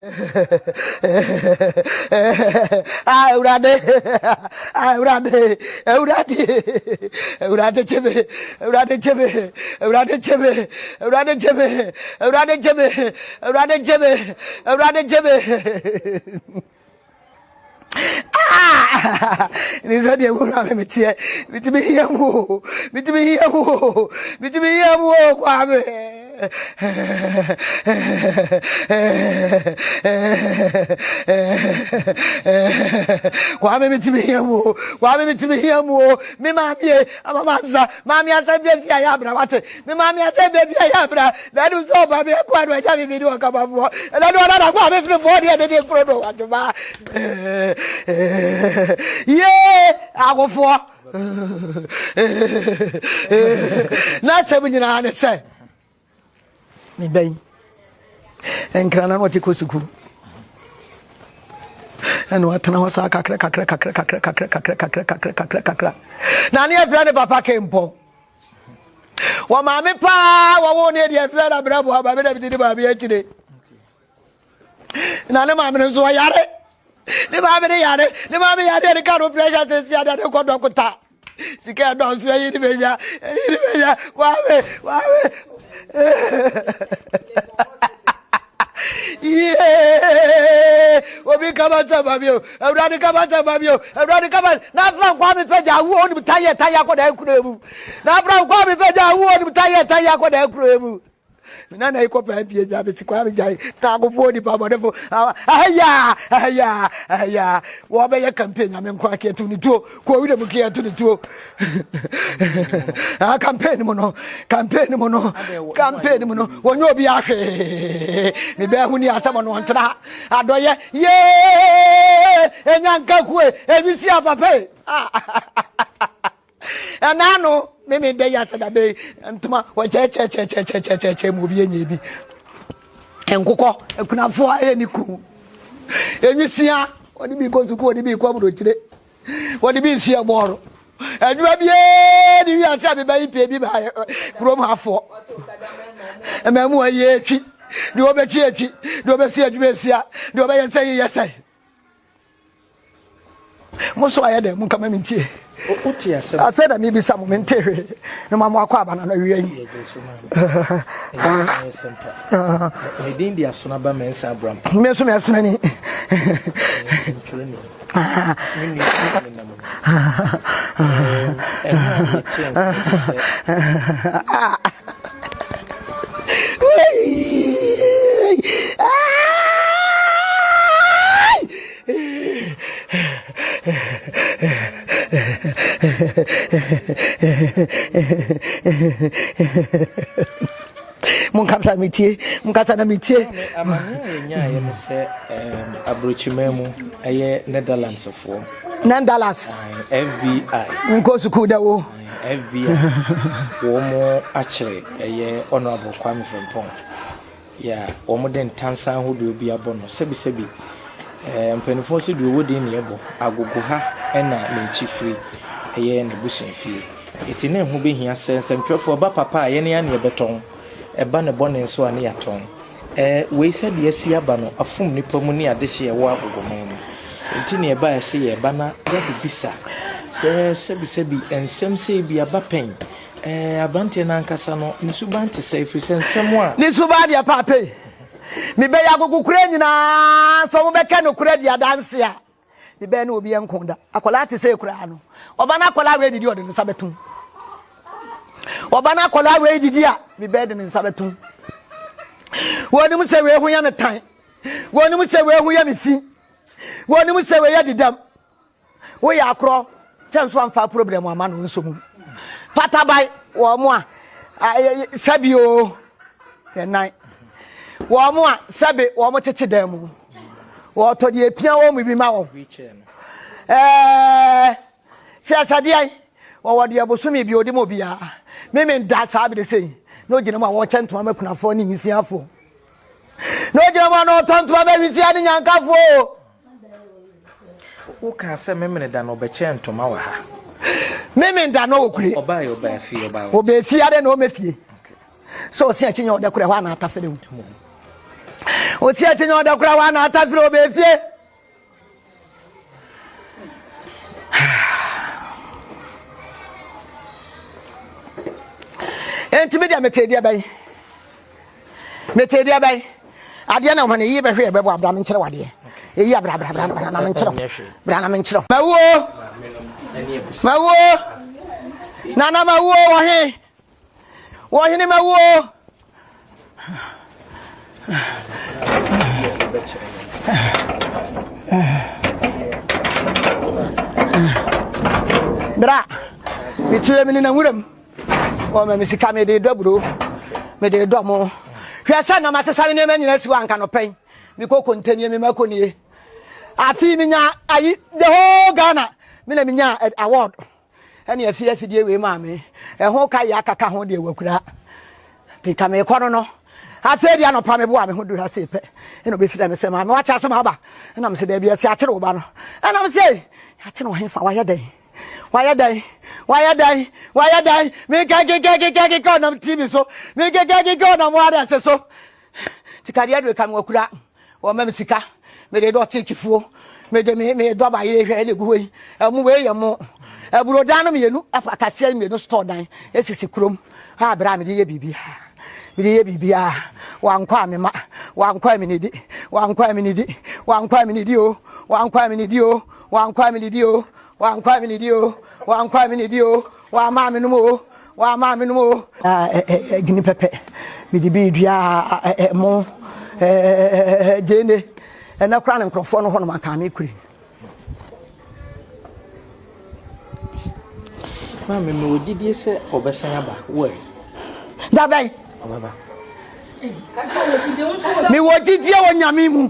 This is the one I'm here. With me here, yeah, I go for not 7 years, say. Me bay and can not go to school. And what I was a crack. Nania brother Papa came po. Well, Mammy Pa, won't hear brother Bravo, I did about today. Nana Mamma, so I had it. The Mammy had a kind of pleasure to see that I got to she can't say it. Yeah, we come out of you. I'd rather come out of you. I'd rather come out. Not from Kwame Feja, who won't be tired, Not from Kwame Feja, who won't be tired, Nana equipment, Jabby, Tago 40 whatever. What by your campaign? I'm quite to the two, quote them here to the two. Campaign mono, when you'll be a maybe when you are someone on to that. Yeah, and young Kakwe, and you see a papa. And I know. Maybe day after that day, and tomorrow, what movie and Coco, and could not for any cool. And you see, what did we go to call the big cover today? What did we see a borrow? And you have you are saved by baby by Roma for a memoir ye cheat. Do over cheat, do over see a Juvesia, do over say yes. I most I had them come in tea. I said that maybe some momentary. No mamma Quaban and within the Asunaba men's abram. Messi many. Munkata mitie na mitie amanya ye no se abrochimemu eye Netherlands for Netherlands FBI nko suku da wo FBI wo mo akire eye honorable Kwame Frimpong ya wo mo den tansan hodo bi abono sebi mpanifo so de wo de ne ebo agogo ha na menchifiri eye ne busenfie etine ho behia sensentwefo ba papa ye ne ya ne beton eba ne bone nso ane yaton we said yes aba no afum nipa mu ne adehye ye wo agogoman mu ntine eba ese ye eba na ya bisa sebi ensem se bi aba pen abante na nkasa no nisubante se free sensem a nisubade ya pape me be ya agogo kura nyina so mo be ka no kura dia danse a me be na obi enkonda akola te se kura no oba na akola we didi ode no sabetum Obana kola we didi a me bed in sabetum woni mu se we hu ya me tan woni mu se we hu ya me fi woni mu se we ya didam wo ya akro tenso amfa problem ama no nso mu patabai wo mu a sabio enai wo mu a sabe wo mu tete dan mu wo to de epia wo mu bi ma wo si asade ai wo de abosumi bi odi mo bia me da sabe de sei no gina ma wo chanto ma kunafo ni misiafo no gina ma no tonto ma misia ni nyankafo wo ka se me da no be chanto ma wa ha me da no okure oba fi oba fi ade no me fie so si achinya ode kure ho na atafere o si ati nyo da kura wa na atafiro be fie enti media metedi abai ade na hone yi be hwe be bo abram nkyere wade eyi abra na menkyere bra na menkyere mawo nana mawo wo he ni mawo bra bitue mi na wuram o me misika me de dobro me de domo hwesa na matesa me na nyina siwa nka no pen mi ko kontanie me makonie afi mi nya ayi the whole Ghana me na mi nya award ene afidie we ma me ho ka ya kaka ho de wakura te ka me kono no afedi anopa me bo a me ho dura se pe ene obefida me se ma me wacha so ma ba ena me se da bia se akere oba no ena me se akere wo henfa wa yedai me ga ko na TV so me ga ko na mo ada se so tikari adu ka me wakura wo ma me sika me de do tikifuo me de me do ba ye hwe le guhoi mu we ye mo eburo dan no me yenu afa kasia me no store dan esisi krom ha bra me de ye bibia wankwa me ma wankwa me nidi wa ma me no mo gini pepe me di bidua mo jene na kra na nkrofo no ho no maka me kuri ma me odidie se obesan aba we da bai obaba mi wodidie wonyame mu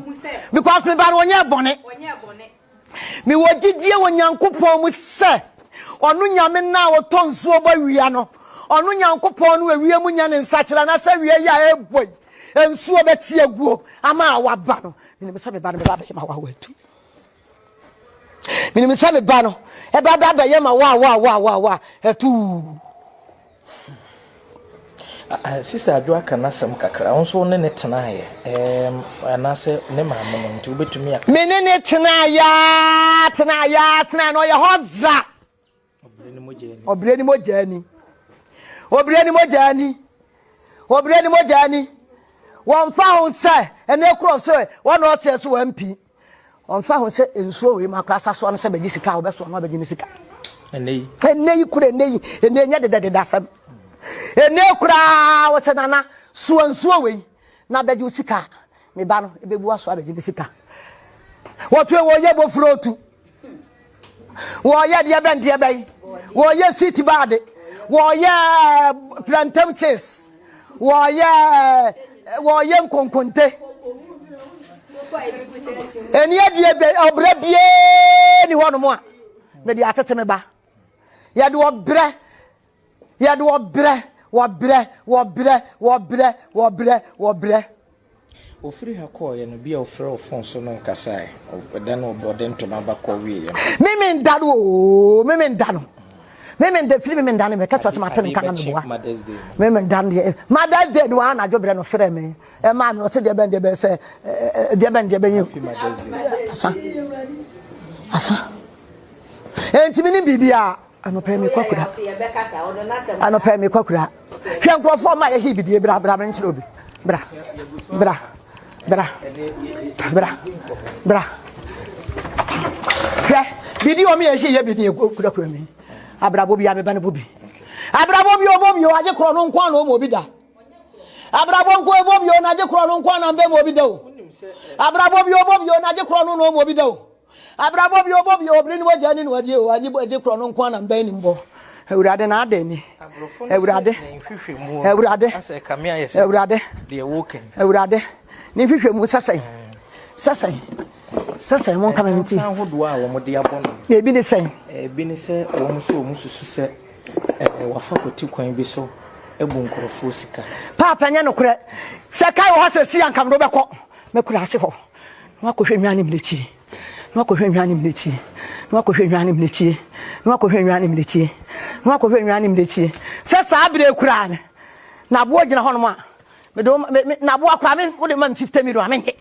because me bar wonye bone mi wodidie wonyankopon mu se onu nyame na wotonso ba wia no onu nyankopon no awie mu nya ne nsakira na se wie ya eboi ensuo beti aguo ama awaba no mi se me ba no be ba be ma wa watu mi se me ba no e ba ba ye ma wa etu sister adwa kana sam kakra onso ne tena ye anase ne maame no nti obetumi a me ne tena no ye hoza obre ni mojani won fa hon se ene kro se won o tie so MP won fa hon se ensuo we makrasa so no se beji sika obeso no beji ni sika ene nya de dasam ene kura wosenana suansuo we na beji sika me ba no ebebu aso beji ni sika wotu wo ye bo flotu wo ye de ben wo ye city bad wo ye plantain cheese wo ye nkonkonte eni adie be obra bie ni hono mo a me de atete me ba ya de obre ofiri ha ko ye no bia ofre ofon so no kasai oda no boden to ma ba ko wi ye me ndano fili me ndano me ka twa se matene kan me boa me ndano ye mother's day no na jobre no frɛ me e ma me o se de ben se de ben yu asa enti ni bibia anopa me kwakura hwe nkrofo ma ye hibidie bra me nkyere obi bra hwe video me ye hye bidie kura me abrabo bia me ba ne bobi abrabo bi obobi o aje kro no nkwa na o mo bi da abrabo nko obobi o na aje kro no nkwa na mbe mo bi da o abrabo bi obobi o na aje kro no no mo bi da o abrabo bi obobi o obri ni mo jani no ade o aje kro no nkwa na mbe ni mbo ewurade na ade ni ewurade de woken ewurade ni hwehwe mu sasai mon kama nti san hodo a wo mo de abon e bi ni sen bi ni se wo mo so mo susu se wafa koti kwan bi so ebu nkorofo sika papa nya no kure se kai wo se si ankam do beko me kura ase ho no akohwe nwane mlechi se sa abire kura ne na bo gina ho no ma me do na bo akwa me wo de man 50 million amenye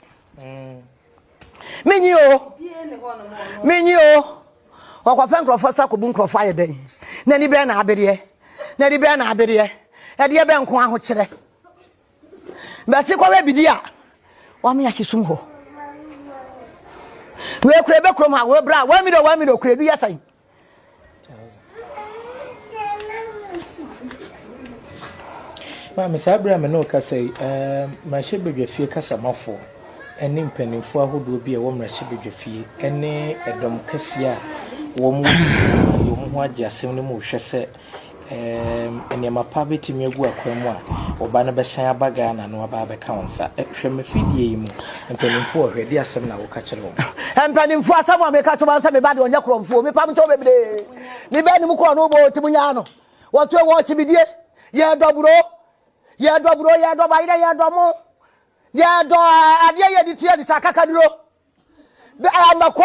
menyi o menyi o wakwa fan crofo sa ko bu crofo aye den na ni be na abere na ni be na abere e de be nko aho kire be se ko we bidi a wa me yakisum ho we kure be krom ha we bra 1 million kure du yasan ma me sabra me no ka sei ma hye bedwafie kasamafo ene mpanimfo ahodo bi e wo mra hye bedwafie ene edom kase a wo mu ho agye asem ne mu hwe se ene mapa betimi agu akwam a oba na be hyan abaga na no aba be ka wonsa hwe me fidie yi mu mpanimfo hwede asem na wo ka kire wo mpanimfo asem a me ka to ba se me ba de onye kromfo me pam to bebre me ba ni mu kro no bo timunya no wo to wo sibidie ye doburo ye do bayire ye do mo ye do ade ye di tie di sakaka duro be amako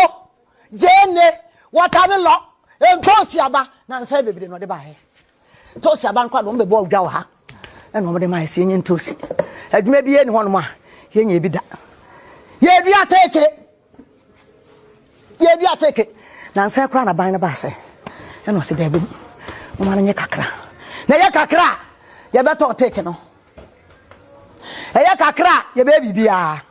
jene watane lo entosi aba na nsa bebere no de ba he tosi aba nkwa no be bo odwa ha eno mo de ma ese nye ntosi adwuma bi ye ni hono ma ye nya bi da ye bi ateke na nsa kra na ban na ba se eno se da bi mo ma nye kakra na ye kakra ye beto take no eya kakra ye be bibia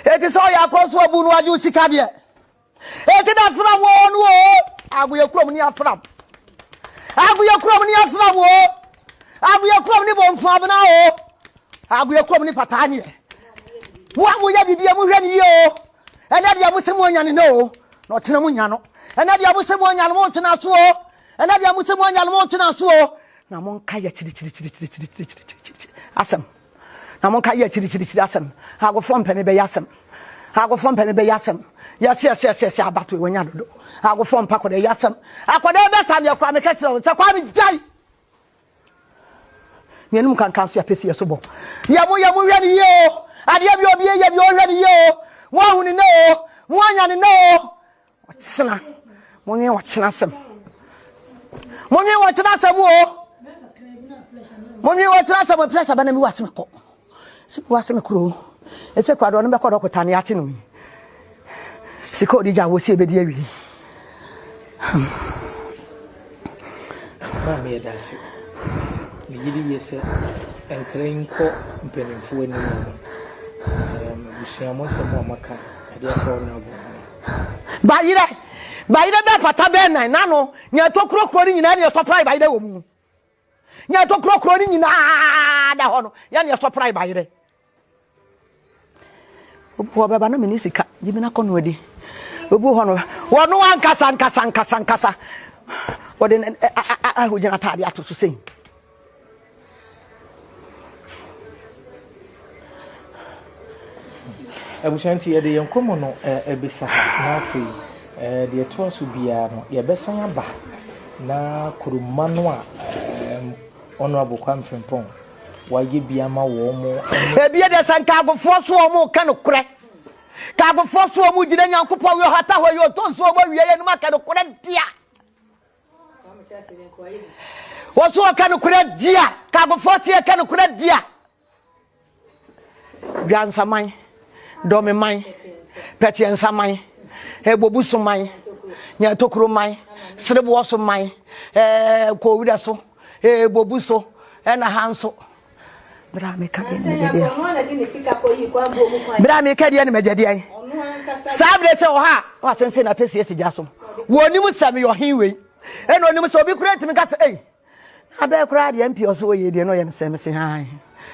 eti so ya kroso obu no aju sika de eti da fra wo no o aguye krom ni afram o aguye krom ni bomfu abna o aguye krom ni patanye mo amu ye bibia mu hwe ni yo ena de amusemu onyane no no tena mu nya no ena de amusemu onyane mo tena so o ena de amusemu onyane mo tena so o na mon ka ya chiri asem na mon ka ya chiri asem ha go from peme be yasem yes abato we nya dodo ha go from pakode yasem akode be stand ya kwa me ka chiri se kwa me jai nyenum kan so ya pesi yeso bo yamu hwe ni yo ade bi obi ye bi o hwe ni yo wo hu ni no wo anya ni no otsena mo nwe otsena asem o Mommy what trust about pressure bana mi wase meko. Si wase mekro. E se kwado no be kodo kotane ate no. Siko di ja wo si ebedi awi. Ma me dasi. Mi yidi yese enkrenko mpenimfo ni mo. Busiamo se mo maka. Ade aso na bo. Bayire be pata be nan na no nya to krokro ni nyina ne to prai bayire wo mu. Nya to krokro ni nyina da ho no ya ne to prai bayire. Obu baba na meni sika jibina kono adi. Obu ho no wono ankasa. Wode ahujina tade atoso sen. Abushanti ede yenkomo no ebisa na afi de to so bia no ye besan aba na kuruma no a honorable Kwame Frimpong waye bia ma wo mo ebia de sanka agofo so mo ka no kure ka agofo so mo gide nyankopɔ we hata ho yo to so mo wiye no maka no kure dia wo so ka no kure dia ka agofo tie ka no kure dia biansaman domeman petiensaman ebobu suman nya tokuro man srebo so man ko wida so ebobu so na hanso bra me ka de mejedia sabre se o ha wa sense na pesi etijaso woni mu sami yo hinwe eno oni mu so bi kura timi ka se eh abe kura de MP oso ye de no ye se me se han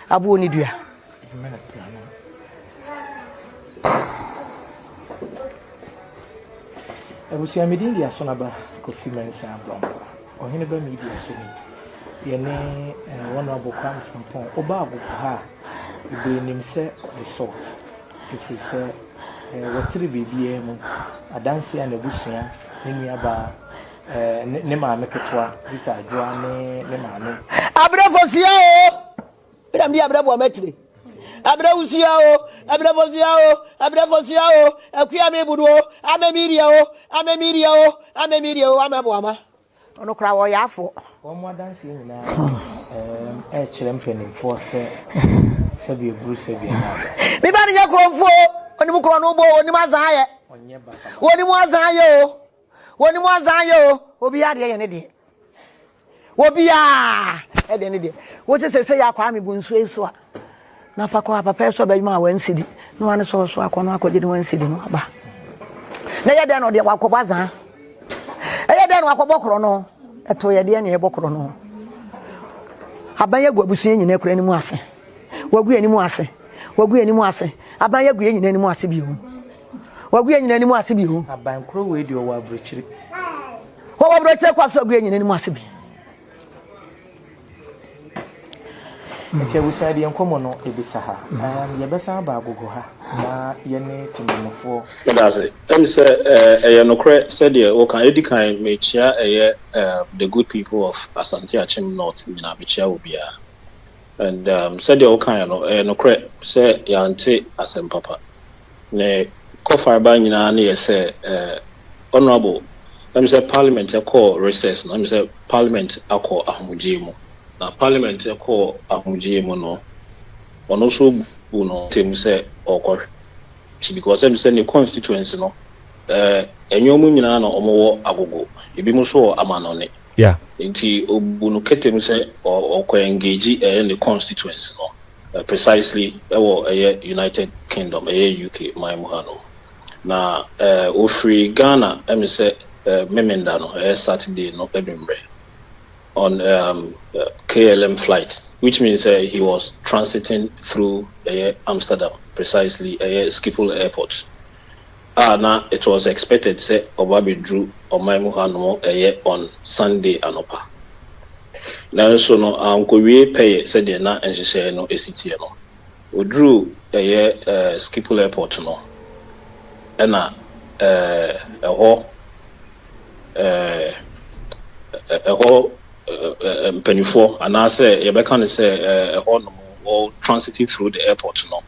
abu oni dua Ebusi amedin dia so na ba Kofi Mensa Blompa. Ohene ba media so ni. Ye ne honorable Kwame Frimpong oba abu ha. Ibe nim se resort. If you say wotiri bibie mu adanse na busua ne nua ba ne ma meketwa sister adwa ne ma no. Abrafosia o. Bidam dia abrabo ametire. Abrafosia o akuya me budu o amemiria o amaboama ono kra wo yafo wo mo dance nyina kire mpanimfo se Sebi Bruce Sebi. Me ba nya kromfo oni mu kro no bo oni mazan ye. Onye basa. Oni mu azan ye o. Oni mu azan ye o. Obi ya de ye ne de. Obi ya e de ne de. Wo te se ya kwa me bu nsu eso a. Na fa kwa papa so ba ma wan sidi. No ane so akono akodi ne wan sidi no aba. Na ye de no de wakọ azan. E ye de no akọ kro no. Eto ye de ne ye bokro no. Abanye gwabusu nyina kura ni mu ase. Wagu ani mu ase. Wagu ani mu ase. Abanye gu nyina ni mu ase bi o. Wagu nyina ni mu ase bi o. Aban kro we de o wa brochiri. Wo wa brochiri kwa so gu nyina ni mu ase bi. Etia busadi enkomo no ebisa ha. Ye besa ba agogo ha. Na ye ne timomofo. That's it. Say no cre said ye o kan edi kan me chia the good people of Asante Achim North nyina me chia obia. And said ye o kan no cre say yante asem papa. Ne kofa ba nyina na ye say honorable say parliament call recess no say parliament akọ ahomuje mu. Na parliament call ahomuje mu no ono so bu no tem say okọ because them say the constituency no enyomu nyina na omowo agogo ebi mu so amanone yeah nti obu no ketem say okọ engage in the constituency no precisely United Kingdom UK my muhano na ofri Ghana say memenda no Saturday no Edinburgh on KLM flight, which means he was transiting through Amsterdam, precisely Schiphol Airport. Now it was expected say Obabi drew on my muhano on Sunday anopa. Now so no uncle we pay said the na and she say no ACT no. We drew Schiphol Airport no. And a whole penny4 and I say you can say all transiting through the airport no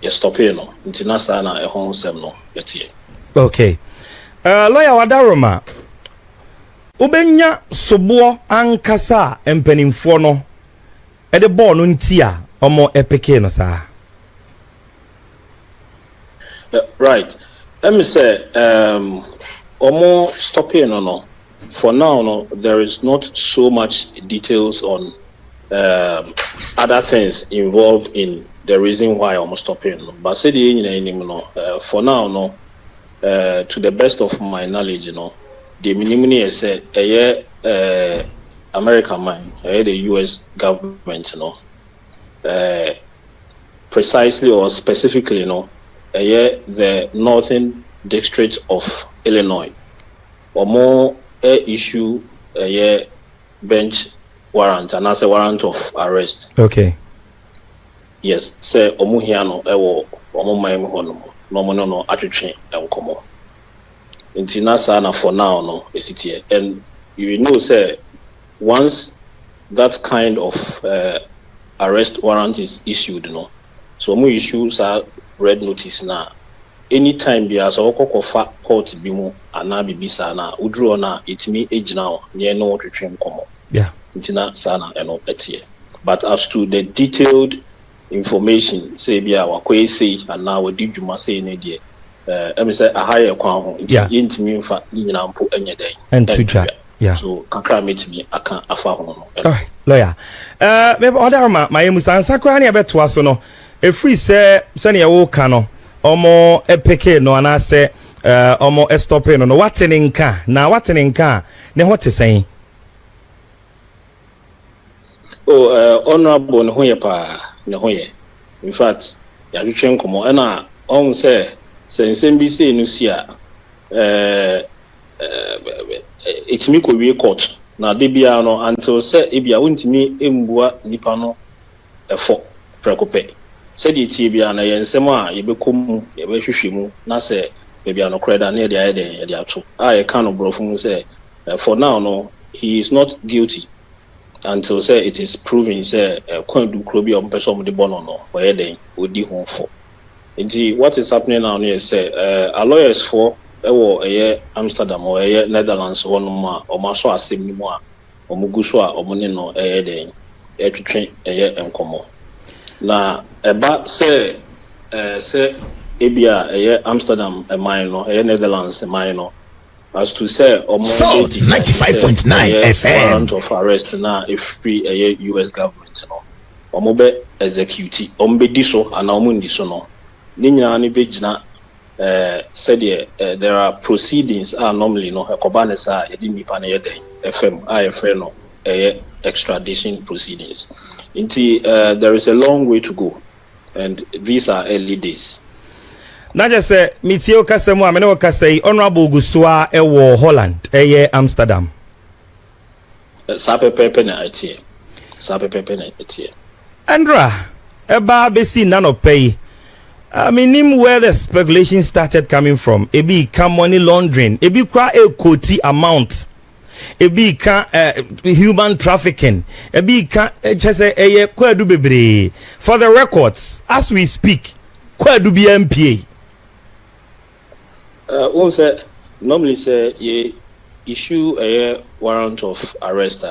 you stop here no international na a home sem no yetie. Okay, lawyer Wadaroma ubenya sobo ankasa empenimfo no e de ball no ntia omo epeke no sa. Right, let me say omo stop here no. For now, no, there is not so much details on other things involved in the reason why I'm stopping. But say for now, no, to the best of my knowledge, the minimum is American mine, the U.S. government, precisely or specifically, the Northern District of Illinois, or more. Issue a bench warrant and as a warrant of arrest. Okay. Yes, say omuhiano ewo omumaimu hono no atwetwe enkomo. Nti na sa na for now no esitie and you know say once that kind of arrest warrant is issued no so mu issues are red notice na anytime be as okokofa court bi mu ana bibisa na udro na itimi ejina ne no twetwe komo yeah ntina sana eno etie but as to the detailed information say bia wakoye say ana wadi dwuma say ne de em say ahaye kwa ho yintimi mfa nyina mpo enye den entudwa yeah so kakra metimi aka afa ho no alright lawyer me Wadaroma my musansa kwa ne abeto so no e free say ne wo ka no omo epeke no anase omo estoping no watene nka na watene nka ne hote sen honorable no hoye pa ne hoye in fact ya twetwe nkomo na on say sensem bi say no sia etimi ko wie court na de bia no until say e bia wontimi embua nipa no efo prekope said it bia na yensem a yebekom yebehwehwe mu na say bia no kreda na de ayede de ato a ye kan obrofo mu say for now no he is not guilty until say it is proven say kwandu krobi o mpese o de bono no oyeden odi ho fo. Indeed, what is happening now is say our lawyers for Amsterdam or Netherlands one more or maso assembly more or muguswa or money no twetwe enkomo. na eba say ebia Amsterdam no Netherlands no as to say Salt 95.9 FM warrant of arrest na if free US government no omobe execute ombe diso ana omundi so no ni nyina ni begina said there are proceedings are normally no ekobane sa yedi nipa na yede FM IFR no extradition proceedings there is a long way to go and these are early days. Na just say mitio kasemu amene wo kasai honorable Gusua ewo Holland Amsterdam. Sapepepe na itie. Andra eba besi nano pay. I mean where the speculation started coming from. Ebi ka money laundering, ebi kwa quote amount. Ebi ka human trafficking. Ebi ka chese kwa du bebre. For the records, as we speak, kwa du BMPA. One say normally say you issue a warrant of arrest.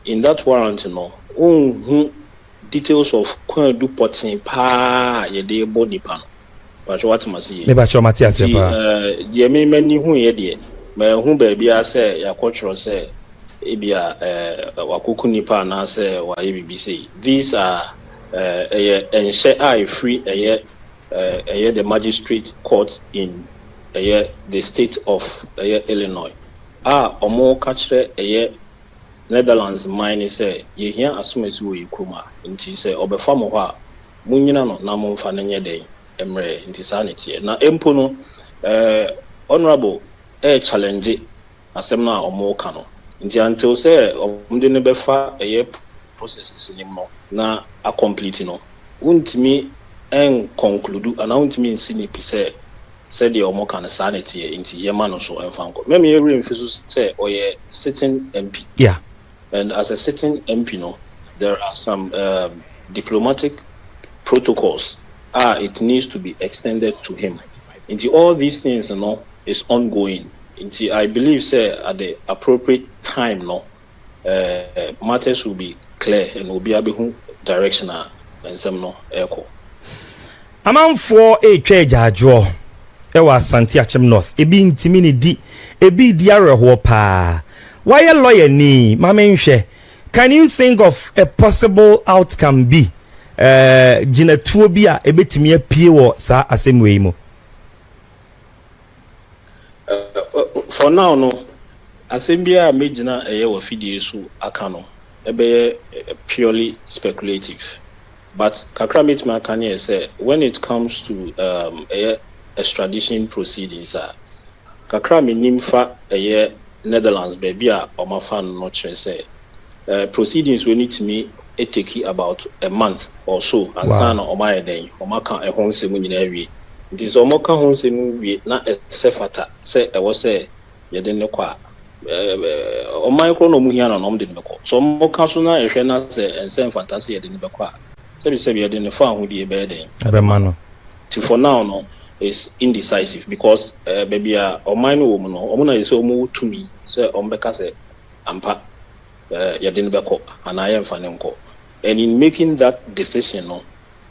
In that warrant, details of when do potting pa ye de body pan. But what must see? Me ba cho Matias pa. Ye me many who ye de. Me who baby I say ya cultural say ebia wakuku nipa na say wa say. These are a free the magistrate court in the state of Illinois. Omo kachre Netherlands mine say ye here assumes we kuma nti say obefa mo ho a munyina no na mo mfa nenye den emre nti sanity na empo no honorable challenge asem na omo ka no nti until say omde ne befa processes ni mo na a complete no untimi en conclude ana untimi nsini pise said the omo kan sanity nti ye ma no so enfanko me me remfisu say oye sitting MP. Yeah. And as a sitting MP, there are some diplomatic protocols. It needs to be extended to him. Into all these things, is ongoing. Into I believe, say at the appropriate time, matters will be clear and will be able directional and some echo. Among for a charge draw. Ewa Santi Achem North. Ebi intimini di. Ebi diare hopa. Why a lawyer ni mamenhwe? Can you think of a possible outcome be jina tuo bi a ebetimi apie wo sa asemwe mu? For now no asembia mejina wo fidie so aka no ebe purely speculative, but kakra metima can say when it comes to extradition proceedings kakra minimfa Netherlands baby or my fan not say proceedings will need to me take about a month or so and sign on my day or my can a home semi in every this or more home semi not a sefata say I was say you didn't qua or my chronomuhian on didn't so more council now say and same fantasy didn't be qua so you say you didn't find who the bed to for now no is indecisive because baby or mine woman or woman is so to me so ombeka say ampa yadinbeko and I am fanenko. And in making that decision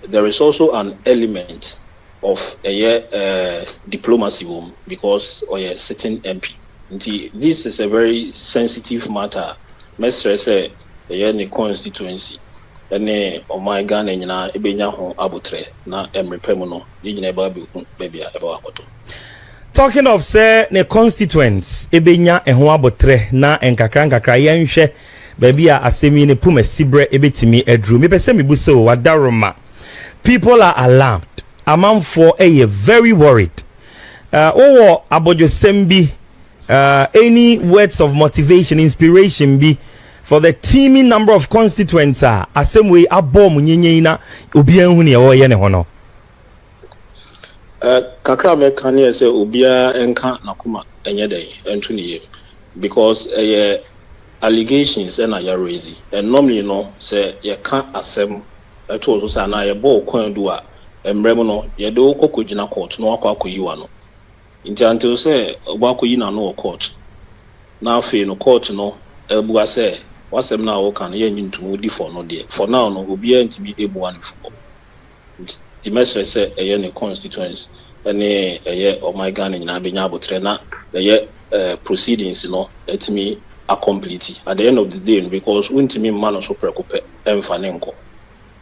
there is also an element of diplomacy because sitting MP. This is a very sensitive matter. Mestre say the constituency ene o my Ghana nyina ebenya ho abotre na emrepem no nyina baby eba akoto. Talking of say the constituents ebenya ho abotre na enkakra yenhwe baby a asemi ne puma sibre ebetimi adru me pese me buse o wadaroma. People are alarmed. Amanfo very worried. Abojo sembi any words of motivation, inspiration be for the teeming number of constituents asem we abom nyenyen na obi anhu ne wo ye ne ho no kakra me kan ye say obia enka nakoma enye den entu ne because allegations na ya raise and normally say ye can asem eto so say na ye bo kwan do a emrem no ye do kokogina court no akwakoyiwa no until say obakoyi na no court na afi no court no ebuga say what's them now can yen into moody for no dear. For now, no will be to be able one for the message say a yen constituents and a year of my gun in Abinyabo trainer, the year proceedings, let me complete at the end of the day because when to me man also preoccupy and fanenko.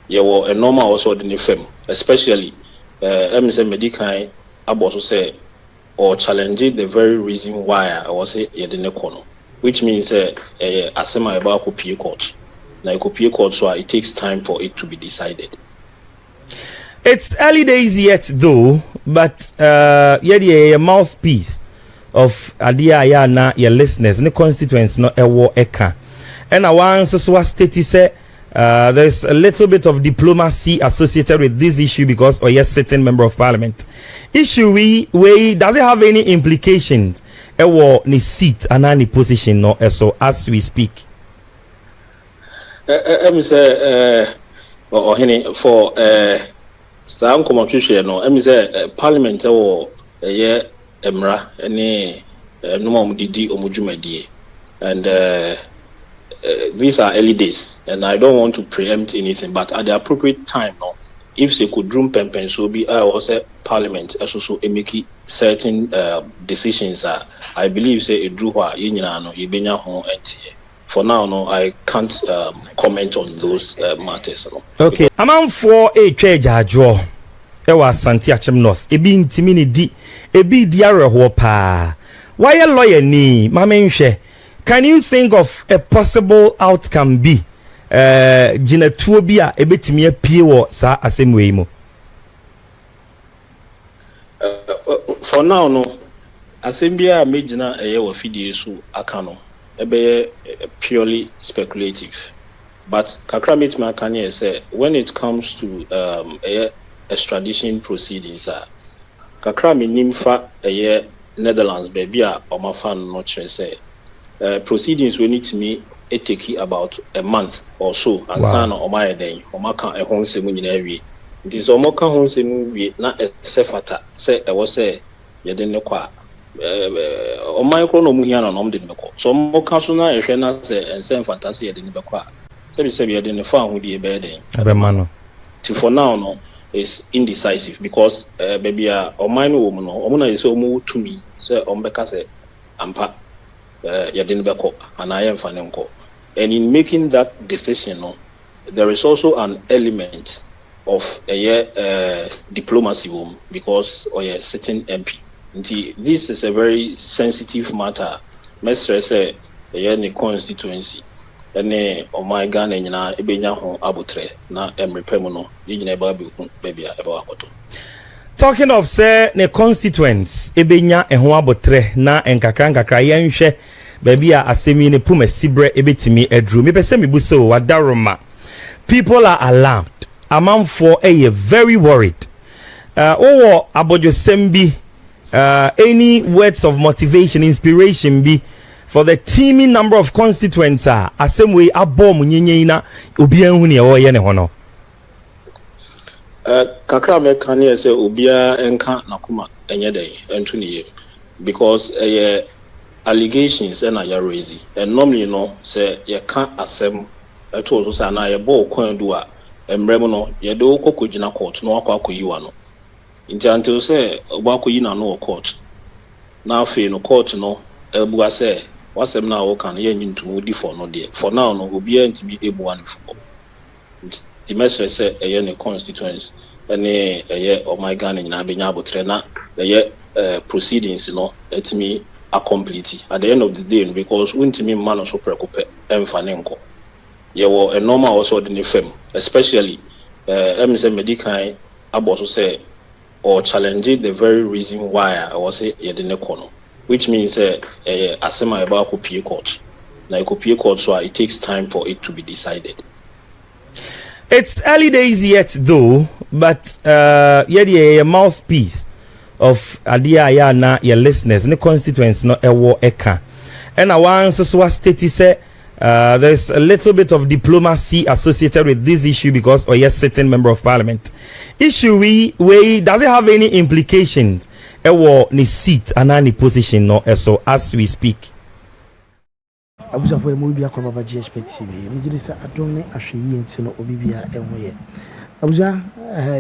You were a normal also in the firm, especially MSM Medicae also say or challenging the very reason why I was say in the corner, which means a semi about copy court. Now copy court, so it takes time for it to be decided. It's early days yet though, but a mouthpiece of Adia na your listeners, no constituents no ewo eka. And I want to state say there's a little bit of diplomacy associated with this issue because sitting member of parliament. Issue we does it have any implications? Ewo ni seat and any position no so as we speak. Say for some commentary no say parliament or emra any no didi omujumadi and these are early days and I don't want to preempt anything, but at the appropriate time no, if they could drum pempen so be also parliament also make certain decisions I believe say a drew no yibenya ho entie. For now no I can't comment on those matters no. Okay, amount for a church ajo ewa Asante Achem North ebi ntimi ne di ebi di areho pa why a lawyer ni mamenhwe. Can you think of a possible outcome be jinatuo bi a ebetimi apie wo sa asemwe mu? For now no asembia mejina wo fidie so aka no ebe purely speculative, but kakra metima kan say when it comes to extradition proceedings kakra minimfa Netherlands baby a omafan no chere say proceedings we need to me take about a month or so and sana omaya den omaka e hon se mu nyina wi nti so omoka hon se mu wi na sefata say e wo say ye den ne kwa omaya kro no mu hia na no de ne ko so omoka so na ehwe na say ensem fantasy ye den ne kwa sebi ye den ne fa ho de e be den be mano ti for now no is indecisive because baby a omaya no wo mu no omo na ye say omo tumi say ombeka say ampa and in making that decision there is also an element of diplomacy because sitting MP. This is a very sensitive matter. Mr. say the constituency and my gun and ebenya ho abutre na emrepemuno yina baby abakoto. Talking of say the constituents ebenya ehon abotre na enkakra yenhwe baby a asemi ne puma sibre ebetimi edru me pese me buso wadaroma. People are alarmed. Amanfo very worried. Abojo sembi any words of motivation, inspiration be for the teeming number of constituents asemwe abom nyenye na obi anhu ne ye ne hono. Kakra me kan say obia enka nakuma enye den entu ne because allegations and are raising and normally say you can't asem eto also say na ye bo kwan do a emrem no ye do kokogina court no akwakoyi wa no until say obakoyi na no court na afi no court no ebua say wasem na wo kan ye nyintu di for no there for now no obia ntimi ebu one for the message say ne constituents and my gun in Abenya abotre na proceedings let me complete at the end of the day because when to me man also preoccupy and fanenko. You were a normal also in the firm, especially MSM Medicae also say or challenging the very reason why I was say in the corner, which means a semi about copy court. Now copy court, so it takes time for it to be decided. It's early days yet though, but a mouthpiece of Adia na your listeners, no constituents no ewo eka. And I want to state say there's a little bit of diplomacy associated with this issue because sitting member of parliament. Issue we does it have any implications? Ewo ni seat and any position no so as we speak. abusa for mo bia kwa baba GhPage TV me gidi sa adom ne ahwe yi enti no obi bia enwoye abusa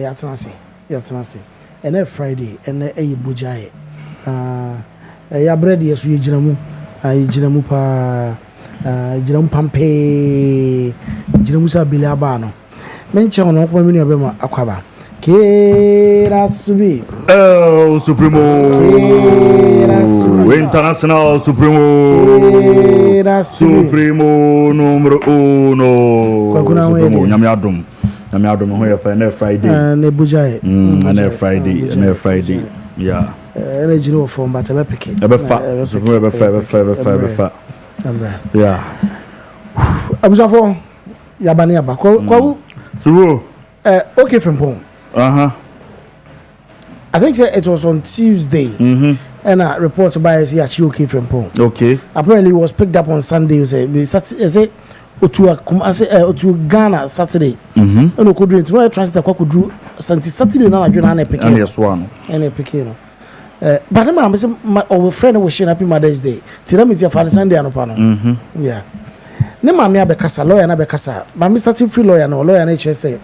ya tenase ene Friday ene eyi bujaye ya bread yesu yegyina mu pa gyina pampe gyina mu sa bele aba no menche ono ko mini obema akwaba Asu-B Supremo International Supremo Supremo numero 1 Supremo nyame adom ho ya fa na Friday na bujaye na Friday yeah energy no from but ebe pick Supremo ebe fa yeah abusafo yabani aba kwa Supremo OK Frimpong I think it was on Tuesday and a report by OK Frimpong. Okay. Apparently it was picked up on Sunday. Say Otu Ghana Saturday. And we could do it. No transit could do Saturday na na pick. And yes one. And pick no. But I'm say our friend was sharing happy Mother's Day. Tira is your Father Sunday anopano. Yeah. Ne ma me abekasa lawyer na bekasa. But Mr. Team free lawyer no lawyer na say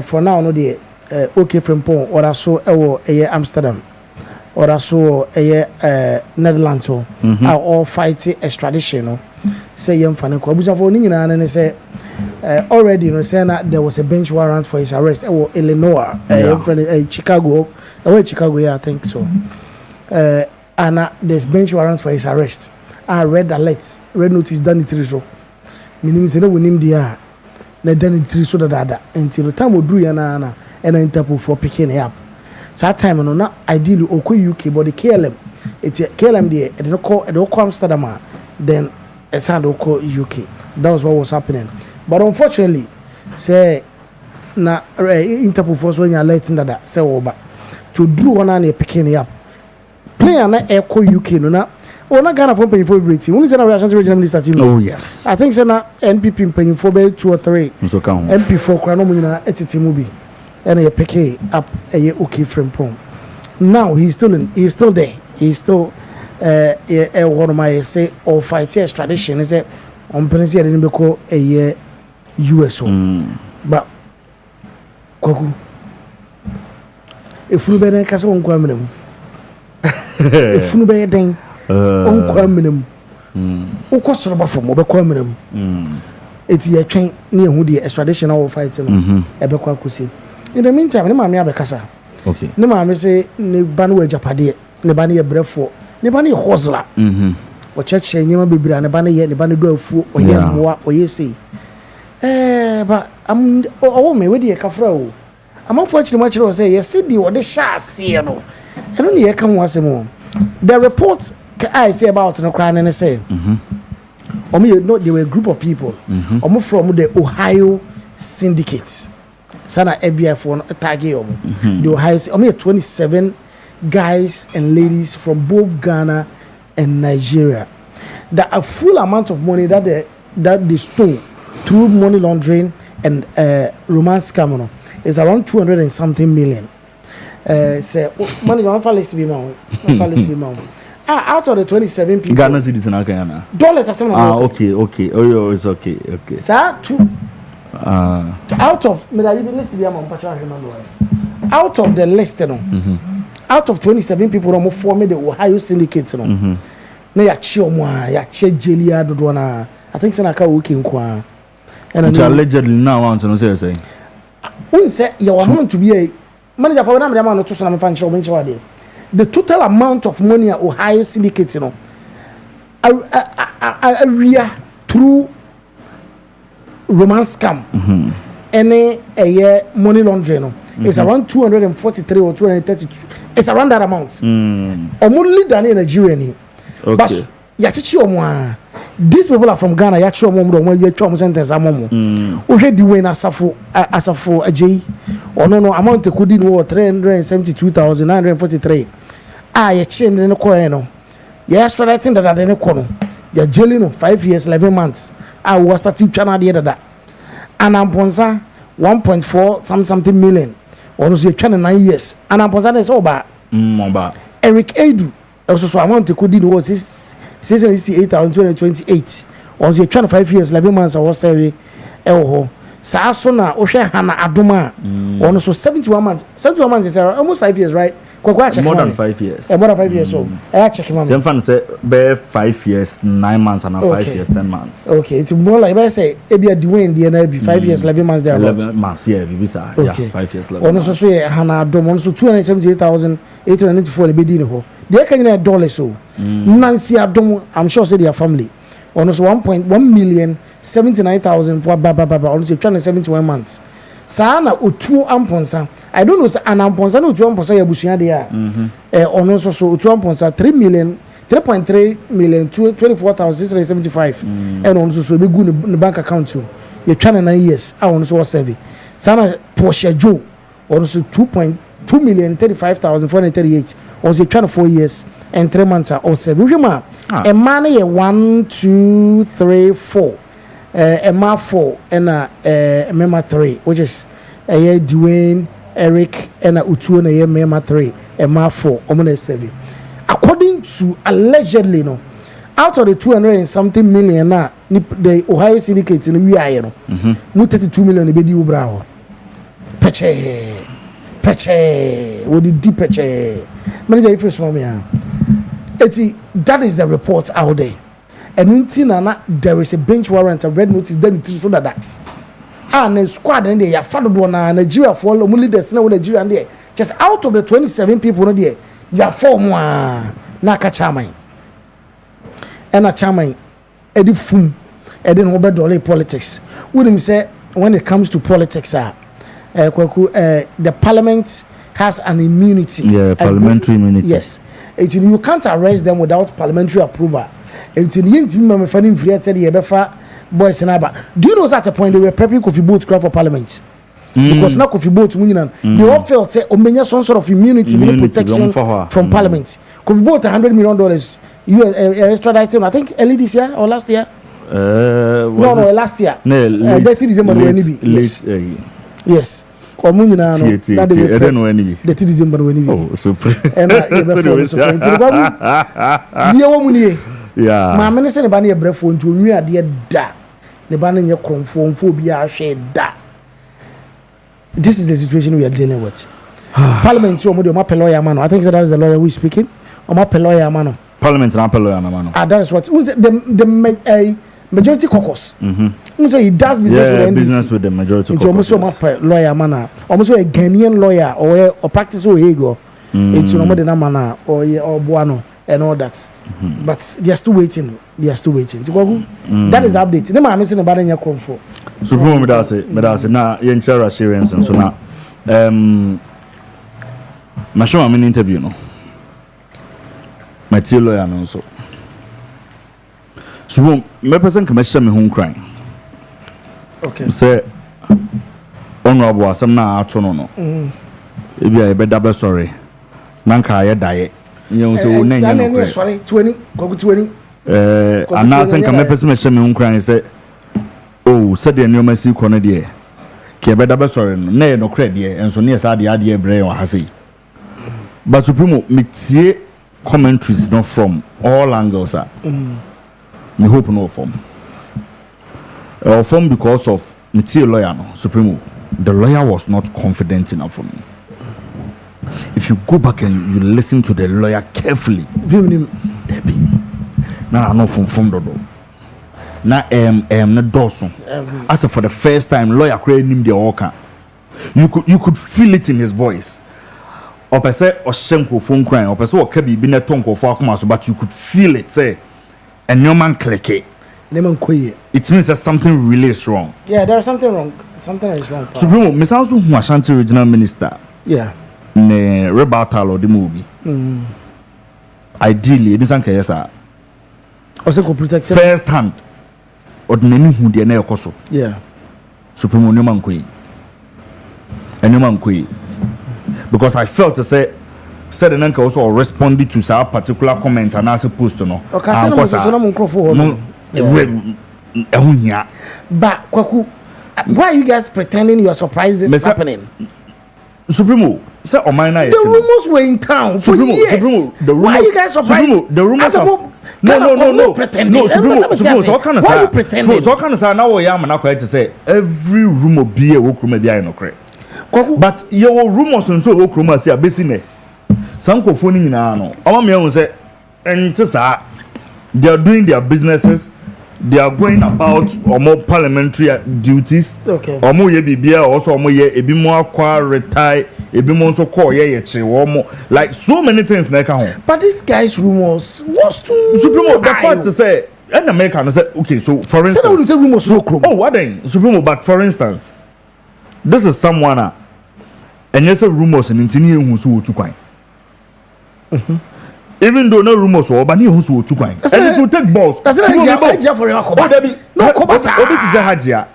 for now no dey OK Frimpong or also Amsterdam or also Netherlands are all fighting extradition no say yem fane ko abusa for ni nyina na say already you know say na there was a bench warrant for his arrest Illinois Chicago I think so and there's bench warrant for his arrest red alerts red notice done it so meaning say no we nim dia na done it so that until the time we do ya na and Interpol for picking up. So that time no na ideally oko UK but the KLM there they don't call Amsterdam then it's had oko UK. That was what was happening. But unfortunately say na Interpol force when you alerting that say over to do one and picking up. Player na eko UK no na na Ghana for paying for everything. When is na Rashad regional minister team? Oh yes. I think say na NPP paying for 2 or 3. So count. MP4 kwa no mu nyina etiti mu bi. And he pick up a OK Frimpong. Now he's still there. He's still one of my say or fight extradition is on penalty I didn't call a year USO. But Kwaku if you be then kasa on kwamenem. If you be then on kwamenem. Ukosoro ba from obe kwamenem. It's your train near who the extradition or fighting ebe kwa kusi. In the meantime, ne maame abekasa. Okay. Ne maame say ne banu we japade, ne banu ye brefo, ne banu ye hozla. O cheche nyema bebira ne banu do afu, o ye mmoa, o ye sei. But am o me we de kafra o. Amanfo akire mo akire o say ye see di o de sha ase no. Eno ne ye ka ho asem. The report I say about no cry ne say. You know, they were a group of people. From the Ohio syndicate. Sana FBI for target the Ohio 27 guys and ladies from both Ghana and Nigeria. That a full amount of money that they stole through money laundering and romance scam is around 200 and something million. Say money list to be more. Out of the 27 people, Ghana citizen Ghana dollars are some. Okay. Oh, it's okay. Sir, out of out of the list, out of 27 people who formed the Ohio syndicate, na ya jelia do na. I think Sanaka working kwa. And allegedly now want to say. Say you want to be a manager for one amount to some fan show the total amount of money at Ohio syndicate, through romance scam, any a year money laundering, it's around 243 or 232. It's around that amount. Only than in Nigeria. But these people are from Ghana. Yacho momo mo yacho mo sentence amomo. O hwe di we na asafo ajei. No amount e kudi no 372,943. Ya chain ne ko no. Ya extraditing that ne ko no. Ya jailing no 5 years 11 months. Was starting channel there. And amponsa 1.4 something million. Or was 9 years. And amponsa is over. Eric Edu also amount e kudi no was 668,228. on say 25 years 11 months I was say ho saa so na ohwe hana adoma on so 71 months is almost 5 years right check more than 5 years more than 5 years so I check him them fan say be 5 years 9 months and 5 years 10 months okay it's more like I say e be Dwayne dey na be 5 years 11 months there 11 months yeah bibisa yeah 5 years 11 on so hana adoma on so 278,894 be din ho dey can na dollars so Nancy adom I'm sure say their family on so 1.1 million 79,000 almost 271 months. Sana otu amponsa. I don't know say an amponsa no otu amponsa ya busua de a. Ono so otu amponsa 3.3 million 24,675. And ono so be gu ne bank account to. You try 9 years. I ono so was serving. Sana Porsche Joe ono so 2.2 million 35,438. Also trying 4 years and 3 months or 7. Remember, a man 1 2 3 4. Emma 4 and Emma 3, which is Dwayne, Eric, and Utu and Emma 3, Emma 4, Omona 7. According to allegedly, no, out of the 200 and something million, the Ohio syndicates in the no, 32 million in Bedi Ubrao. Peche, what the deep peche. Manager, first one, that is the report out there. And until there is a bench warrant, a red notice, then it is so that and squad and they are followed one Nigeria for only there's no Nigeria and there. Just out of the 27 people no there, you are 4 more Naka Chamai. And a Chamai, Eddie Fum, Eddie Robert Dolly politics. Wouldn't say when it comes to politics, the parliament has an immunity. Yeah, parliamentary immunity. Yes. You can't arrest them without parliamentary approval. It's in the intimate funding free at the boys and Abba. Do you know at a point they were prepping coffee boats for parliament? Because now coffee boats they all felt say Omenya some sort of immunity protection from parliament. Coffee boat $100 million extradited, I think early this year or last year. Last year. That's December yes. Yes. Communina no that they don't know any the December when oh so and yeah ma me say ne ba na brefo nti onwi ade da ne ba na nye kromfo bia hwe da. This is the situation we are dealing with. Parliament so mo de ma lawyer man. I think that is the lawyer who is speaking. O ma lawyer man. Parliament na lawyer man. That is what the majority caucus. So he does business with the business with the majority caucus. Almost lawyer man. Almost a Ghanaian lawyer or practice or ego. It's no more than a man or Buano and all that. But they are still waiting. That is the update. The man missing about in your comfort. So me da say na yen share assurance and so na ma show am interview no. My lawyer no so. So me person come share me home crime. Okay. Say honorable asem na ato no no. E bia e be da be sorry. Nanka ya dae. You so na nya sorry 20 go 20. Anasen come person me share me home crime say oh said the new mercy kono de. Ke be da be sorry no na e no credit de enso ne sa de ade bre wa hase. But supremo me tie commentaries not from all angles are. Me hope no form. Form because of material lawyer no Supremo. The lawyer was not confident enough for me. If you go back and you listen to the lawyer carefully, Debbie. Now I know from dodo. Now na doso. As for the first time, lawyer created him the worker. You could feel it in his voice. Or per se or shenko phone crying, or per se or kebi be na tonko for akumaso, but you could feel it say. And no man click it. It means that something really is wrong. Yeah, there's something wrong. Something is wrong. Supremo, Miss Asu who Ashanti regional minister. Yeah. Ne rebuttal of the movie. Ideally, this anke yesa. Also could protect first hand. Ordinary who the na koso. Yeah. Supremo no man koi. And no man koi. Because I felt to say said an uncle also responded to some particular comments and as supposed to know. Okay, but why are you guys pretending you are surprised this is happening? Supremo, say Omina. The rumors were in town for years. Supremo, the rumors. Why are you guys surprised? Supremo, the rumors. No. Supremo, so what kind of why you pretending? So what kind of say now we am na to say every rumor be a work room be no correct. But your rumors and so work room say abesine. Some kofoni nyina no. Omo me ehun say ente sa they are doing their businesses. They are going about more parliamentary duties. Okay. Omo ye bibia also omo ye ebi mo akwa retire, ebi mo so call ye che omo like so many things na ka ho. But this guy's rumors was too Supremo the fact to say in America no say okay so for instance say rumors no krom. Oh what then Supremo but for instance this is someone and you say rumors and intini ehun so otu kwan. Even though no rumors were, but he who's to cry. And it will take balls. That's not Hajia for your Koba. No, Kobasa. What is the Hajia?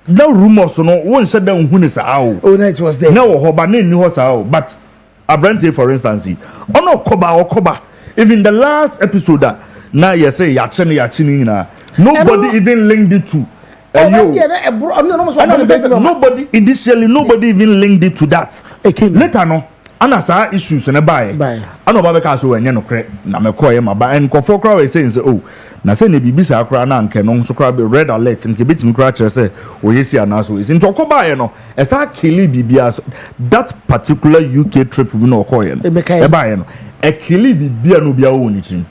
No rumors, no one said down who is out. Oh, no, it was there. No, Hobane knew us out. But I brand here, for instance, oh no, Koba. Even the last episode, now you say Yachini, nobody even linked it to. Nobody initially, nobody even linked it to that. Later, no. Ana sa issues na buy ana oba beka so enye no kre na mekoye ma ba en kofo kra we say oh na say na bibi sa kra na nke no so kra be red alert nke betimi kra kire say oyesi ana so is into okoba ye no esa kili bibia that particular UK trip we no okoye no e ba ye no e kili bibia no bia wo nitim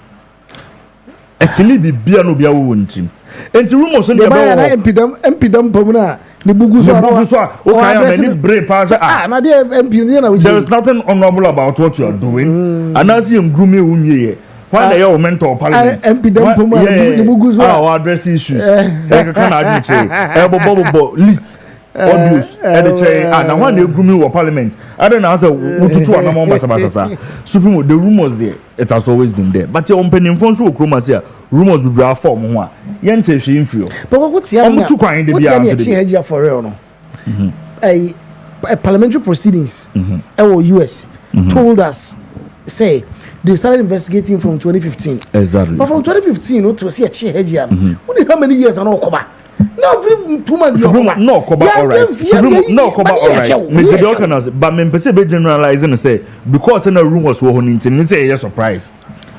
e kili bibia no bia wo nitim enti rumors no ba na empidam pomuna ni bugu so o kaya many brave pass na dey MP na we there is nothing honorable about what you are doing and as you groom you ye why na your mentor parliament empidam pomuna ni bugu so our address issues e ka na admit e bobo leak obvious and na when they groom you parliament I don't know answer ututu anamo basabasa Supremo the rumors there it has always been there but your opening phone so kroma say rumors be bra form ho a yente hwe infio but what tia na tu kwan de bia Hajia for real no a parliamentary proceedings US told us say they started investigating from 2015 exactly but from 2015 what was Hajia how many years and Okoba no, 2 months. No, Koba, all right. No, Koba, all right. Mr. Dorcanos, but me pese be generalizing say because in the rumors were on internet, say a surprise.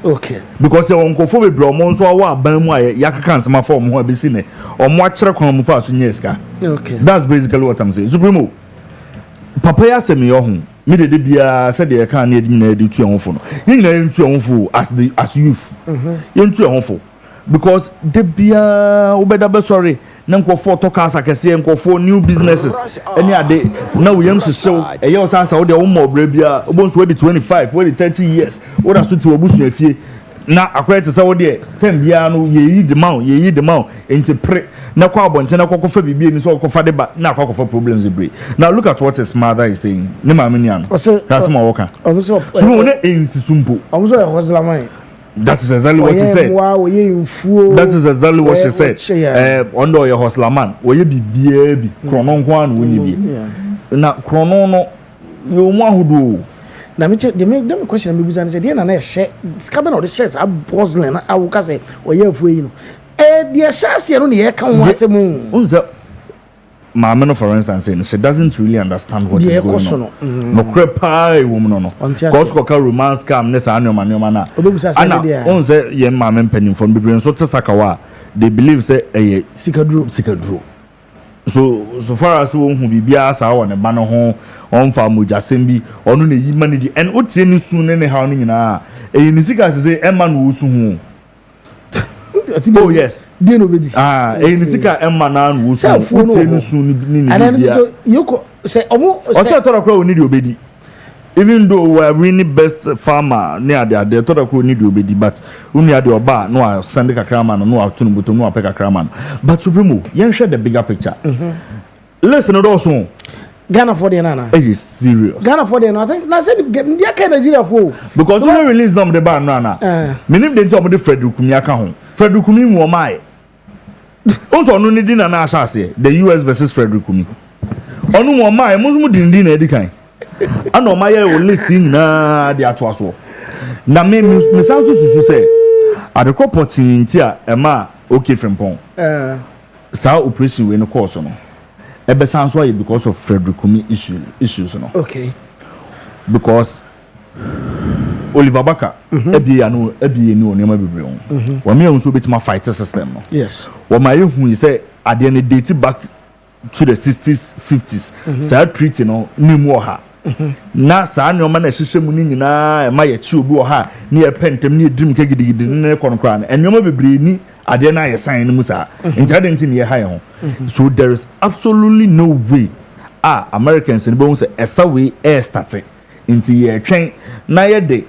Okay. Because you won't go for a bro, so I want ban why Yaka my form who have been seen it or watch a come fast in Yeska. Okay. That's basically what I'm saying. Supremo. Papaya send me home. Me de bia said they can't need me to your phone. You know, into your phone as youth. Into your phone. Because the bia obeda sorry na nkofo to kasa kese nkofo new businesses any ade na we am show e ye osasa wo de wo mo bra bia obonso we 25 we 30 years wo da so ti obusu afie na akwete se wo de tem bia no ye yi de ma enti pre na kwa abonche na kokofa bibie ni so kokofa de ba na kokofa problems bre. Now look at what his mother is saying ne ma me nian that's my worker so no ensisumpo omuso e hoslamai. That is exactly what she said. That is exactly what she said. Under your hustler man, where you be baby, chrono one when you be. Now, chrono no, you want who do. Now, me check. They make them question me because I said, "Dear, na share. Scabbing all the shares. I puzzling. I will say, oh yeah, for you. The shares here only come once a month." Mama, for instance, she doesn't really understand what is going on. No crepa woman no. Cause koka romance scam nessa anyo na. Ana on say ye mama penny from bibi so tesakawa. They believe say sikadro. So far as won hu bibia sa won ne ba no ho on fa mojasem bi onu ne yima ne di and otie ni su ne ha no nyina e ni sika say e ma no su hu. Oh yes. Dey no bedi. Ni sika emma na no wo so. Utie ni su ni. And then so you say omo say tora kwa oni di obedi. Even though we are really best farmer near there tora kwa oni di obedi but uni ade oba no a send kakra man no a tunu buto no a peka kakra man. But Supremo, yen share the bigger picture. Listen to also. Ghana for the nana. It is serious. Ghana for the nana. I think I said India can Nigeria for. Because we release them the ban nana. Meaning they tell me the Frederick Kumiaka home. Frederick Kumi wo mai. Also no need na na say the US versus Frederick Kumi. Onu wo mai mo mu dindi na edi kan. Ana o mai o listing na de ato aso. Na me sanso susu say adekọ potin ti a ema OK Frimpong. Sa operation we no course no. ebe sounds why because of Frederick Kumi issues no. Okay. Because Oliver Baka ebi ni onema bebre on. Wa me unso betima fight system no. Yes. Wa my hu say at the end date back to the 60s 50s. Say treaty no nimu ha. Na saa nneoma na hyehyɛ mu ni nyinaa ma ye chi obi ha ne ye pentem ne dream ka gidigidi ne konkora na nneoma bebre ni ade na ye sign mu saa intelligent ne ye ha ye ho. So there is absolutely no way Americans in bones esa way air started into ye twen na ye de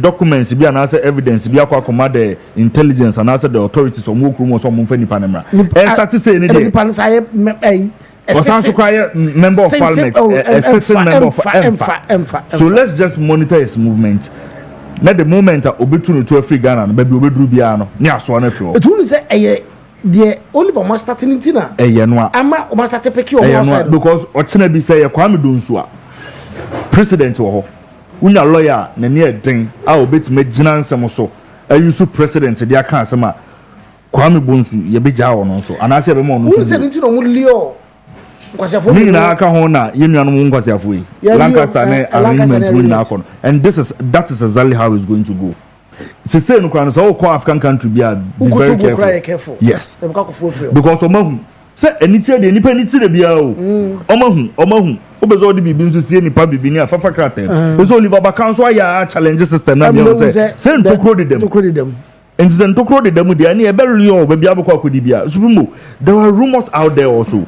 documents bi and answer evidence bi akwa the intelligence and answer the authorities or mo krum so mo fa nipa na mra air started say ni de nipa say member of parliament a certain member of EMFA. So let's just monitor his movement. Now the moment obetu to Africa Ghana no baby obeduru bia no ne aso na fio it will say the Oliver must start in Tina no ama must start pick you on because ochena bi say Kwame Donsu a president wo ho unya lawyer na ne den a obetime gina nsem so ayusu president dia kan asema Kwame Donsu ye beja wo no so anase be mo no so say Tina mo leo Nini na aka ho na yenuanu mu nkwasiafo yi Lancaster na arrangement mu na akọ and that is exactly how it's going to go. Say no kwan so call African country be very careful. Yes. Because omahu say eniti de nipa eniti de bia o omahu obezo de bibi nso sie nipa bibi ni afafa krata so Oliver Baka so ya challenge system na me say to crowd them and then to crowd them dey na e be real be bia bako akodi bia supremo there were rumors out there also.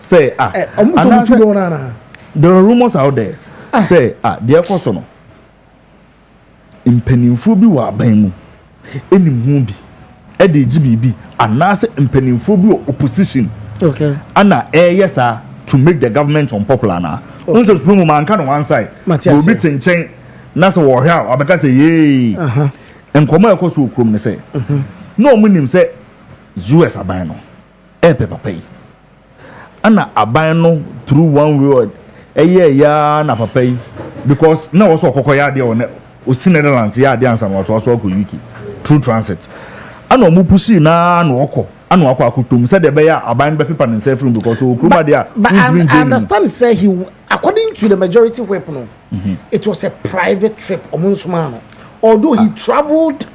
Say there are rumors out there. Say dear Kosono in Peninfu bi wa ban mu enim hu bi e de GBB anase in Peninfu bi opposition. Okay. Ana yes to make the government unpopular na. Once supreme man kan one side. Go be tinchen na so wo hia abeka say yey. Enkomo ekoso okrom ne say. No munim say US aban no. Papa pay. Ana aban no through one word ya na papa yi because na wo so kokoya de o si Netherlands ya de ansa no to so ko UK through transit ana mu pushi na okọ ana akọ akotom say de be ya aban be paper nse from because okroma de but I understand say he according to the majority whip no it was a private trip omunsuma although he traveled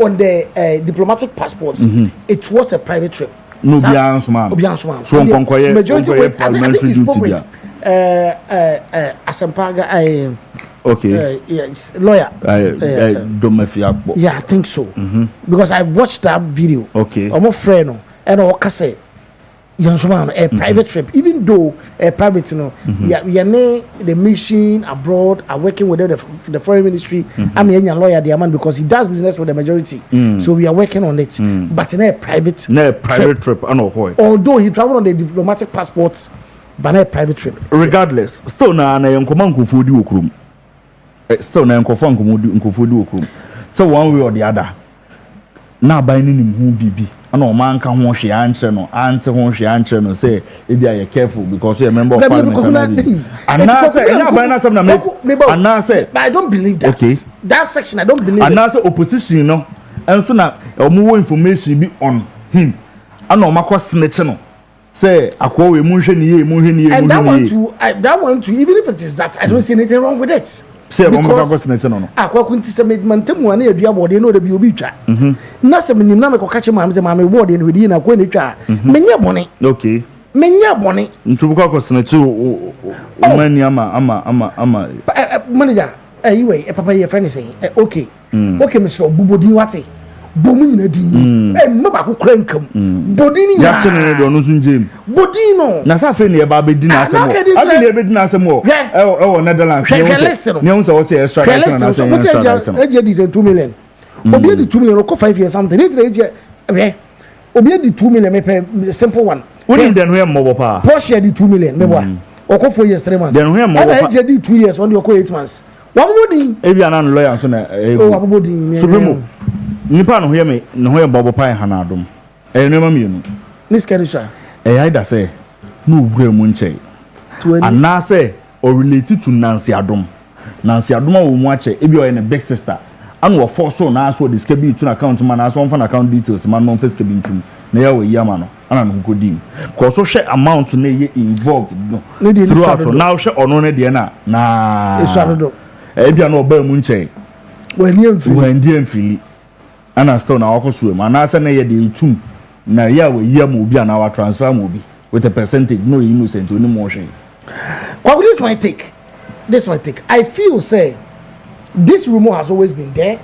on the diplomatic passports it was a private trip. No Biansuma. So on majority weight I think you spoke with Asampaga yes, lawyer yeah, I think so. Because I watched that video. Okay. Omo friend and I say a private trip, even though a private the mission abroad are working with the foreign ministry. I'm a lawyer, the man, because he does business with the majority. So we are working on it. But in a private trip. Although he traveled on the diplomatic passports, but a private trip. Regardless, still na yankoman kufudi okrum. Still na yankofan kufudi okrum. So one way or the other. Na binding him who bibi. And no man can wash your answer no say if you are careful because you're a member of parliament. And now say I don't believe that. Okay. That section I don't believe. And now say opposition, you know, and so now more information be on him. And no makwa snitch no. Say akwa we munhwe ni and that one too even if it is that I don't see anything wrong with it. Say no. Akwa kunti se medmantem wane adua bode no da bi obi twa. Na se menim na me kokache maame se maame bode no wedi na kwa ni twa. Menye bone. Okay. Menye bone. Ntubuka ko senachi o mani ama. Manager, anyway, papa your friend is saying, okay. Okay, Mr. Bubodi wate. Bomu nyina din maba ko kura nkam bodini nya ya chene do no sunjem bodino na sa fe ne ba be dina asem abi ne be dina asem o Netherlands ne on say what's extra na say extra this 2 million obi di 2 million ko 5 years something it obi di 2 million me pay simple one wouldn't then we mo pa Porsche di 2 million me boy o ko 4 years 3 months then we mo pa di 2 years on your ko 8 months wa bodin e bi anan lawyer so na wa bodin supremo nipa no hear me no hear bobo pai hanadom enema mienu this Kerisha either say no ugre mu nche and na say or related to Nancy Adom wo mu ache e bi o na big sister and wo force so na so the scabi to account man na so on account details man no face scabi ntum na ya we yama no ana no kodim because so share amount na ye involved no Ne throughout now share ono ne de na Esuadodo bia na oba mu nche wandi amfili ana still na wakoso ma na asa na ye de ntum na ya we ye ma obi ana wa transfer ma obi with a percentage no innocent oni mo hwe. Well, this is my take. I feel say this rumor has always been there.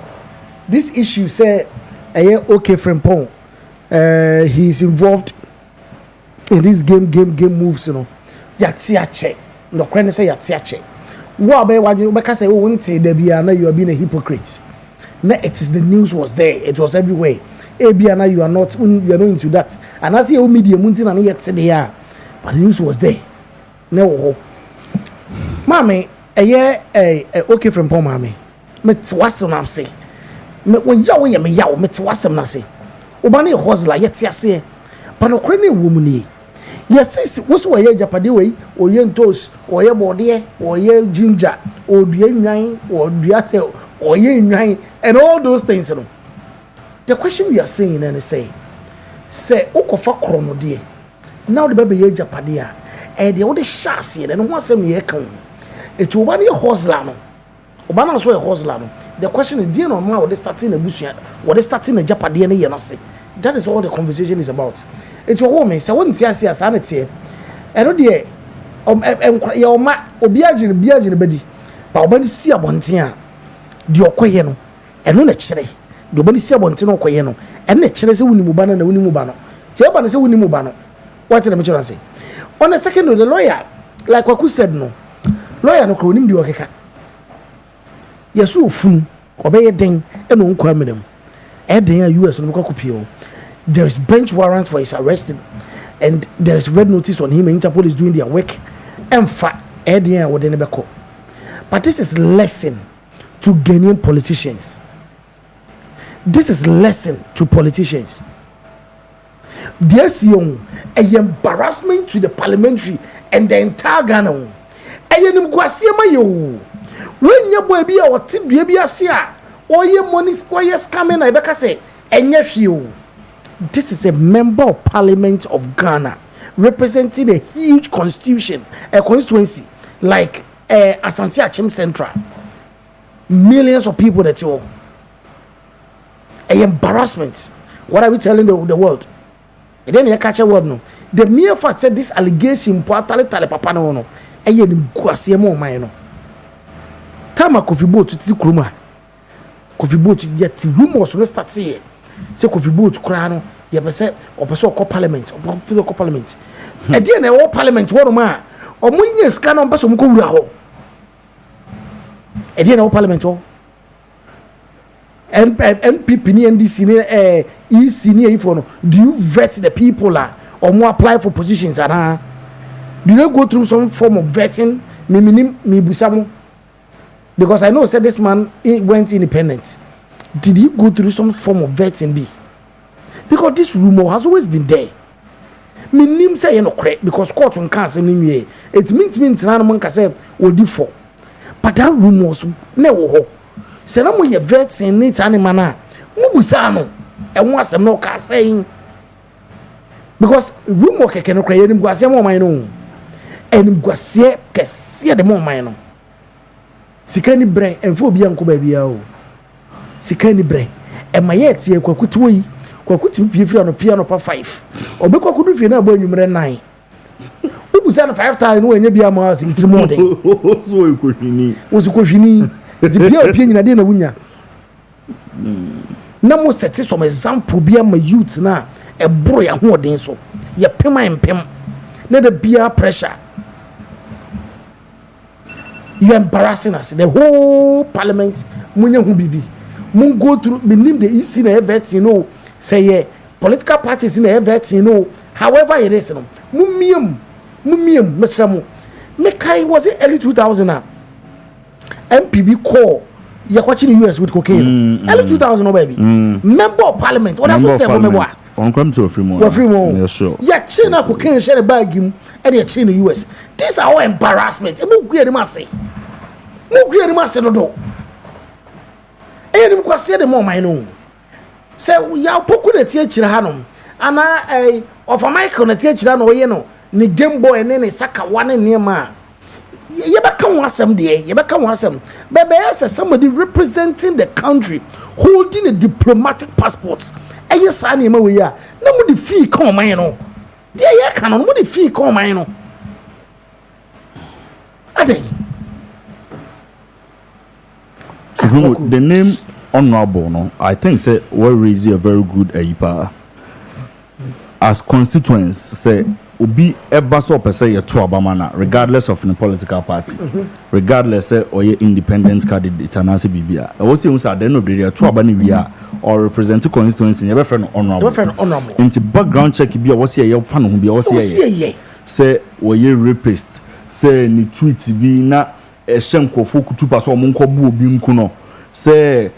This issue say OK Frimpong he's involved in this game moves, you know. Yatiache. No crane say yatiache. What about you because say won't say there be ana you are being a hypocrite. No, it is the news was there. It was everywhere. Ana you are not into that. And as you media muntin and yet say there. But the news was there. No. Mommy, OK Frimpong mommy. Me twasem na say. Me wo yawo ye me yawo me twasem na say. Obani hustler yet yase. But no crane woman ni. Yes, what's why ye Japade way or ye toast or ye body or ye ginger or due nine or due or ye nine and all those things. The question we are saying and say Okofa chrono dear. Now the baby ye Japadia and the other chassis and once some year come. It's one year hustler. Obama so a hustler. The question is, dear no man, what they starting a bush, what they starting a Japadia and ye say. That is all the conversation is about. It's your woman, so I wouldn't see a sanity. I know dear, your ma, obiage in the bedi, but when you see a bontia, the okoyeno, and no lecture, the body see a bontino coyeno, and the chile Winimubano and the Winimubano. Tell Ban is a Winimubano. What did I mention? I say? On the second, the lawyer, like Waku said, no lawyer no cronim do okeka. Yes, you fun, obey a ding, and no criminal. Adding US on Wakupio. There is bench warrant for his arrest, and there is red notice on him. Interpol is doing their work, and but this is lesson to Ghanaian politicians. This is lesson to politicians. There's young a embarrassment to the parliamentary and the entire Ghana. Ayenim kwasiema yo. When your boy be or tip be asia, or ye money square scamming I beka say, enye. This is a member of parliament of Ghana representing a huge constituency like Asante Achim Central. Millions of people that you an embarrassment. What are we telling the world? And then you catch a word no. The mere fact said this allegation tale papa no eye ni guase mo man no. Kama Kofi Boat ti kuruma. Kofi Boat yet rumors no start here. Say Kofi Boat kura no ye be say opeso ko parliament opeso ko parliament e dey na wo parliament wo ma o mo nya ska no opeso mo ko wura ho e dey na wo parliament wo NPP ni NDC ni EC ni ifo no do you vet the people or more apply for positions do they go through some form of vetting me busamo because I know said this man went independent. Did he go through some form of vetting be? Because this rumor has always been there. Me nim say you know correct because court on cancel me. It means na man ka say odi for. But that rumors ne wo ho. Say na mo ye vetting ni tani mana. Mo busa no. E won asem no ka saying. Because rumor keke no kra nim guase mo man no. Enim guase kese de mo man no. Sika ni bre enfo bia nko ba bia o. Sika ni bre e mayet ye kwakutu yi kwakutu pie no piano pa 5 obekwakudu fie na ba nwumre 9 ubusa na 5,000 no enye bia ma sintiri modern so ekohwini wosukohwini di bia opie nyina de na wunya na mo set some example bia ma youth na e bro ya hoden so ye pema empem na the bia pressure. You embarrassing us. The whole parliament munya hu bibi mun go through minim the EC na event say political parties in the event however it is no mumiem mesramu me kai was it early 2000 MPB call you watching the US with cocaine early 2000 no baby member of parliament what that's say for me boy on come to Fremont yes sure yeah China cocaine share the bag him and they China US these are all embarrassment mo gwe ni mase do kwase de mo man no say ya poku na tie kire hanom ana of a Michael na tiachira na oye no ni Gameboy ne ne saka wane niema ye beka ho asem de ye beka ho asem bebe as somebody representing the country holding a diplomatic passport eye sa niema we ya na mu de fee kan man no de ye kan no mu de fee kan man no adey the name honorable no I think say we raise a very good ayipa as constituents say obi eba so person ye to abamana regardless of the political party regardless say or ye independent candidate anase bibia e wo say unsa den no de to abani wi a or represent constituency ye be friend honorable into background check bi a wo say ye fa no ho bi a wo say say wo ye rapist say ni tweet bi na ehye nkofo kutupa so mo nkobu obi nku no say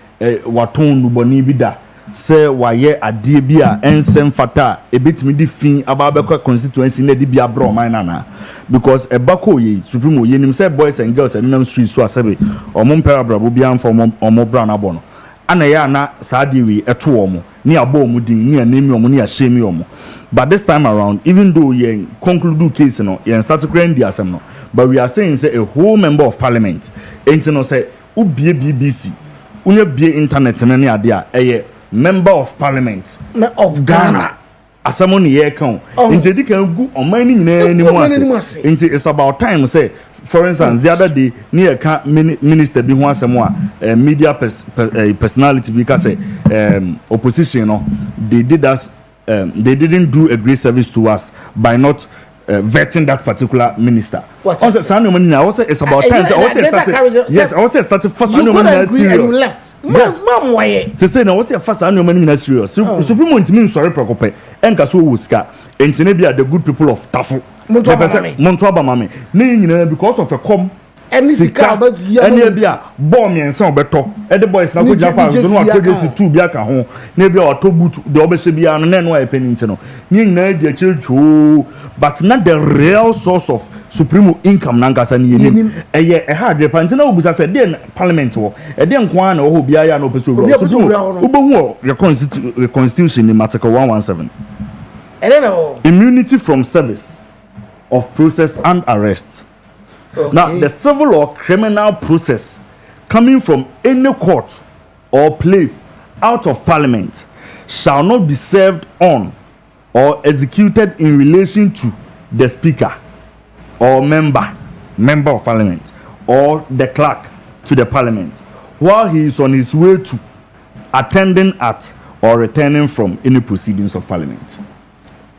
waton nuboni bi da say waye ade bi a ensem fata ebetimi di fin ababekwa constituency na di bi abro man na because ebako ye supreme ye nim say boys and girls and nam street so asabe omon parabrabo bi am for omo bra na bono ana ya na saade wi eto omo ni abo omo din ni anemi omo ni ashemi omo but this time around even though ye conclude case no ye start grand di asem no but we are saying say a whole member of parliament enti no say ubie BBC unya bie internet na ni ade a eye member of parliament of Ghana asamoni ye kan nti di kan gu oman ni nyina ni mu ase nti it's about time say for instance the other day near minister bi ho asem a media personality bi ka say opposition no they they didn't do a great service to us by not vetting that particular minister. Also, it's about time. Yes, I was started first. You could agree and you left. Mom, why? Say no, what's your first annual money serious? Supreme means sorry, Procope, and Kasu Wuska, and Tenebia, the good people of Tafu. Montuaba Mame. Nay, because of a and this is about Yanabia, bomb and some better. And the boys now go Japan, don't want to go to 2 Biaka home. Maybe our Tobu, the Obesibia, and then why peninsula. Ning the church, but not the real source of supreme income. Nangas and a hard Pantino was said, then Parliament or a then Kwan or Hobia no Pesu. Your constitution in Article 117. Immunity from service of process and arrest. Okay. Now, the civil or criminal process coming from any court or place out of parliament shall not be served on or executed in relation to the speaker or member of parliament or the clerk to the parliament while he is on his way to attending at or returning from any proceedings of parliament.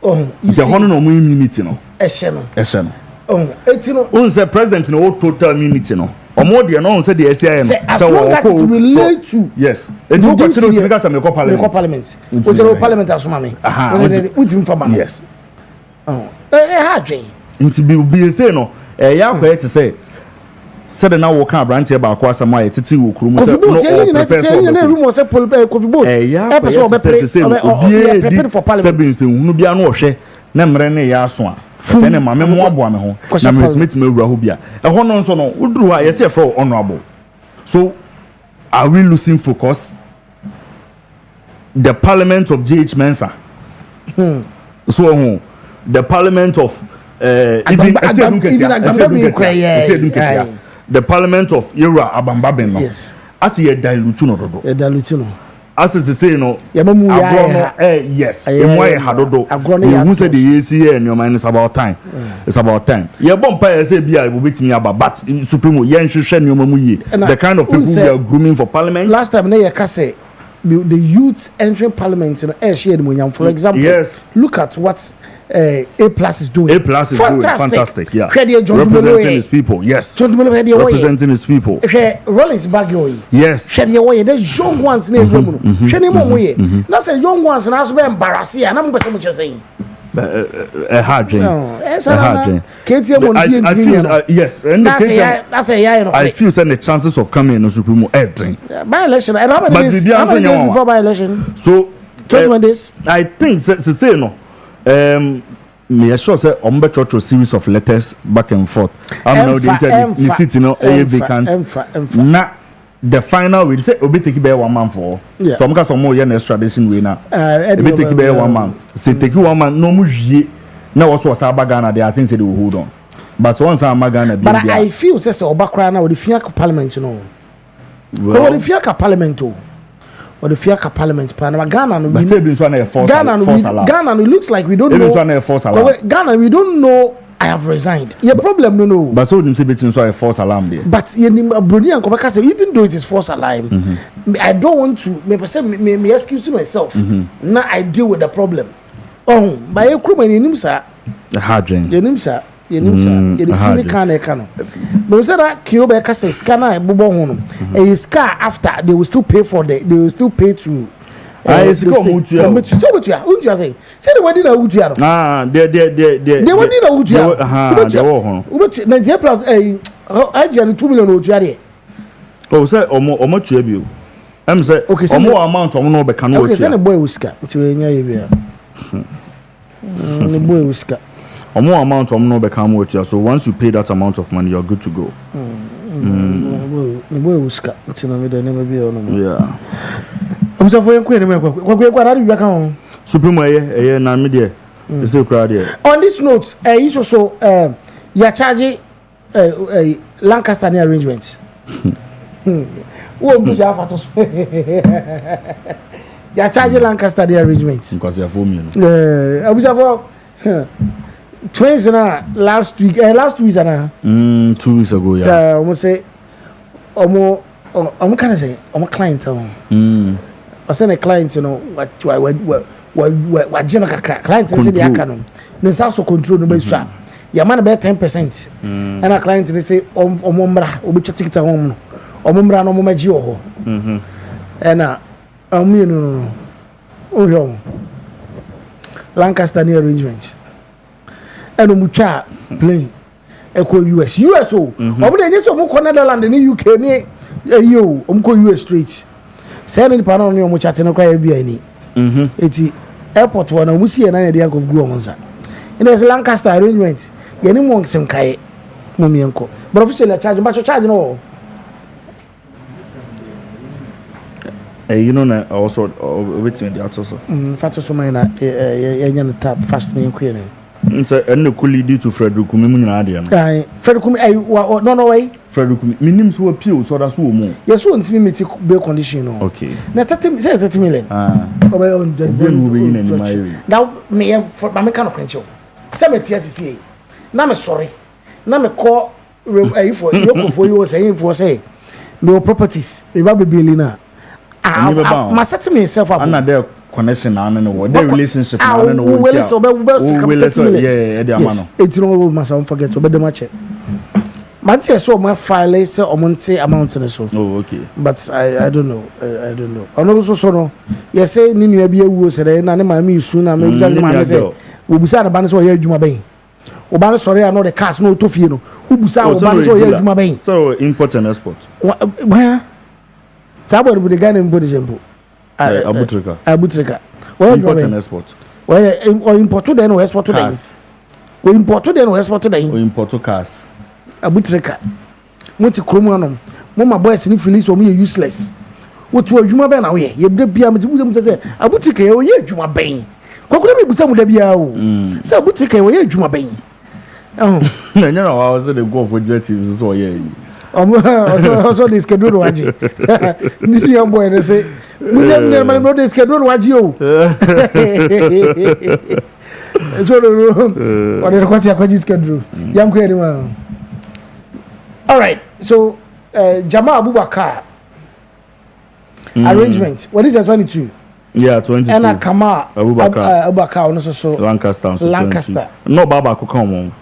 The honor of immunity, no? Esheno. Unse president no total immunity no omo de no unse de SIA no as long as it relate to yes e do ko chiro to because me ko parliament o chiro parliament asoma me utim fama no yes ha dwen nti bi say no ya kwa te say said na wo kan brand ba ko asama ya titi wo kuru mo say no prepare na room say coffee boat e person prepare for parliament se hunu bia no hwe na mre ne ya so a sene mame mo abo ame ho na me smith me wura ho bia e ho no nso no uduru ha yesi e for honorable so are we losing focus the parliament of GH Mensa so the parliament of even the parliament of Yura Abambaben no yes as ye dilute no dodo as is say no yes why hadodo you say the year and your mind is about time it's about time ye bompa say bia we betimi aba but supreme ye nhwehwe ne omamu yi the kind of people we are grooming for parliament last time na ye ka say the youth entering parliament you know share the money for example yes look at what A+ is doing. A+ is fantastic. Yeah. Representing his people. Yes. Representing his people. Rollins Baggy. Yes. The young ones in the That's a young ones and also embarrassing. And I'm going to say a hard dream. Yes, a hard dream. I feel yes. That's a I feel the chances of coming in the Supreme drink. By election. And how many days before by election? So 21 days. I think say no. Me sure say ombe series of letters back and forth. I'm now the internet city no vacant. Na the final way say obi take be 1 month for so mo ka so mo ye na extradition way na obi take be 1 month say take 1 month no mo hwie na wo so sa Ghana they I think say they will hold on but once am Ghana be but I feel say obakra na we the fiaka parliament no well the fiaka parliament o or the fiaka parliament pan Ghana no but say be so na force Ghana no looks like we don't know so na force alarm Ghana we don't know I have resigned. Your problem no. But so you say between so a false alarm there. But Bruni and Kobaka say even though it is false alarm, I don't want to me excuse myself. Now I deal with the problem. Oh, by a crew in sir. The hard drain. Sir. You feel can. But said that Kyobeka says scanner bobo a scar after they will still pay for they will still pay to I see come say what you say. Say the wedding out here. The wedding out here. Ubetu 98 plus I just 2 million out here. Oh say omo tu ebio. Em say omo amount omo no be kan no. Okay, say the boy whisker. Ti we nya ye bia. The boy whisker. Omo amount omo no be kan mo tu so once you pay that amount of money you're good to go. The boy whisker. Ti na me dey na me bia no. Yeah. So for you kwenu Supreme eh na me there. Say crowd there. On this note, is also you are charging Lancaster arrangements. Who do you have to you are charging Lancaster arrangements because you have for me. Twins last week 2 weeks ago yeah. Almost say I'm kind of say I'm a client I send a client, you know, what general client say they are canon. There's also control the base trap. Your man about 10%. And a client they say Omombra, Obicha ticket home, Omombra no Momagio. And no. Oh, Lancaster near arrangements. And Mucha plane. Echo US. USO. Over the just of Netherlands in the UK near you, US streets. Say any panel on your chat and cry be any. It's airport one, and we see an idea of go on. And there's Lancaster arrangement. You need want some kai, Mummy uncle. But officially, I charge, but you charge no. You know, also with me, the also. Fat so many, a tap fasting queering. So, and the cool due to Frederick Kumimun. Frederick, no way. Frederick, minimum so appeal, so that's more. Yes, won't me take bail condition. Okay. Now, 30 million. Now, me for my mechanical control. 70 years. Now, I'm sorry. Now, I'm call for you saying for say, no properties, we will be billionaire. I set myself up. Another connection and the relationship. It's no must forget to be the match. But yes, so my file say amount in so. Oh, okay. But I don't know. I don't know. And also so no. Yes, say ni be wu say na na ma soon na me say we busa na ban so ye adwuma ben. O ban sorry I know the cars no to fie no. We busa o ban so ye adwuma ben. So import and export. Where? Tabo bu the guy name body simple. Abutrika. Where import and export. Where or import to then or export to then. We import to then or export to then. We import to cars. Abutrika. Moti kromu anom. Mo ma boys ni feel so me useless. What to adwuma ben na we ye bia me tibu say Abutrika ye ye adwuma ben. Kwakura me busa mu da bia o. Say Abutrika ye ye adwuma ben. Na nya na wa say the go for objectives so ye. Also the schedule waji. Ni your boy they say we man no the schedule waji o. So no. Or the kwati akwaji schedule. Yam ko anima. All right. So Jamal Abubakar arrangement. What is that 22? Yeah, 22. And Kamal Abubakar so Lancaster. Lancaster. No Baba ko come.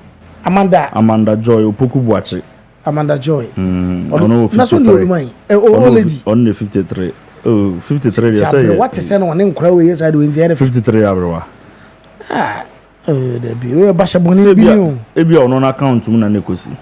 Amanda Joy Opoku Buachi. Amanda Joy. No, that's what you mind. Old lady. Only 53. Oh, 53 years. What is saying on them crowd years I do in the 53 abrewa. There be we basha boni bi ni o. Ebi on account mu na nekosi.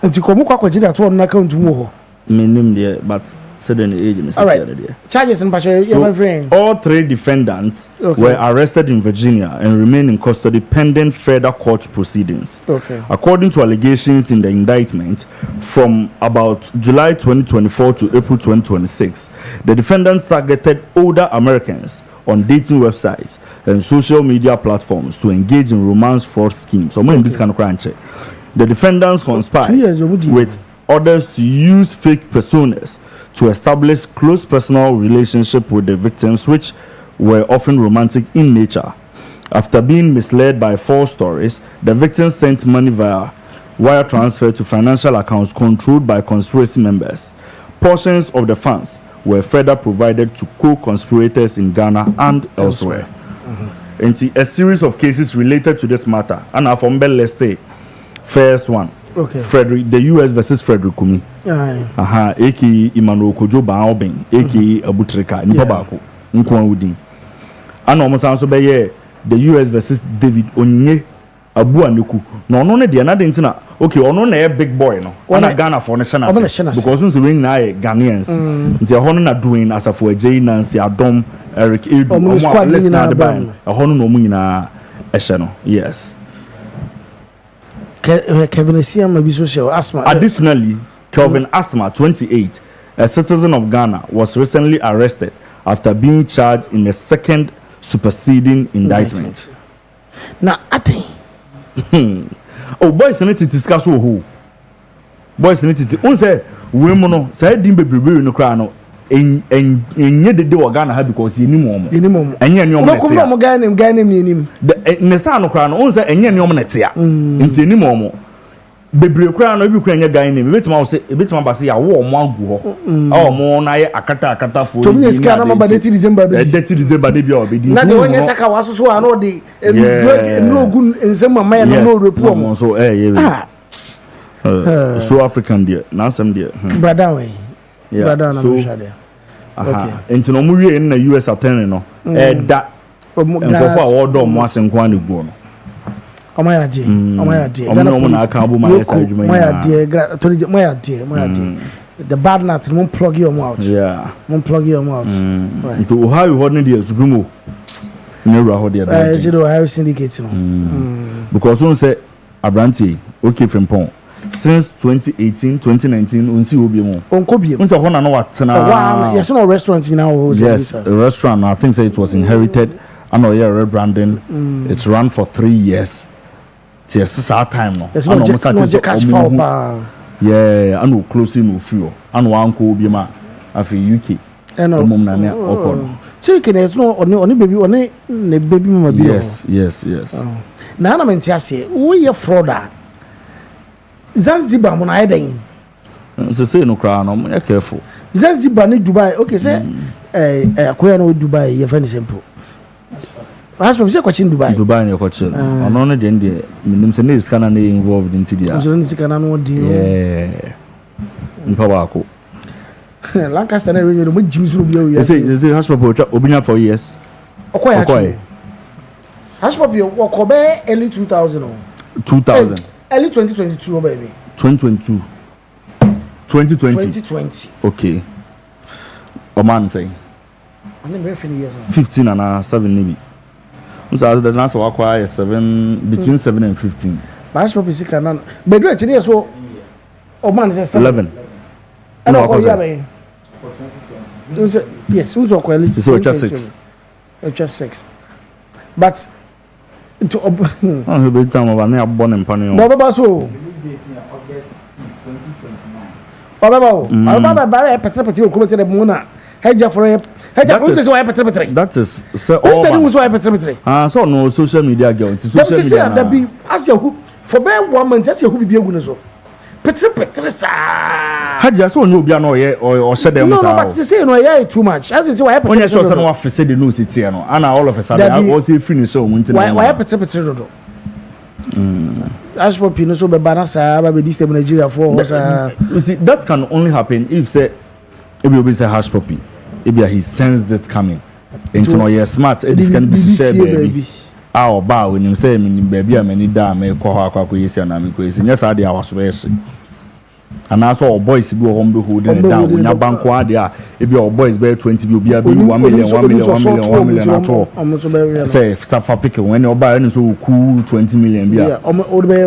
Nti ko mu kwa kwaji that on account mu ho. Me nim there but So then the age. All right. Charges in Pacho. So all 3 defendants were arrested in Virginia and remain in custody pending further court proceedings. Okay. According to allegations in the indictment, from about July 2024 to April 2026, the defendants targeted older Americans on dating websites and social media platforms to engage in romance fraud schemes. So, this kind of crime check. The defendants conspired with others to use fake personas to establish close personal relationship with the victims, which were often romantic in nature. After being misled by false stories, the victims sent money via wire transfer to financial accounts controlled by conspiracy members. Portions of the funds were further provided to co-conspirators in Ghana and elsewhere. And a series of cases related to this matter. And from let's say, first one, Frederick, the U.S. versus Frederick Kumi. A.k.a. Emmanuel Kojo Baobin, a.k.a. Abutrika, Nipabako, Nkwawudin. And almost also by the U.S. versus David Onye Abu Anuku. No, the another thing. Okay, a big boy, no. One a Ghana for national because once the ring na Ghanaians. They are not doing as a for Jay Nancy Adom Eric Edu. Let's not the band. A honor no muna eshano. Yes. Kevin Asiam may be social asthma. Additionally, Kelvin Asthma, 28, a citizen of Ghana, was recently arrested after being charged in a second superseding indictment. Now, I think. Oh, boys need to discuss who. Boys need to. One say women no say dim baby no cry no. Enye de de Ghana ha because you ni mom. Enye ni om na tia. No Ghana ni nim. Ne sa no cry no. One say enye ni om na tia. Nti ni mom. Bebre cry no bi cry enye Ghana ni. Betima wo say betima ba say ya wo omo agu ho. Ah omo na ye akata fo. To me ska na ba date December be. Date December de bi obedi. Na de wonye saka wasoso ano de no gun ensema ma no repu mo. So so African there. Na some there. Brother we. Brother na Rashad. Okay. Enti no mu wie na US attorney no. Da. Nkofo a wodo mo asenkwa ne guo no. Omayaje. Omo na aka abu ma yesa adwuma. Moyaje. The bad nuts won't plug you out. Yeah. Won't plug you out. Right. Into how you holding the Supremo. Never hold the. Is it Ohio Syndicate? Because one say Abranti OK Frimpong. Since 2018, 2019, unsi obi mo. Onkobi. Unsi ho na no watena. Yes, no restaurant now. Yes, a restaurant. I think say it was inherited. And rebranding. It's run for 3 years. It's our time no. There's no cash flow. Yeah, I know closing no fuel. And one ko obi ma afi UK. Mom na ne okon. So you can no only baby only ne baby mama bi. Yes. Na na menti ase, we ye frauder. Zanzibar mo na eden. So say no cry no, be careful. Zanzibar ni Dubai. Okay, say akoya no Dubai ye friend simple. Aspo say kwachin Dubai. Dubai ne kwachin. Ono no de ndie minim say ne scanner na involved in tidia. So ne scanner no di. Yeah. Mpa ba ko. Lancaster na radio mo jims no bia wi. Say hospital obinya for years. Okoya. Hospital wokobe early 2000. 2000. Early 2022, baby. 2022. 2020. Okay. Oman say. I'm very 15 and 7 maybe. So the last one acquire 7 between 7 and 15. Bash Poppy sick and but do it so Oman is 11. And what yes, who's quality? So just 6. Just 6. But to oh, be time over near born in Panio. Baba so Baba Petra come to the Mona. Hedge for that is so so no social media girl. Social media that be as you for be 1 month as you be agun so. Petra sa. Haja so no bia no ye or shed them. No, but say no yeah too much. As you say why Petra. When you sure say no wa say the no city no. And all of a sudden I was finish so why Petra do. As for Pino so be banasa ba be this time Nigeria for you see that can only happen if say be say hash poppy. Maybe he sensed it coming. Into no yeah smart. This can be shared baby. Our bar when him say me baby many da me ko ha kwa yesi na me ko yesi. Nyesa dey awaso be yesi. And also boys go home be holding it down. When your bank wa dey if your boys bear 20 will be 1 million at all. Say Safa pick when your buy so cool 20 million be no problem.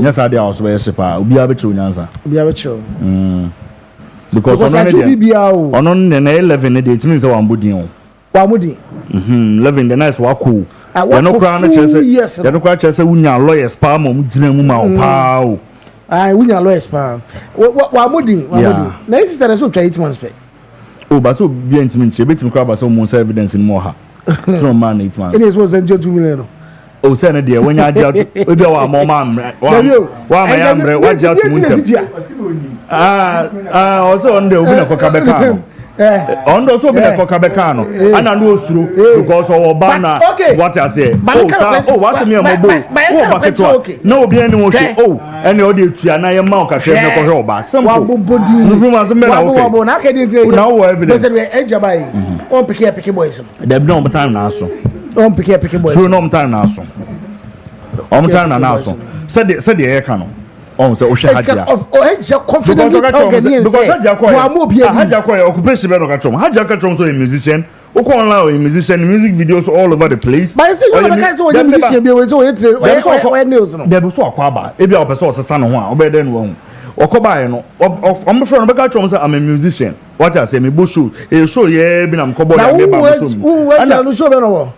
Yes, I was where sepa will be able to answer. Because on 11 it means one buddy. 11 the nice wa cool. You're no crown chess. You're no crown chess. Unya lawyers pa mum jinema pa. Unya lawyers pa. Wa mudi. Na isi start so 8 months pe. Oh, but so be intimate. You bet me crab so most evidence in more ha. No man 8 months. It is was 2 million. Oh, say na there when you adjust we be wa more man. Wa my ambre wa adjust to muntem. Also on the obi na kokabeka. On those open a cocabecano, and I know through because of Obana. What I say, what's me a mobile? No, be any more. Oh, any audio to an I am Malka, some rumors of men. Now, evidence on Picky Boys. They've no time now, so on Picky Boys. No time now, so on time now, so said the air cannon. Oh, so Haja. Confidently occupation Haja so a musician. A musician, music videos all over the place. But I say you are musician be so there was so kwaba. Ebi a person sesa no ho a obeden wo. Okoba no. I'm friend Rebecca Chom say I'm a musician. What I say me bo show. E show ye bi na mkobo ya be ba so. Who show be no.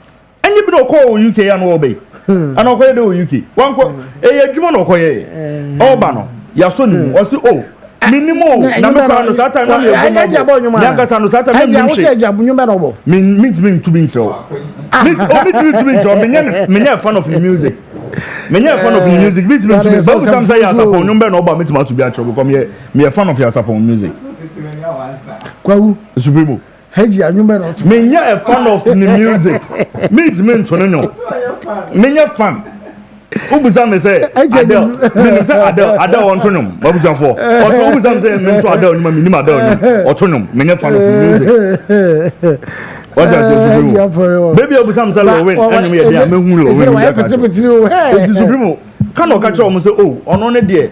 Any bi do call UK and obey. And okay do UK. One ko adwuma no koye. Oba no. Ya so ni o si o. Minimum na me kwa no sata na me obo. Ya ka sa no sata me me say adwuma no bo. Me to be so. Me fan of the music. Me fan of the music. Me to be. But some say ya support number no ba me to be a trouble come here. Me a fan of your support music. Kwawu Supremo. Heji anyumba no. Me a fan of the music. Me to no. Me fan. Ubusam me say Adele. Me say Adele Antonum. Ubusam for. Ubusam say me to Adele ni me Adele Antonum. Me fan of the music. What does you do? Baby Ubusam say lo win. Anyway dey me hu lo win. Hey. Supremo. Can o catch o say oh ono ne dey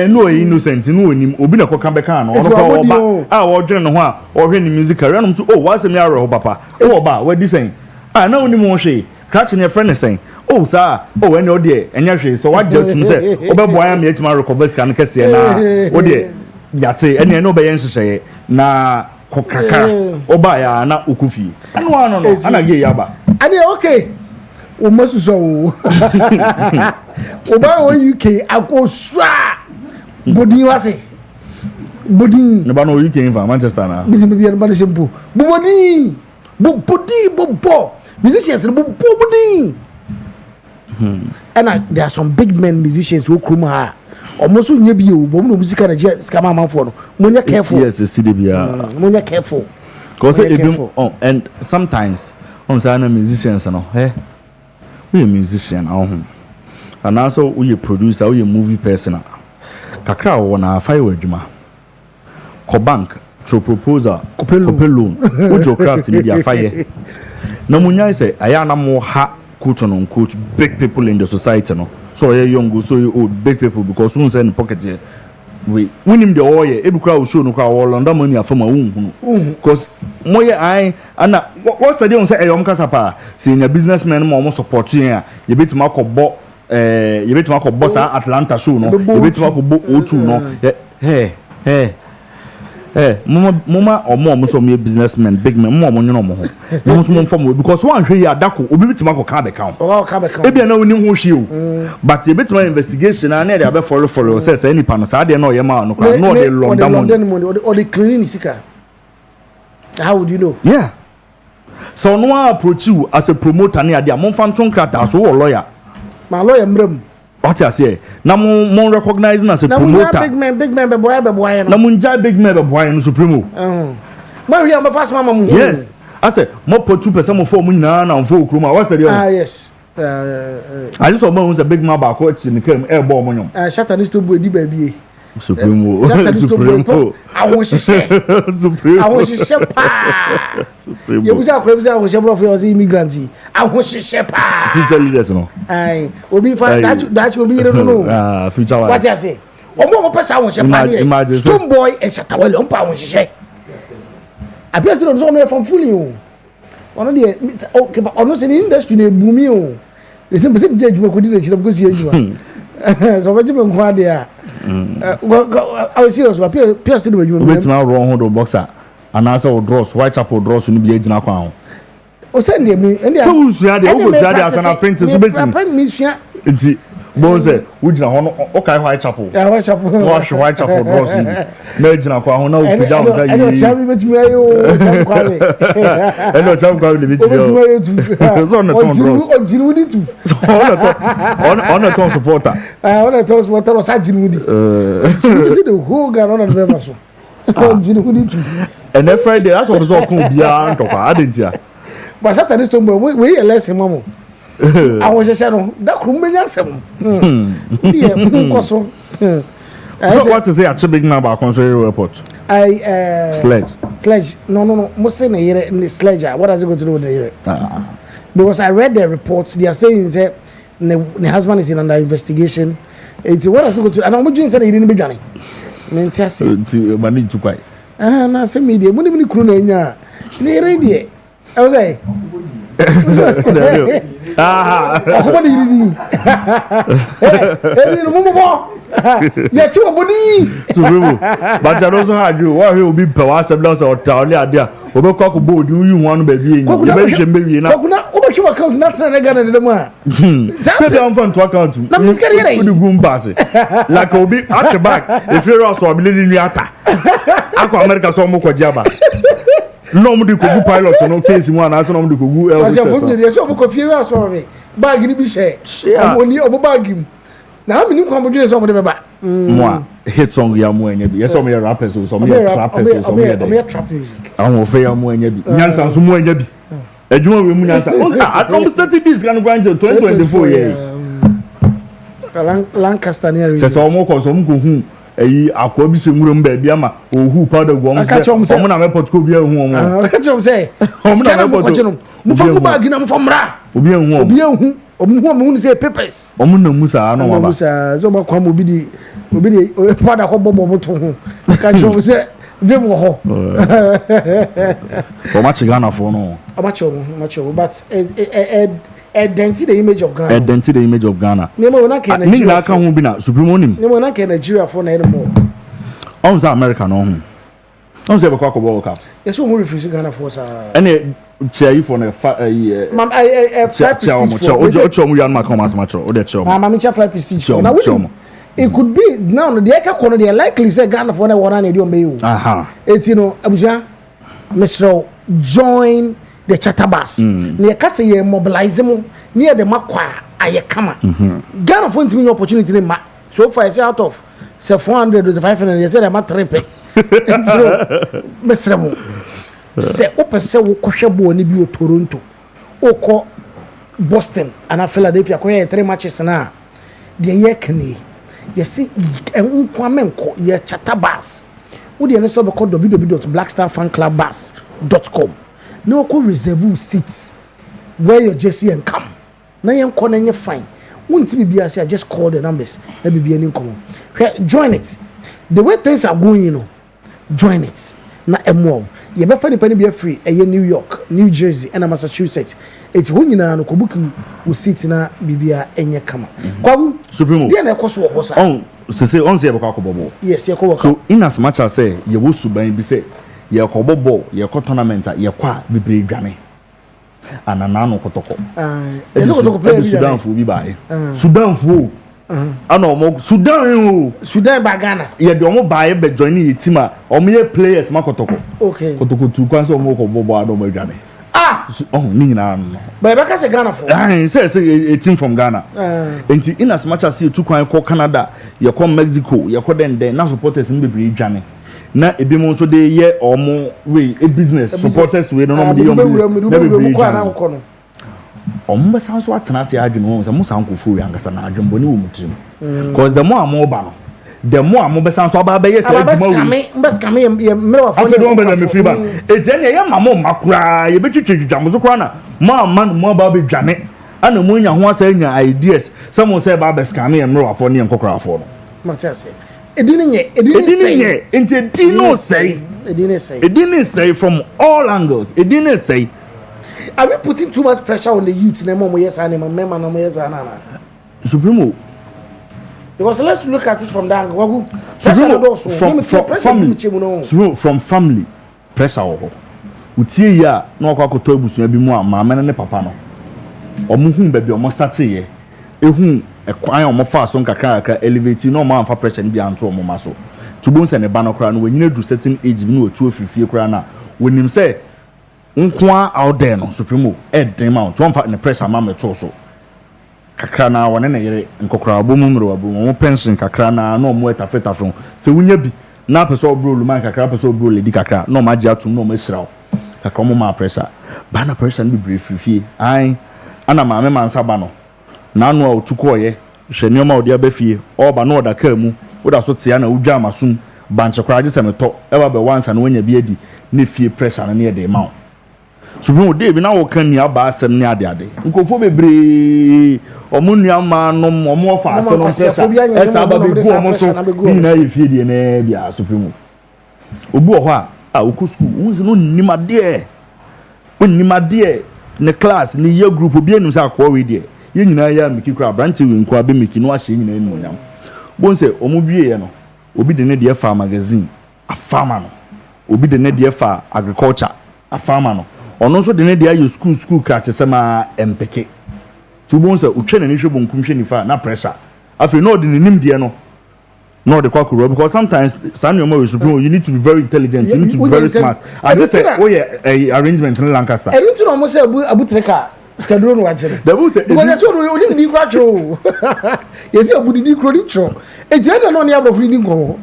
no innocent no onim obi na koka beka no ono ko oba a wo dwen no ho a wo hwe ni music career no so oh wa se me arro papa e wo ba wa di sen na onim wo hwe catch ne friend sen oh sa oh ene o de enya hwe so wa je tum se obeboa ya me etima recover scan kese na o de yate ene no be yen hye na kokaka oba ya na okufi anu ano no ana ge ya ba ade okay o masuso o oba o UK akosua Bodin wase. Bodin. No ba no UK in Manchester na. Bi me bia no ba le sempo. Bodin. Bobo. Musicians no Bodin. And there are some big men musicians who come here. Almost nye bi o, bo no music na je scam man for no. Monya careful. Yes, see the bia. Monya careful. Cause and sometimes on say na musicians no, we a musician and also we a producer, we a movie person. Kakra wona fire adwuma ko bank through proposal kopel loan ujo craft ni dia fire na munya say aya na mo ha quote on quote big people in the society no so you young so you old big people because who say in pocket here we him the oil e bukra show no kwa London money afama hu because moye I and what's the day on say eyom kasa pa say nya businessmen mo support you ye betima akobbo you bet ma ko boss Atlanta show no you bet ma ko bo O2 no mama omo so me businessmen big men mo nyono mo ho no so mo form because one hwe ya dako obi bet ma ko ka be count e bia na oni ho hwe o but you bet ma investigation na dey be follow say any pan so dey na o ye ma no dey London money or the cleaning sika. How would you know? Yeah, so no approach you as a promoter na dey mo fan ton krata so lawyer. My lawyer mbrem. What you say? Na mo recognize na as a promoter. Big man be boy no. Na mo nja big man be boy no Supremo. Mo here am fast mama mo. Yes. I say mo put 2% mo for mo nyina na mfo okroma. What's the deal? Yes. I just want a big man back what in the air ball mo nyom. Shut and to boy di baby. Supremo. I was Supremo. I was shepa. You was a crazy I was shepa for the immigrants. I was shepa. Future leaders no. Aye. Will be fine. That will be no. Future. What you say? Omo person I was shepa. Stone boy and Shatawale on pa won hye. appear still on from fooling. One of the okay, but almost in industry, booming. The same judgment could do the because you. So, what you mean, why they are? I was serious, appear still with you. Wait, now wrong hold boxer. And also draws, Whitechapel draws in the age now. O send me, and so who's ready? Who's ready as an apprentice? It's Bonze, which now okay, Whitechapel. Whitechapel. Wash Whitechapel draws in. Imagine a quaho now. I don't tell me with me. I don't tell me with you. On a ton supporter. On a ton supporter was Sajin. See the whole gun on the vessel. And that Friday, that's what was all cool beyond. I didn't hear. But Saturday, we a lesson, Mamma. I was a shadow. That could be some. So what to say at big number consular report? Sledge. No. Most say in the sledge. What does it go to do with the year? Because I read the reports. They are saying that the husband is under investigation. It's what does it go to? And I'm going say he didn't begin. Money too quiet. Na say media. Money kunu na nya. Na ready. I was like. What do you do? Hey, no yeah, you body. So, but I also had you. Why will be powers of loss or town? Yeah, over cock board. You want baby? Baby, now. Over your accounts, not saying I got the man. That's I'm fun to account to. I'm just getting the boom pass. Like Obi at the back. If you're also ability, Aqua America, so much Jabba. Nobody could go pilot, no case in one. I saw nobody could go. As you're from the so confused for me. Bag in the share. Only over bag him. Now, I'm going to do something about moi. Hit song, Yamu, yes, some rappers or some trappers or some trap music. I will fail more in Yabi. Yansan, some more in Yabi. A Juma Munasa. I almost 30 this kind of grand 2024 years. Lancaster near says almost some who a quabis room baby ama or who powder one. I catch him, someone I'm a potcobia home. I catch him say, I'm going to move back in from Ra. Obian who say papers. Omuno Musa, no Musa, so much come will be the part of Bobo to catch him say, Vimo. For much Ghana for no. Macho, but identity the image of Ghana. Identity the image of Ghana. Nemo na can Nigeria can be na supreme. Nemo na can Nigeria for na anymore. On America no. On say World Cup. Yes, we refuse Ghana for sa. Any chair you for na mam I fly prestige for. Ocho mu yan makoma as macho. O de chair. Mam cha fly prestige. Na we it could be now the eka kono they likely say Ghana for na one na dey on be you. Aha. It's you know Abuja Mr. join the chatterbus. Near Cassa mobilize them near the Makwa Ayakama. Ghana for me opportunity in ma. So far, I say out of say 400 to 500, you said I'm not tripping. Mr. Say, Open say, Koshabu and Ibio Toronto, Oko Boston, and Philadelphia, 3 matches now. The Yakani, you see, and Kwamenko, ye chatterbus. Would you also be called www.blackstarfanclubbus.com? No could reserve seats where your JC and come. Now you're calling you fine. Won't be I just call the numbers. Let me be an income. Join it. The way things are going, you know, join it. Now more. You better find a penny be free. A New York, New Jersey, and Massachusetts. It's when you know Kobuku who sits in a Bibia and your come. Supreme. Then I cost what on to say on the Bobo. Yes, so in as much as say you will subay be say. Ye kobobo ye ko tournament ye kwa bibiri dwane anana kotoko kotoko play Sudan fu bi bae Sudan fu ana omo Sudan ba Ghana ye de omo bae be join ye team a omo ye players makotoko okay kotoko tu kwan so omo kobobo ado mo dwane ni nyina no ba be ka se Ghana fu say a team from Ghana enti in as much as you tu kwan ko Canada ye ko Mexico ye ko den na supporters ni bibiri dwane na ebi mo so dey ye omo we a business supporters we no no dey omo omo be san so atena se adwene so mo san kofu we angasa na adwene boni wo mutim because the more am ba no the more am be san so aba be yes adwuma we mbeskame ye mrewa fo no be na me free ba ejene ye mamo makura ye betwitwitwa mo so kra na mo amman mo ba be dwane ana mo nya ho asa nya ideas some say ba be scam ye mrewa fo ne nkokra fo no matias edini nye enti edino say It didn't say. It didn't say from all angles. It didn't say. Are we putting too much pressure on the youth? Supremo. Because let's look at it from that angle. From family pressure. Utie ya na okwa koto abusua bi mu a maame ne papa no. Omuhu baby omo start ye. Ehu ekwan omo fa so nkakra elevate no ma amfa pressure ni bi anto omo ma so. Tubon se ne ba no kra no wanyina du certain age bi no otu ofifie kra na wonim se nkwa out there no supremo edem out won fa ne pressure ma meto so. Kakra na wone ne yere nkokra abomu mro abomu mo pension kakra na no mo etafetafo se wunya bi na peso obro luman kakra peso obro ledi kakra no ma gia tum no mo hirawo kakra mo ma pressure ba na pressure ni brief fie ai ana ma me mansa ba no na anu a otukoye hwe ne ma odi abafie o ba no oda ka mu oda so tia na udwa amasum banche kora je se meto e ba be once na wonya bi adi ne fie pressure na ne de ma o subu de bi na wo kan ni aba asem ne ade ade nkofo bebre omunua ma no mo fa ase no pressure esa ba be gu omo so ni na ye fie de na bia supremo obu ho a oku school won no nimade ne class ni ye group obi enum sa akwa we de ye nyina ya miki kra branch we nko abe miki no ahye nyina enu nyam bon se omo bie ye no obi de ne de fa magazine a farmer no obi de ne de fa agriculture a farmer no ono so de ne de ayo school kra chesema empeke tubon se utwe na ni hwe bonkum hwe ni fa na pressure afi no de ni nim de no no the quack because sometimes you need to be very intelligent, you need to be very smart. I just say, oh yeah, arrangement in Lancaster. I don't know almost say Abu Treka. Schedule no watching. The boss said, because that's what we didn't need quattro. You see, Abu did credit show. A general on the above reading go.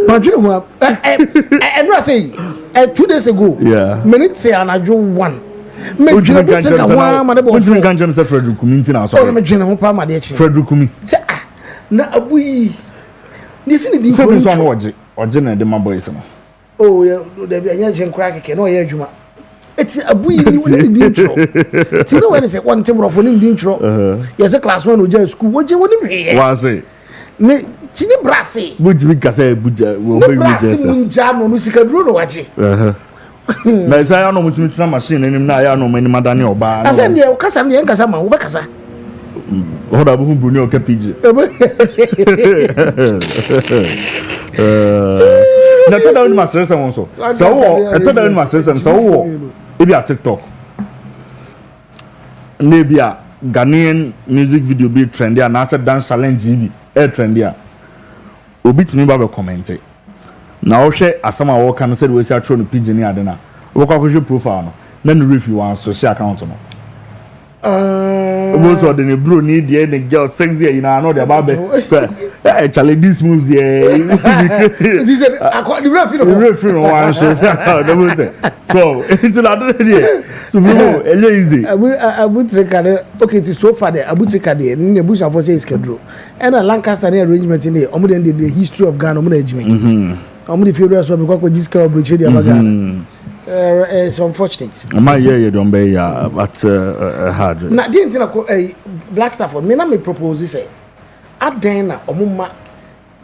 But you know, I say 2 days ago, yeah, minutes say, and I do one. Frederick Kumi. Na Abu. Listen to this one watch na the Gameboys no. Oh yeah, there be anya chen crack ke no ye adwuma. It's Abu ni woni di intro. Ti no when say one table of woni di intro. Yes a class 1 oja school oje woni hwe. Wa say. Ne chini brase. Bujimi kasa buja wo be brase munja no sika duro no waje. Na isa ya no mutimi tuna machine enim na ya no mani madane oba. Asa de o kasa ne nkasa ma wo be kasa. Hold up, who Bruno GhPage. Na tada woni master some so. So tada woni master some so e be a TikTok. Ne be a Ghanaian music video be trendy and as dance challenge be trendy a. Obi timi ba be comment. Na wo hwe asama wo kan said we say atro no page ni ade na. Wo kwa hwe profile no. Na no review one social account no. Most of the bro need the girl sexy you know I know the baby Charlie these moves there he said the referee no one so until I don't there so bro easy Abu Treka okay it so far there Abu Treka there in bush for say schedule and a Lancaster arrangement in there omo the history of Ghana omo arrangement omo the favorite so because we just can bridge the Ghana. It's unfortunate. My you don't be but hard. Now, the Black Stafford, me propose this. At then,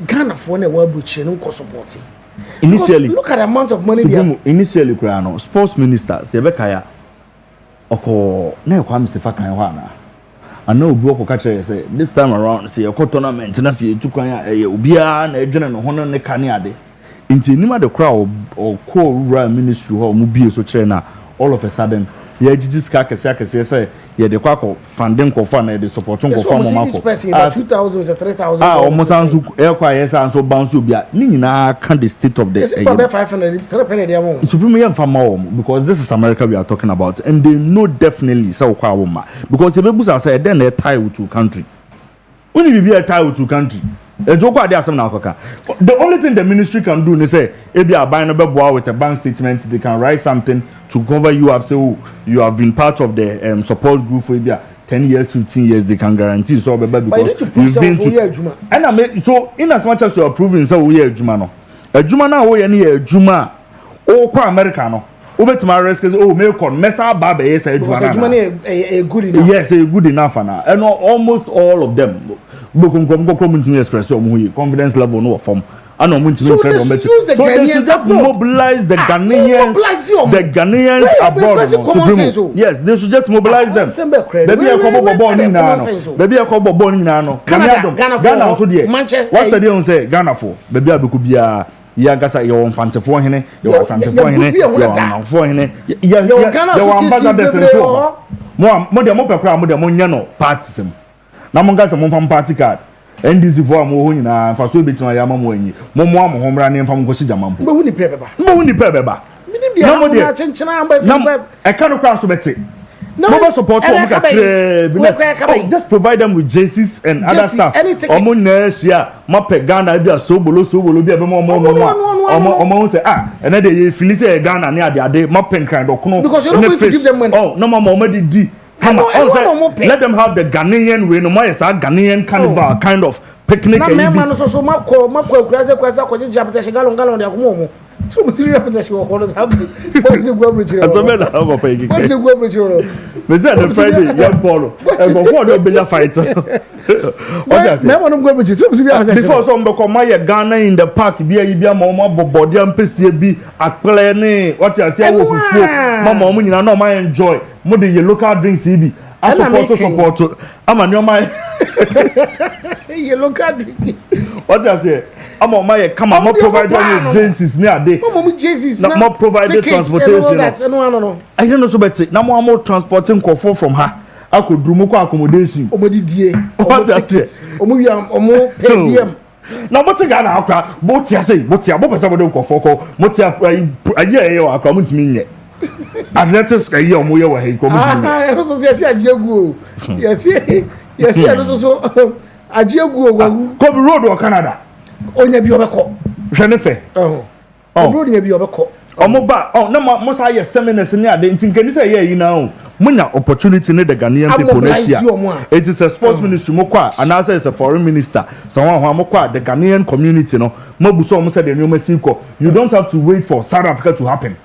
Ghana for a world butcher no support. Initially, look at the amount of money they have. Initially, sports minister, Sebekaya, Oko, ne kwam se faka yana. I know Boko catcher say this time around, see a tournament, and I see you kwan ubia na edwene no hono ne kaniade. Inti nima the crowd or core ministry or mubi so chena all of a sudden yeah just kaka say yeah the kwako funding ko fa na the support ko fa mo mako 2000 3000 almost anso e kwa yes anso bounce obia ni nyina can the state of the 500 3 penny dey amount supreme yam fa ma because this is America we are talking about and they know definitely say kwa woma because ebebusa say then they tie with two country when you be a tie with two country. The only thing the ministry can do is say, if you are buying a boy with a bank statement, they can write something to cover you up. Say, oh, you have been part of the support group for 10 years, 15 years. They can guarantee so because you've been to. And I mean, so in as much as you are proving, so we are Jumano. A Jumana, we are near Juma, or qua Americano. Over to my rescue, oh, Melcon, Messa Baba, yes, a good enough. Yes, a good enough, and almost all of them. Confidence level no form I know when to so they should use the Ghanaians just mobilize the Ghanaians. The Ghanaians abroad. Yes, they should just mobilize them. Baby, I call Bobo Nino. Baby, I call Bobo Nino. Ghana also there. Manchester. What's the deal? Say Ghana for. Baby, I could be a Yagasa, your infant for him, your Santa for him, your for him. Yes, your ambassadors. More than more crowd, more than no partism. Now, Mongas from party card. NDC for mo nyina fa so betima ya mamo anyi mo mo am homra ne fam gosi jamampo be huni pebeba na mo de chenchena ambassador e ka no kwa so beti mo support them just provide them with jerseys and other stuff omo na shia mape Ghana bia so bolo bia be mo say and they ye feel say Ghana ne ade mape kind of kono because you don't going to give them money. Oh no mama di let them have the Ghanaian way. No more is a Ghanaian carnival kind of picnic. Na man so mako kwasa ko jinja pete galon de akomo. So mo tiri pete shi wo ko sabi. What's the go bridge? Asome na go pa igi. What's the go bridge? Me say the Friday young Paulo. E go for the belia fight. What I say? Me want go bridge. So mo tiri before some be come my Ghana in the park bia ma bobodi ampesie bi akple ne what I say wo fufu. Mama mo nyina no ma enjoy. Mo the local drinks ibi. I support. I'm a new my local drink. What I say? I'm on my come on, more provide you jerseys near day. Jesus, more provide transportation. No. I don't know so better. Now more transporting Kofo from her. I could do more accommodation. Omodi die. What I say? Omo pay DM. Now what you got akra? What you say? What you both somebody Kofo? What you a year you akra mut me. Athletics a year mo ye wa he ko mut me. Ah, I don't say ajiegu. Yes, I don't so ajiegu ogwagu. Kobe road or Canada. Onya bi obekọ hwene fe bro nya bi obekọ omoba na mo sa ye seminars ni ade ntinkani say ye yi na o munya opportunity ne the Ghanaian people na share it is a sports ministry mo kwa and as a foreign minister someone who mo kwa the Ghanaian community no mo buso mo say the new mesiko you don't have to wait for South Africa to happen.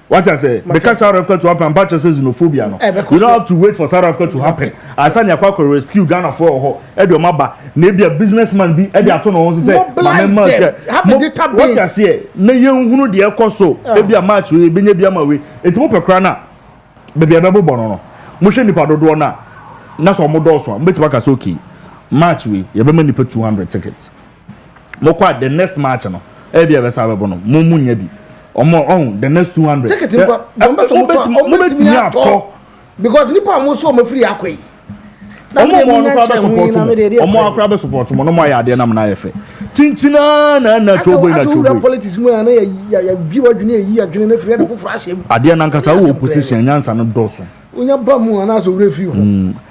What I say, because South Africa to happen, but says xenophobia. No, you don't have to wait for South Africa to happen. I said, you rescue Ghana for Edo Maba. Maybe a businessman be Eddie Atono say, have a database. What I say, no young who the Ecoso, maybe a match with Binyama way. It's Mopa Crana, baby a double bono. Musheni Padona, Naso Modoso, Betwakasoki. Match we, you have many put 200 tickets. Mokwa, the next match, no, Ebi Avasabono, Mumu Yebi. On the next 200 tickets because nipa amoso mo free akwe na mo akra support mo no mo ya de na na yefe chinchina na chobo na chobo politics mo na ya bi wadwene yi adwene na free na foforo ahyem ade na nkasa wo opposition nyansa no doso onya ba mu ana so refi ho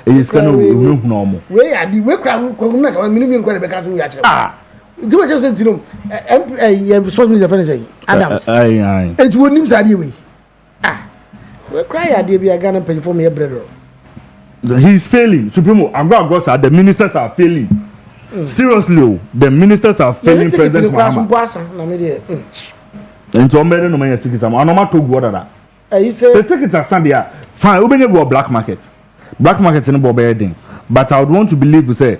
eyiska na we hu na omo we ade we kra ko na ka minimum ko be ka se ya kire do what you say to them sports minister friend say Adams and you wouldn't say we we cry at the Ghana pay for me brother he's failing supremo agwa say the ministers are failing seriously the ministers are failing president Muhammad and to omere no man tickets am anoma to go order you say tickets are stand there fine we go black market in Bob but I would want to believe we say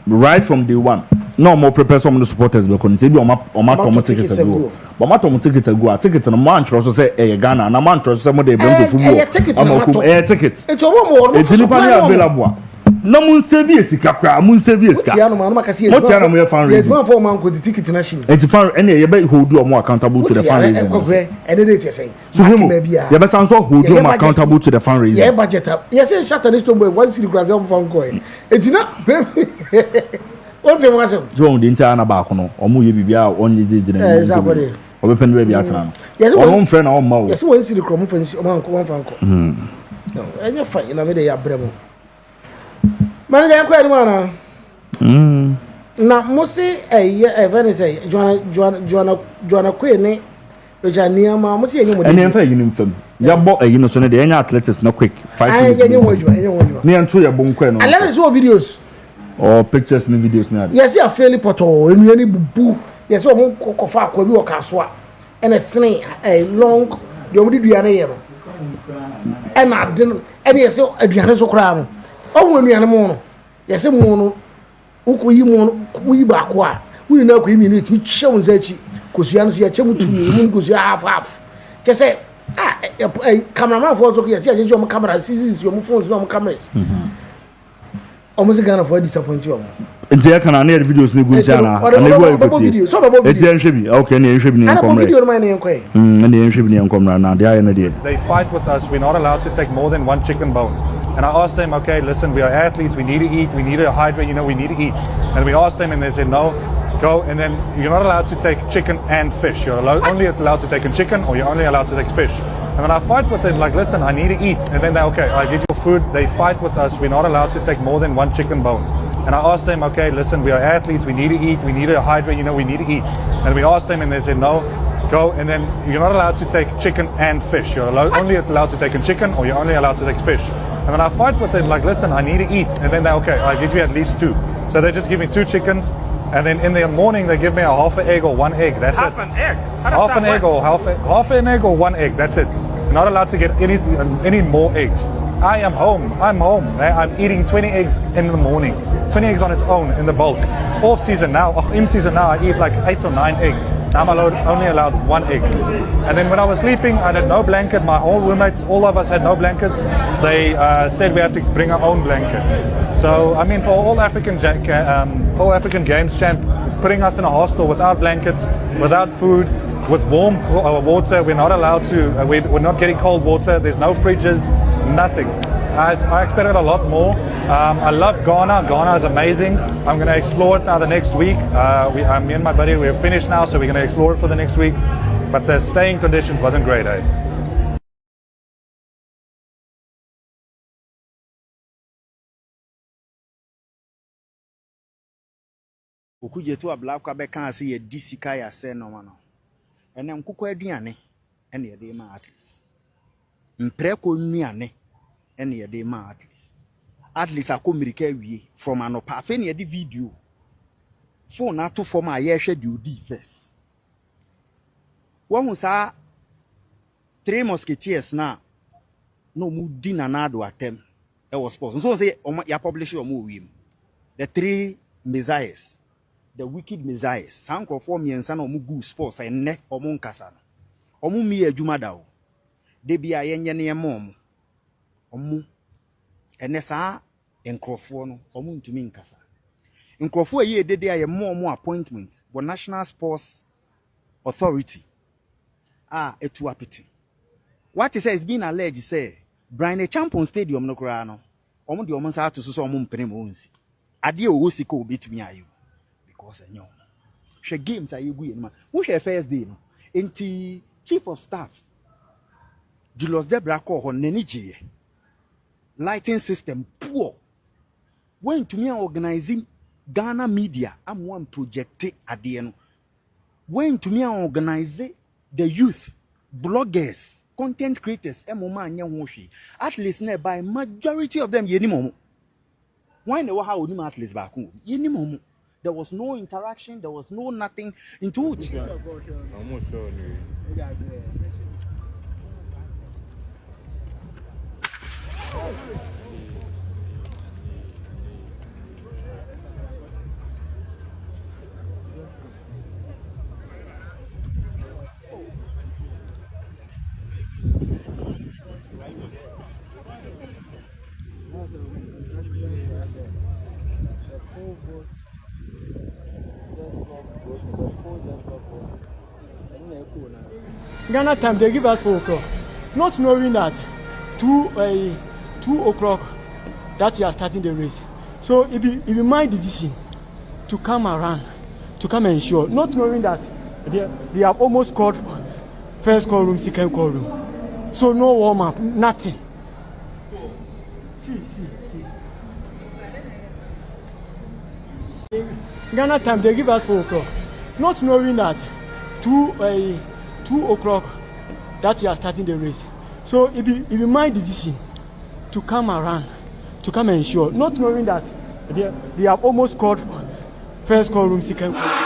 right from day one no more prepare some of the supporters be continue on my tickets go but my tickets go tickets no man trust say Ghana na man trust say mo dey bring to football tickets it's available no mun save esika kra mun save esika mo tia na mo ye fan raising yes for man go the ticket na shim it's fan any ye be hold you more accountable to the fan raising and then it say so ye be san so hold you more accountable to the fan raising yeah budget up yes say Saturday stone boy one city kra fan go it's na baby what you want to so the entire na back no omo ye bibia onye gina exactly obe pen we bia tana yes one friend na omo yes one city kra mo fancy o man ko no enye fine na me dey abremo manager yakwa ni mana na musi even say Joanna Queen Rashad ma musi enye mo ene enfa yin mfam ya bo no so ne de enye athletics na quick 5 minutes enye wodwo ne anto ya bo nkwe no I let us see videos or pictures ni videos na yes ya fairly poto enu ni bubu yes o mo kofa akwa bi o kasoa ene sene long yo mo dua na ye no ena ade ene yes aduane so kra no o wonu anu mo no yese mo no ukoyi mo no kuyi ba ko a we na ko imi it me show nzachi kosua no so ya chemu tu mu kosua half je say cameraman for so yes ya je o camera sisi o mu phones no cameras almost Ghana for disappoint you nti ya kana na videos ne gu chana na go equity so babo video eti enhwe bi okay na enhwe bi ne enkom re video no man enkom na enhwe bi ne enkom na dia na dia they fight with us. We're not allowed to take more than one chicken bone. And I asked them, okay, listen, we are athletes, we need to eat, we need to hydrate, we need to eat. And we asked them and they said, no, go. And then you're not allowed to take chicken and fish. You're only allowed to take a chicken, or you're only allowed to take fish. And when I fight with them, like, listen, I need to eat. And then they, okay, I get your food. They fight with us. We're not allowed to take more than one chicken bone. And I asked them, okay, listen, we are athletes, we need to eat, we need to hydrate, we need to eat. And we asked them and they said, no, go. And then you're not allowed to take chicken and fish. You're only allowed to take a chicken, or you're only allowed to take fish. And when I fight with them, like, listen, I need to eat. And then they, okay, I give you at least 2. So they just give me 2 chickens. And then in the morning, they give me a half an egg or 1 egg. That's half it. An egg? Half an egg or half an egg or 1 egg. That's it. You're not allowed to get any more eggs. I am home. I'm home. I'm eating 20 eggs in the morning. 20 eggs on its own in the bulk. Off season now, in season now, I eat like 8 or 9 eggs. Now I'm only allowed 1 egg. And then when I was sleeping, I had no blanket. My whole roommates, all of us had no blankets. They said we have to bring our own blankets. So, I mean, for all African Games champ, putting us in a hostel without blankets, without food, with warm water, we're not allowed to, we're not getting cold water. There's no fridges, nothing. I expected a lot more. I love Ghana. Ghana is amazing. I'm going to explore it now the next week. Me and my buddy, we're finished now, so we're going to explore it for the next week. But the staying conditions wasn't great, eh? Okuje to abla kwa be kan se ye disika ya se no ma no ene nkukọ aduane ene ye de ma athletes mpre ko nuane ene ye de ma athletes akomirika wie from anopa afa ne ye de video phone ato form a ye hwe de odi first wo sa 3 musketeers na no mu di na do atem e was sports so say ya publish o mo wiem the 3 messiahs, the wicked messiahs. Sanko for me and son of Mugu sports and neck or Moncasa. Omu mi adwuma da o. De bia yenye ne mom. Omu enesa enkrofo no omu ntumi nkasa. Enkrofo ye de aye mom appointment for National Sports Authority. Etu apiti. What is has been alleged say Brian Champion Stadium no kra no. Omu de omu sa to so omu mpene mo nsi. Ade o wosika obetumi ayo because enyo. She games ayegu ye ma. Wo she first day no. Enti Chief of Staff Julius Debra call her Nenije. Lighting system poor. When to me organizing Ghana media, I'm one project at the end. When to me organize the youth, bloggers, content creators, at least by majority of them yenimomo. Why no how would at least back yenimomo? There was no interaction, there was no nothing into it. Ghana time they give us 4 o'clock, not knowing that 2 o'clock that you are starting the race. So if you mind the decision to come around, to come and ensure, not knowing that they have almost called first call room, second call room. So no warm up, nothing. See. Ghana time they give us 4 o'clock, not knowing that 2 o'clock that you are starting the race. So if you mind the decision to come around, to come and ensure, not knowing that they have almost called first call room, second call room.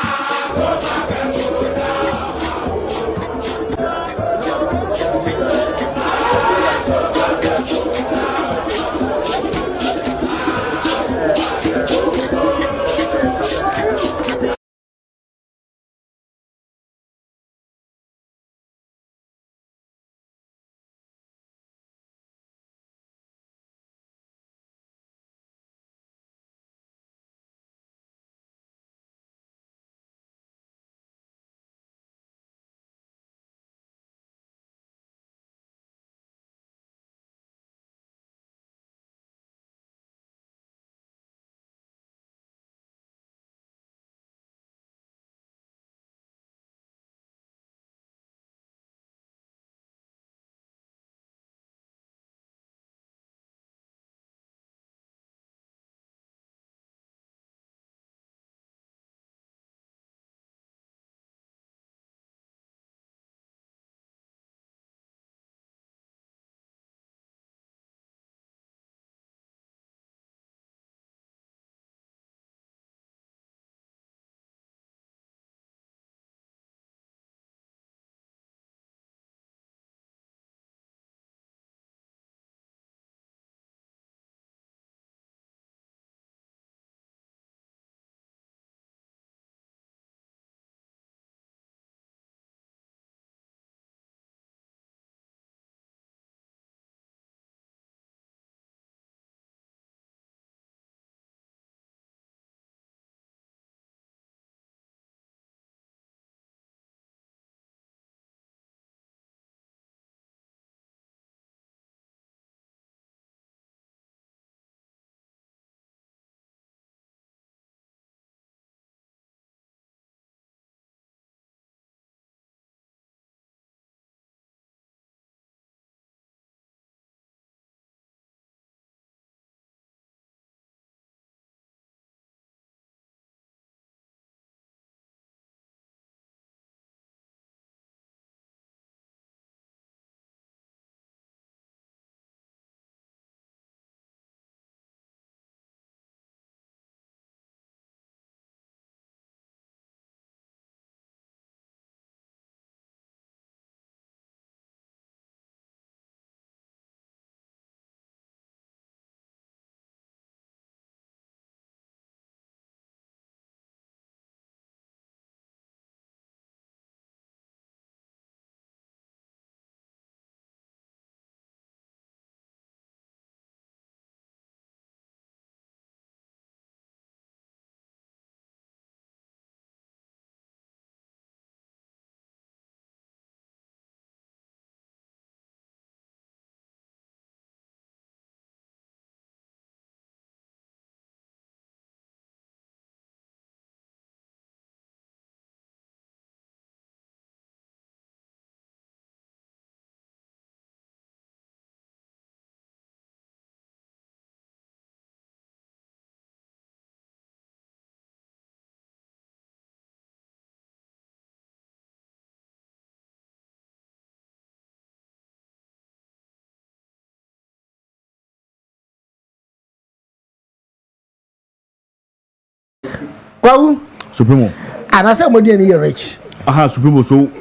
Wow. Supremo. And I said, "Modi any rich." Aha, Supremo. So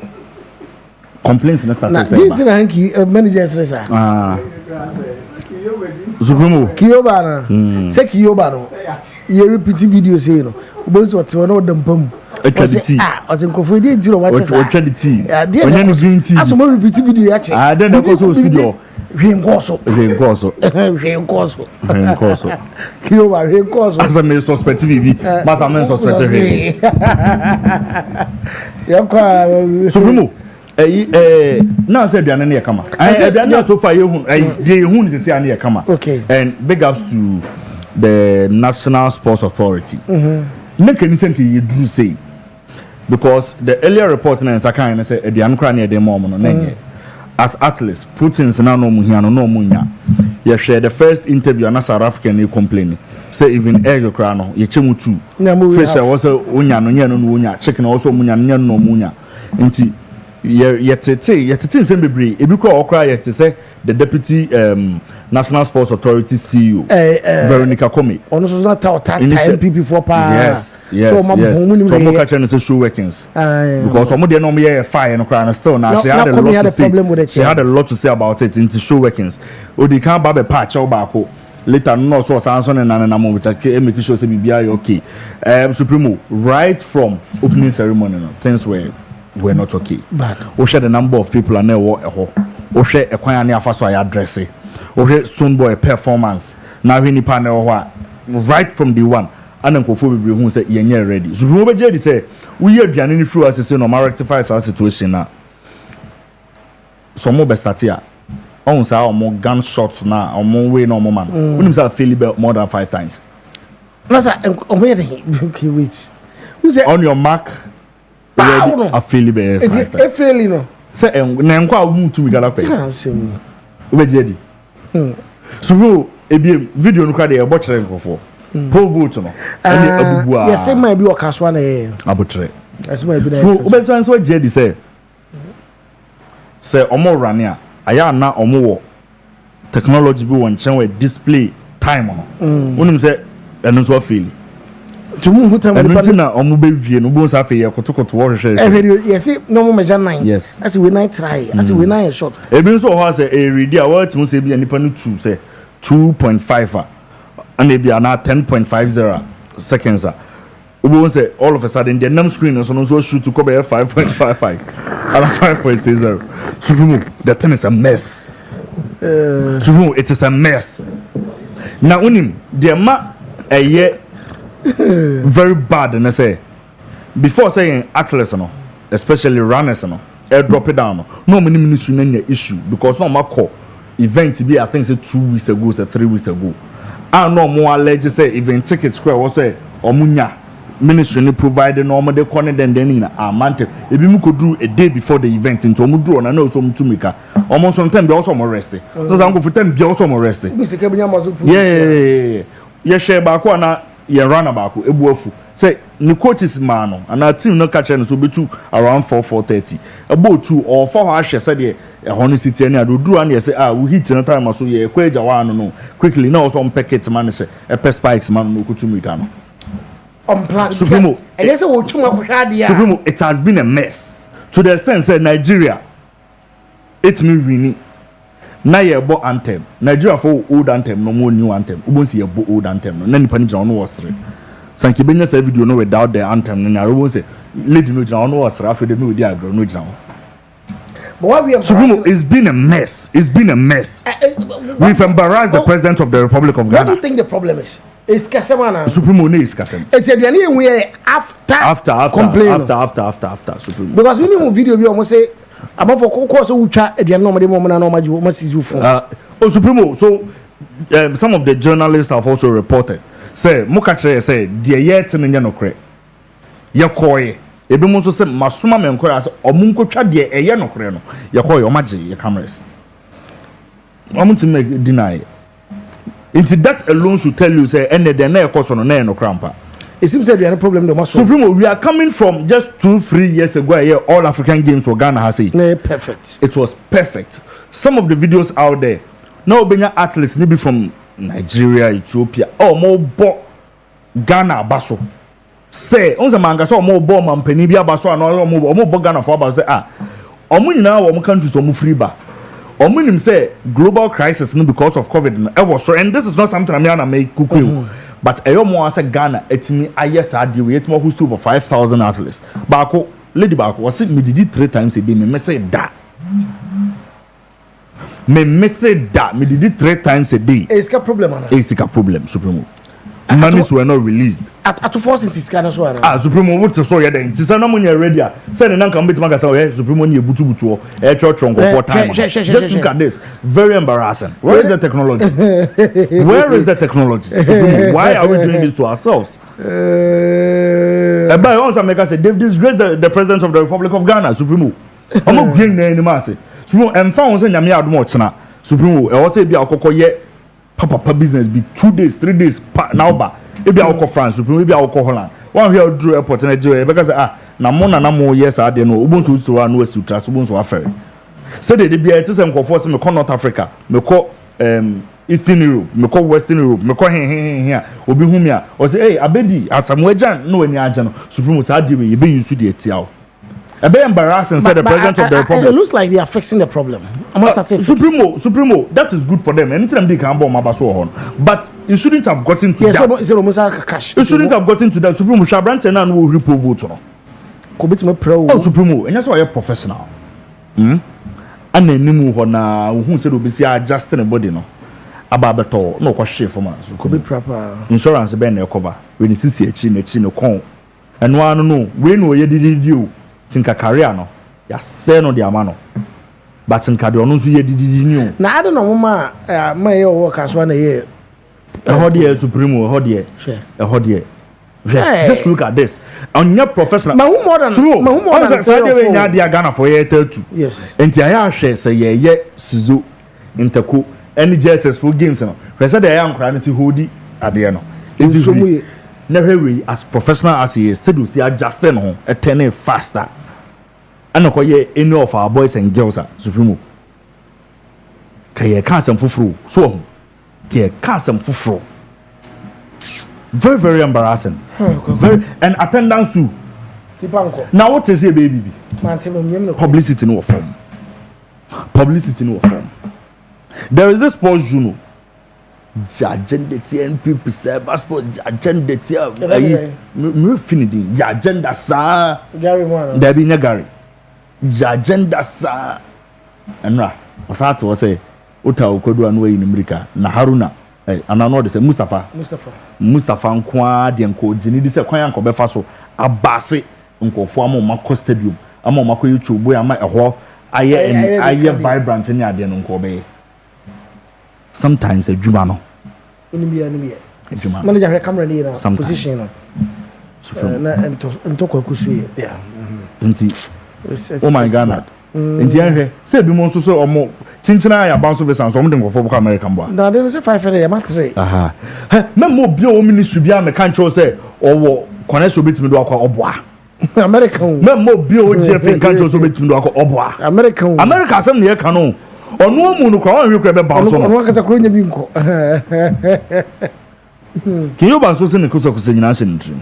complaints in the start. Didn't hanky manager sir. Supremo. Kiyoba na. Say Kiyoba no. You repeat video say no. Boys what you know them pum. Was in Kofodi zero what is that? Green tea. As more repeat video yache. Then the also video. Rengoso. Kiyoba rengoso. As a male suspect bibi. Mas a man suspect he. Yakwa Supremo. Now say aduane na kama. Aduane so far you say na kama. Okay. And big ups to the National Sports Authority. Make any sense you do say because the earlier report na Saka na say aduane kra na dey mom no na as athletes proteins na no muhia no munya. You share the first interview na South African complain say even egg kra no ye chemu tu. Fish was onya no nya no onya chicken also munya no no munya. Nti yetete sem bebre ebi ko okra yete say the deputy National Sports Authority CEO Veronica Comey ono so na ta time PP for pa yes so mo catch and say show workings because some dey no me fire no cry and still now she had a lot to say she had a lot to say about it into show workings odi kan ba be patch o ba ko later no so sanson na mo make sure say bibia okay Supremo right from opening ceremony no things were not okay. But we share the number of people and we share a kwanya afaso ay address. We share Stone Boy performance. Now we ni panel right from the one. And nkofo bebre hu say yenye ready. So we be say we aduane ni free as say no rectify our situation na. So mo be start here. On say our gunshots na our way no man. We nim say fail more than 5 times. No sir, okay wait. Who say on your mark a fairly bad. It's a fairly no. Say, and quite move to me. Galloping. So, a video no cry a butcher for. Poor vote no. Yes, it might be a caswana. Abutre. That's my be there. So, what Jedi say? Say, Omo Rania. I am now Omo technology be one channel display time on. When say, and so feel. Yes, no measure 9. Yes. That's when I try. That's when I shot. Even so has a reader what must be an nipa 2 say 2.5 and maybe an 10.50 seconds. We won't say all of a sudden the num screen is also shoot to cover 5.55 and 5.60. Supremo, the thing is a mess. Supremo, it is a mess. Now unim the ma a year very bad and I say before saying athletes no especially runners no drop it down no many ministry na issue because no call event be I think say 2 weeks ago say 3 weeks ago and no more alleged say event ticket square was say omunya ministry ni provide no more dey connect then na amante e bi mu ko do a day before the event into omu do na so mu tumika omo sometimes be also more rest so say go for time be also more rest yeah share back na ye run about ebuafu say ni coaches man no and our team no catch so be two around 4:30 about 2 or 4 hours say the honey city any adoduru and say we hit no time so ye kwaja one no quickly now so packet man say e spikes man no kutumika no on plan Supremo and say wo tuma ko hwadia Supremo it has been a mess to the extent say Nigeria it me winning na ye bo anthem Nigeria for old anthem no more new anthem ubonsi ye bo old anthem no na nipa ni jana no wasre sanke benya say video no without the anthem na ro say lady no jana no wasre afi de no di agro no jana but what we are Supremo, it's been a mess we've embarrassed the president of the Republic of Ghana. What do you think the problem is? It's Kasemana. Supremo no is Kasem. It's a we after complain after Supremo because we need video we almost say about for course we try the normal moment na normal must see you phone. Supremo so some of the journalists have also reported say Mokachere say the yet no no kre ye koye ebi mo so say masoma me nkora say omunkotwa de eye no kre no ye koye o magye ye cameras omuntu me deny into that alone should tell you say ene de na e koso no na e no krampa. It seems that we have a problem. Supremo, we are coming from just 2-3 years ago. Yeah, all African games for Ghana has it. Perfect. It was perfect. Some of the videos out there now, being athletes maybe from Nigeria, Ethiopia, more Ghana baso. say on the manga so more bomb and penny be about so another more Ghana for about say omo nyina wo countries omo free ba omo nim say global crisis no because of COVID e was so, and this is not something I'm gonna make kuku but eyo mo say Ghana etimi ayesa de we etimo host over 5,000 athletes baako lady baako was me did 3 times a day me say that me say that me did 3 times a day. It's a problem, man. It's a problem, Supremo. Monies were not released. At to force into scan as well. Supremo, what's the story then? Tisana money ready. Send an uncle bit magazine. Supremo, you butu church for 4 times. Just look at this. Very embarrassing. Where is the technology? Where is the technology? Supremo, why are we doing this to ourselves? By also make us say they've disgraced the president of the Republic of Ghana, Supremo. I'm not getting any mercy. Supremo, and found say nyame adom ochna. Supremo, e say bia akoko ye papa business be 2 days 3 days now ba e bia akoko France, Supremo e bia akoko Holland. One here drew airport na je because na mo yes ade no obonso to anu asutra so obonso afere. Say they bia it say nkofo say me ko North Africa, me ko Eastern Europe, me ko Western Europe, me ko here obi hu me a o say hey abedi asamwajan no ani aja no Supremo say ade we ye be use the etiao. A bit embarrassing, said the president of the Republic. It looks like they are fixing the problem. I must start saying Supremo, that is good for them. Anytime they can bomb Mabaso on. But you shouldn't have gotten to that. It's almost like cash. You shouldn't have gotten to that. Supremo, Shabrant and will repo vote. Could be pro. Oh, Supremo, and that's why you're professional. And then Nimu Hona, who said Obisi adjusting a body no. Ababato, no question for us. Could be proper. Insurance ben cover. When you see a chin con. And one no, we know you did you. Tinka career no ya say no dia ma no but tinka de onu so ye dididi ni o na ade no mama ma ye work as one ye ehode Supremo ehode just look at this on your professional ma who more than say we nya dia Ghana for ye 32 yes enti aya hwe say ye sizo intako any JSS for games no hwe say dey ankra na si hodi ade no ezi never way as professional as he is said to see adjusting home a turning faster and okoye any of our boys and girls are Supremo kaye kan sem fufuru so kaye kan sem fufuru very very embarrassing very and attendance too now what is it baby publicity no form there is this sports journal agenda TNP preserve sport agenda me finidi ya agenda sa Gary Mwana there be Gary agenda sa enra wasato say uta okodu anu yi nimrika na Haruna anano de say Mustafa nkwa de nko gini de say kwan anko befa so abase nkofo amoma stadium amoma ko YouTube ama eho aye vibrant ni ade no nko be sometimes adwuma no enemy manager camera ni na position no na ento kwakusu yeah nti oh my God nti anhwe say bi mo so omo chinchina ya bounce visa so omo de ngofo boko American boy na dey say 500 ya matre aha na mo bi o ministry bi am kan tro say owo connection betimi do akwa oboa American na mo bi o GF kan tro so betimi do akwa oboa America asem ne ka no onu mu no kwa hwe kwa be bounce no onu akasa kro nya bi nko kiyo banso se ne kusa nyina hye ntrim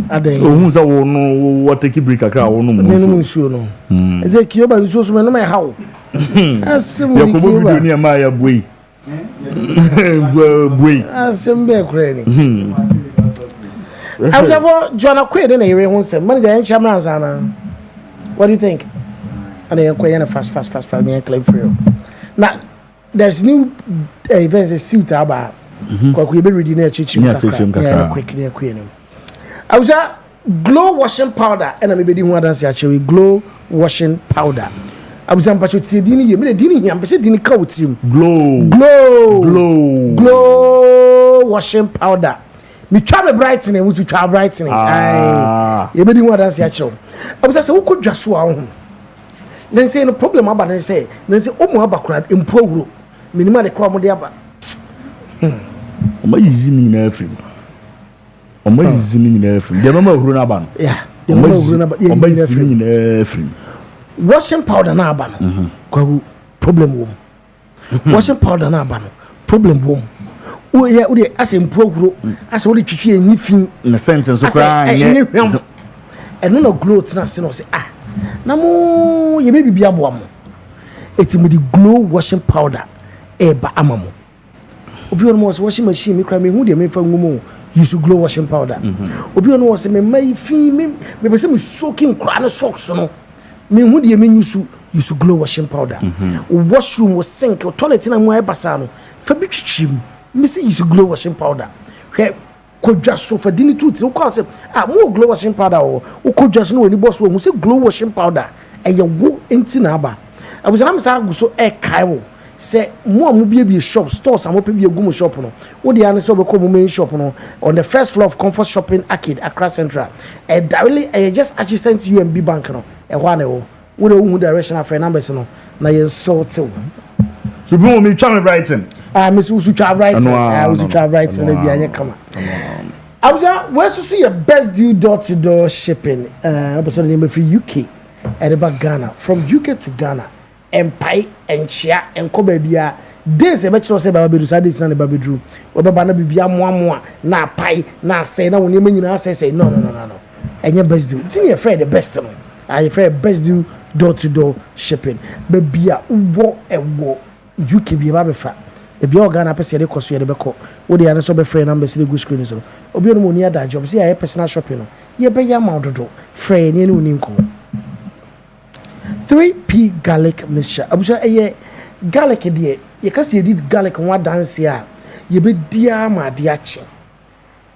aden ohun za wo no wo take break akra wo no mu nsuo no eze kiyo banso so me no me hawo asem ya ko video ni ma ya boi asem be kra ni After Joanna Quaid in a year, manager and Chamran. What do you think? And they are fast, claim for you. Now, there's new events a suit about we be reading a chicken quickly. I was a glow washing powder, and I may be one dance actually glow washing powder. I was on Pacho Dini, you made a dinner, I'm saying didn't coat him. Glow washing powder. Me try me brightening, we try brightening. Aye, you be one dance actually. I was say who could just swallow. Then say no problem about then say oh mo abakura improve minimum the crowd mo dey aba. Omo yizi ni na afrim. Omo yizi ni na afrim. Dey mama huru na aba no. Yeah, dey mama huru na aba. Omo yizi ni na afrim. Washing powder na aba no. Kwa problem wo. Washing powder na aba no. Problem wo. yeah, as in progress, as what you see any fin in a sentence so cry and no glow to say ah namo ye baby bia boa mo eti me the glow washing powder e ba amamo obi on was washing machine me cry me hu de me fa ngumo use glow washing powder obi on was me mai fi me be say me soaking kra no socks no me hu de me use glow washing powder washroom was sink toilet na mo e basa no fa bi twitwim me say use glow washing powder kodwa so fa dini tuti wo call say mo glow washing powder wo kodwa so no ni boss wo mo say glow washing powder e ye wo enti na aba abusa na me say aguso e kai wo say mo bie shop stores am bie gumu shop no wo de an so be ko mo main shop no on the first floor of Comfort Shopping Arcade Accra Central directly just adjacent to UMB Bank no e ho na wo de wo direction afre numbers no na ye sort wo so bro me try me Brighton Miss Usucha Brighton Usucha Brighton na bia anye kama abuja we so your best deal door-to-door shipping episode name for UK edeba Ghana from UK to Ghana empire enchia enko bia days e be kire say baba bedu days na baba bedru we baba na bibia moamoa na pai na say na woni manyina say no enye best deal tin your friend the best no your friend best deal door-to-door shipping bia wo ewo UK bia ba fa ebi organ apese de koso de beko wo de ane so be free number se de go screen so obi no moni ada job se ya personal shopping no ye be ya maudodo free ne no ni nko 3p garlic mixture abuja garlic de ye ka se edit garlic wa dance ya ye be dia ma de ache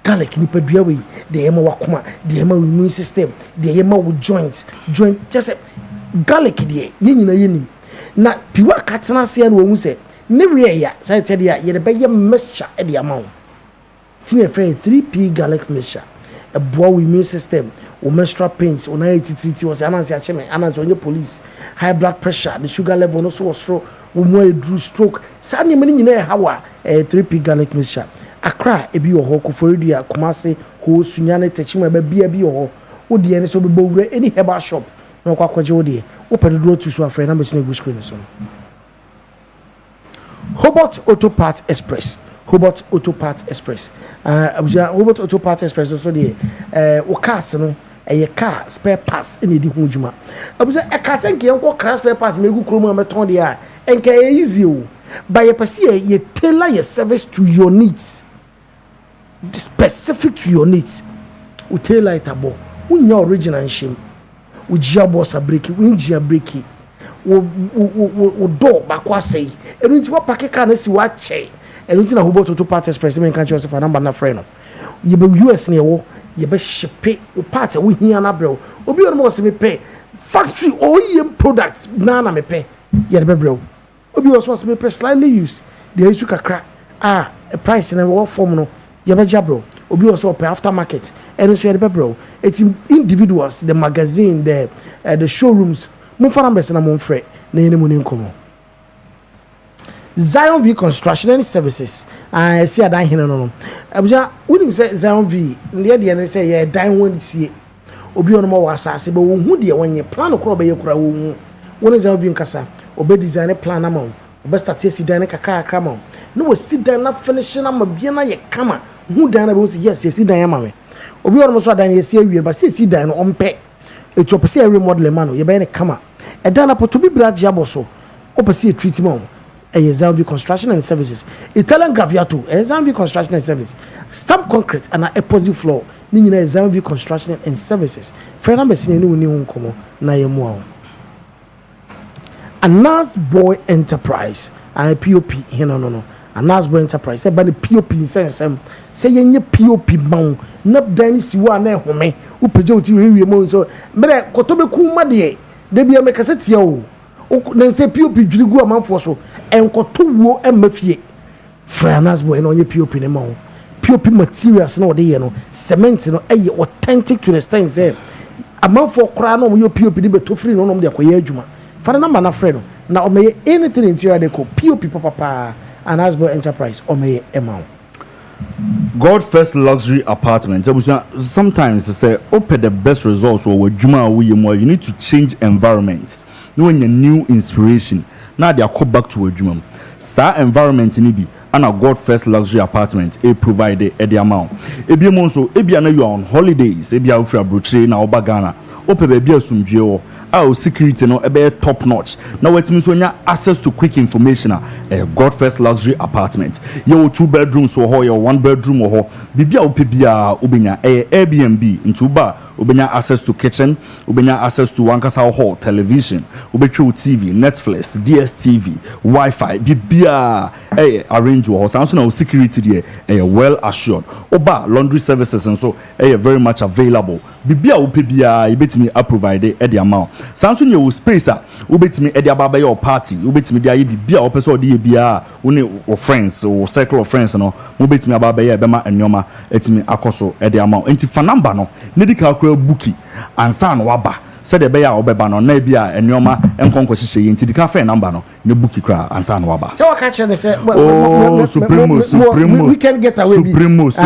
garlic ni padua we de ye ma wakoma de ye ma immune system de ye ma wo joint just garlic de ye nyina ye nim na piwa katena se ya no wu se ne we ya say tell ya ye be ye mixture e de amount tin e free 3p garlic mixture a boy immune system o menstrual pains o na etiti was anansi a cheme anansi onye police high blood pressure the sugar level no so was o mo edru stroke sa ne mani nyina e hawa 3p garlic mixture Accra ebi wo ho Koforidua Kumasi ho Sunyane Techima ba bia bi wo wo de ene so be bowura any herbal shop na kwa kwaje wo de wo pedro to so afre na be go screen so Hobart Auto Parts Express Hobart Auto Parts Express Hobart Auto Parts Express so de o cars no e car spare parts e di ho djuma abuja e car senke enko car spare parts megu kromo ameton de a enke easy o by your pasi ye tailor your service to your needs specific to your needs u tailor it abo unya original shim u jia boss breki u njia breki wo do bakwa sei enu nti wa pack car na si wa che enu nti na Hobart Auto Parts Express me kan che for number na friend no ye be US ne wo ye be ship o part wo hia na brew obi o mo se me pay factory OEM products na me pay ye be brew obi o so se me pay slightly use the issue kakra a price na wo form no ye be jabro obi o so pay aftermarket enu so ye be brew it's individuals the magazine the showrooms mo fara mbese na mo mfre na yene mo ne nkomo Zion V Construction and Services see adan hene no abuja wonim say Zion V ndie de ne say ye dan won sie obi ono mo wasase be wo hu de wonye plan kro be ye kura wo hu won Zion V nkasa obe design plan na mo obe start see dan kakra kakra mo no wo si dan na finish na ma bia na ye kama hu dan na be say yes si dan ya ma me obi ono mo so dan ye sie awie ba si dan no ompe etu opese remodel man no ye be ne kama e dan na poto bi brad ya boso opese treatment Zion V Construction and Services Italian Graviato Zion V Construction and Services Stamp Concrete and Epoxy Floor ni nyina Zion V Construction and Services friend number sine ni woni hu nkomo na ye mo awo Anas Boy Enterprise POP no Anas Boy Enterprise say ba the POP insensem say yenye POP man na dan si wa na ehome upeje oti wiwe mo so mere kotobeku ma de bia me kase tia o na say POP dwirigu amanfo so enkoto wo emafie Anas Boy no nye POP ne ma o POP materials na ode ye no cement no eye authentic to the stand say amanfo kra na mo POP di beto free no no de akoye adwuma fa na number na frɛ no na o meye anything interior deco POP papa Anas Boy Enterprise o meye ema God First Luxury Apartment sometimes they say open the best results or adwuma wo you need to change environment no when your new inspiration now they are called back to adwuma sa environment ni bi and a God First Luxury Apartment a provide the amount. Ebi monso ebi na you are on holidays ebi a ofra broche na oba Ghana ope baby asumdwe our security no ebe top notch. Now wetimi so nya access to quick information a God First Luxury Apartment. Your 2 bedrooms or your 1 bedroom or bibia opebia obenya Airbnb into ba obenya access to kitchen, obenya access to wankasa hall, television, obetwe TV, Netflix, DSTV, Wi-Fi, bibia arrange or Samsung our security there well assured. Oba laundry services and so very much available. Bibia opebia ibetimi a provide the amount. Samsung your space ubetimi e dia baba your party ubetimi dia bibia opeso de bia woni or friends or circle of friends no ubetimi ababa ya bema enoma etimi akoso e dia amount enti fa number no medical bookie ansa no waba said the bear obeba no na bia enoma enkonko hihye enti dika fa number no ne bookie kra ansa no waba so what catch they say supremo we can get away supremo yes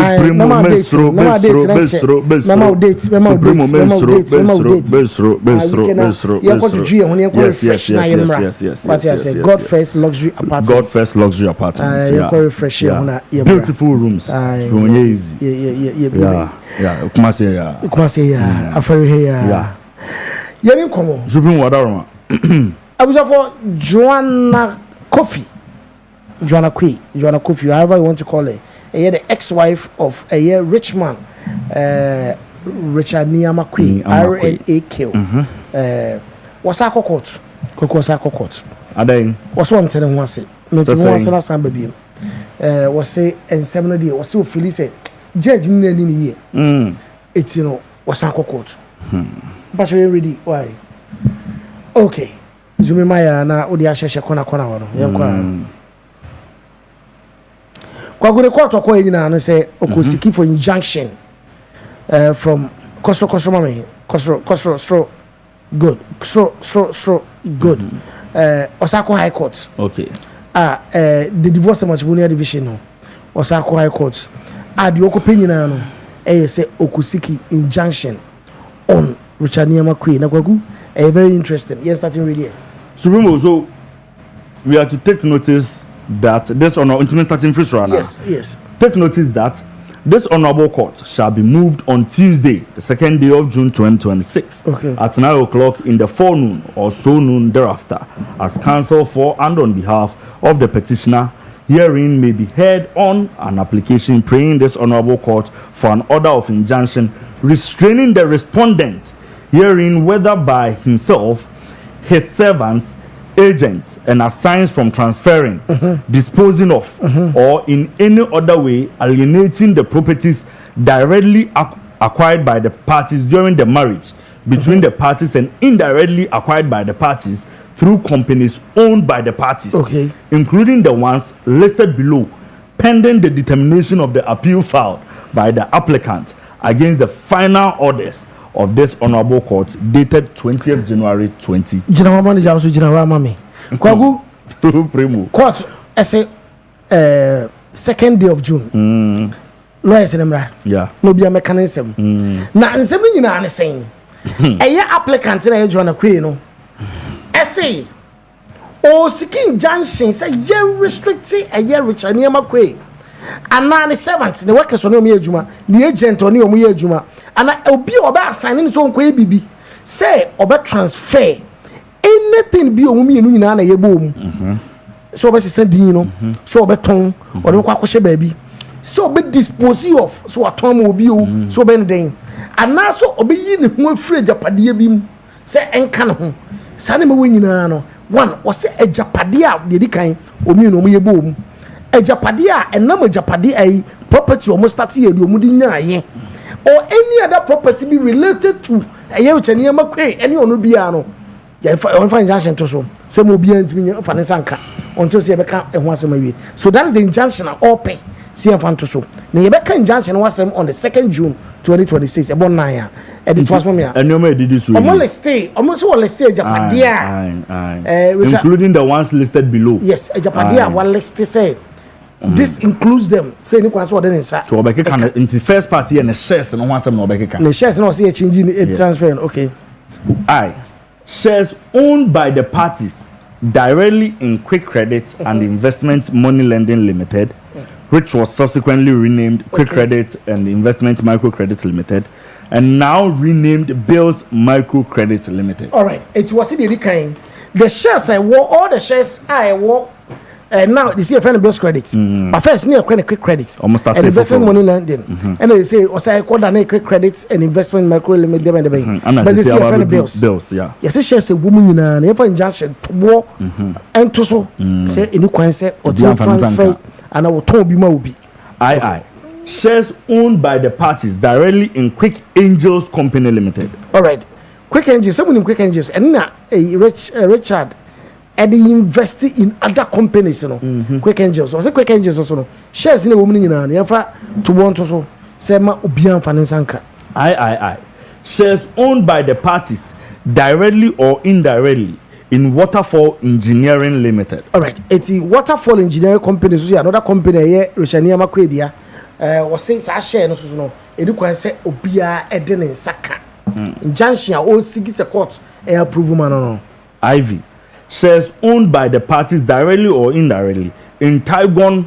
God First Luxury Apartment. God First Luxury Apartment. Beautiful rooms. Yeah, Kumasi ya afari here. Yeni komo. Supreme wadaroma. Abuja for Joanna Kofi, however you want to call it. The ex-wife of a rich man, Richard Niamakwe, RNAQ. Wasako court. Wasako court. Adain. Was one telling one say. Meeting one baby. Was say and 7 days. Was so Phyllis said. Judge in any year. It's Wasako court. But you ready? Why? Okay. Zumimaya na odi asheshe kona wono. Kwa gure court okwa nyina no say okosiki for injunction from Kosro mame. Kosro good. So good. Osako High Court. Okay. The divorce matrimonial division no. Osako High Court. The okopin nyina no say okosiki injunction on Richard Niamakwe na kwagu very interesting. Yes, starting really. Supremo, so we have to take notice that this honor intimate starting first runner. Yes. Take notice that this honorable court shall be moved on Tuesday, the 2nd day of June 2026, at 9 o'clock in the forenoon or so noon thereafter, as counsel for and on behalf of the petitioner. Hearing may be heard on an application praying this honorable court for an order of injunction restraining the respondent, hearing whether by himself, his servants, agents, and assigns from transferring, disposing of, or in any other way alienating the properties directly acquired by the parties during the marriage between the parties and indirectly acquired by the parties through companies owned by the parties, including the ones listed below, pending the determination of the appeal filed by the applicant against the final orders of this honorable court dated 20th January 20. General Manager also General Mami. Kwagu Primo. Court say 2nd day of June. Lawyers in yeah. No be a mechanism. Na nsem nyina ne sen. Eye applicant na Joanna Kwe no. Essay. O seeking junction say ye restricting eye Richard Niamakwe. Ana ne servant ne workers on omo adwuma, ne agent on omo ye adwuma. Ana obi oba assign so nko bibi. Say oba transfer anything bi omo mienu nyina na ye bom. So oba send din no. So oba ton, oba kwa kwhye baabi. So be dispose of so atom obi o so be den ana so obi yi ne ho afire japade bi mu se enka ne ho sane me wonyina no one o se ajapade a de di kan omi no mo ye bom ajapade a enam ajapade ai property o mo start ye di o mo di nyaaye or any other property be related to eye Richard Niamakwe any ono bia no ya fa injunction to so se mo bia ntimi fa ne sanka until se be ka ho asema wie so that is the injunction all pay. See Fanto so. Na yebeka injunction was on the 2nd June 2026. About 9. It was from here. And you may do so. Almost stay Japadia. Including the ones listed below. Yes, Japadia one list say. This includes them. Say you can what inside. So obeke can in the first party and the shares no one some no obeke can. The shares no see changing it transferring. Okay. Shares owned by the parties directly in Quick Credit and Investment Money Lending Limited, which was subsequently renamed Quick Credit and Investment Microcredit Limited, and now renamed Bills Microcredit Limited. All right, it was in the kind. The shares I wore, all the shares I wore. Now they see a friend of Bills Credit, but first near Quick Credit and Investment Money Lending, and they say, "Also, I call that Quick Credits and Investment Micro Limited." But they see a friend of Bills. Yes, shares a woman in an injunction to war and to so say in the concept or transfer, and I will tell you more. Aye. Shares owned by the parties directly in Quick Angels Company Limited. All right, Quick Angels, someone in Quick Angels, and now a Rashad. And they invest in other companies, you know. Quick Angels. I say Quick Angels also no. Shares in the woman in an ever to want to so say ma ubian finansanka. Aye. Shares owned by the parties directly or indirectly in Waterfall Engineering Limited. All right. It's the Waterfall Engineering Company. So another company here, Rashania Makwedia. Was saying sa share no so no. Edu kwa say obia eden in saka. Injunction all sigis a court approve man no. Ivy. Shares owned by the parties directly or indirectly in Taiwan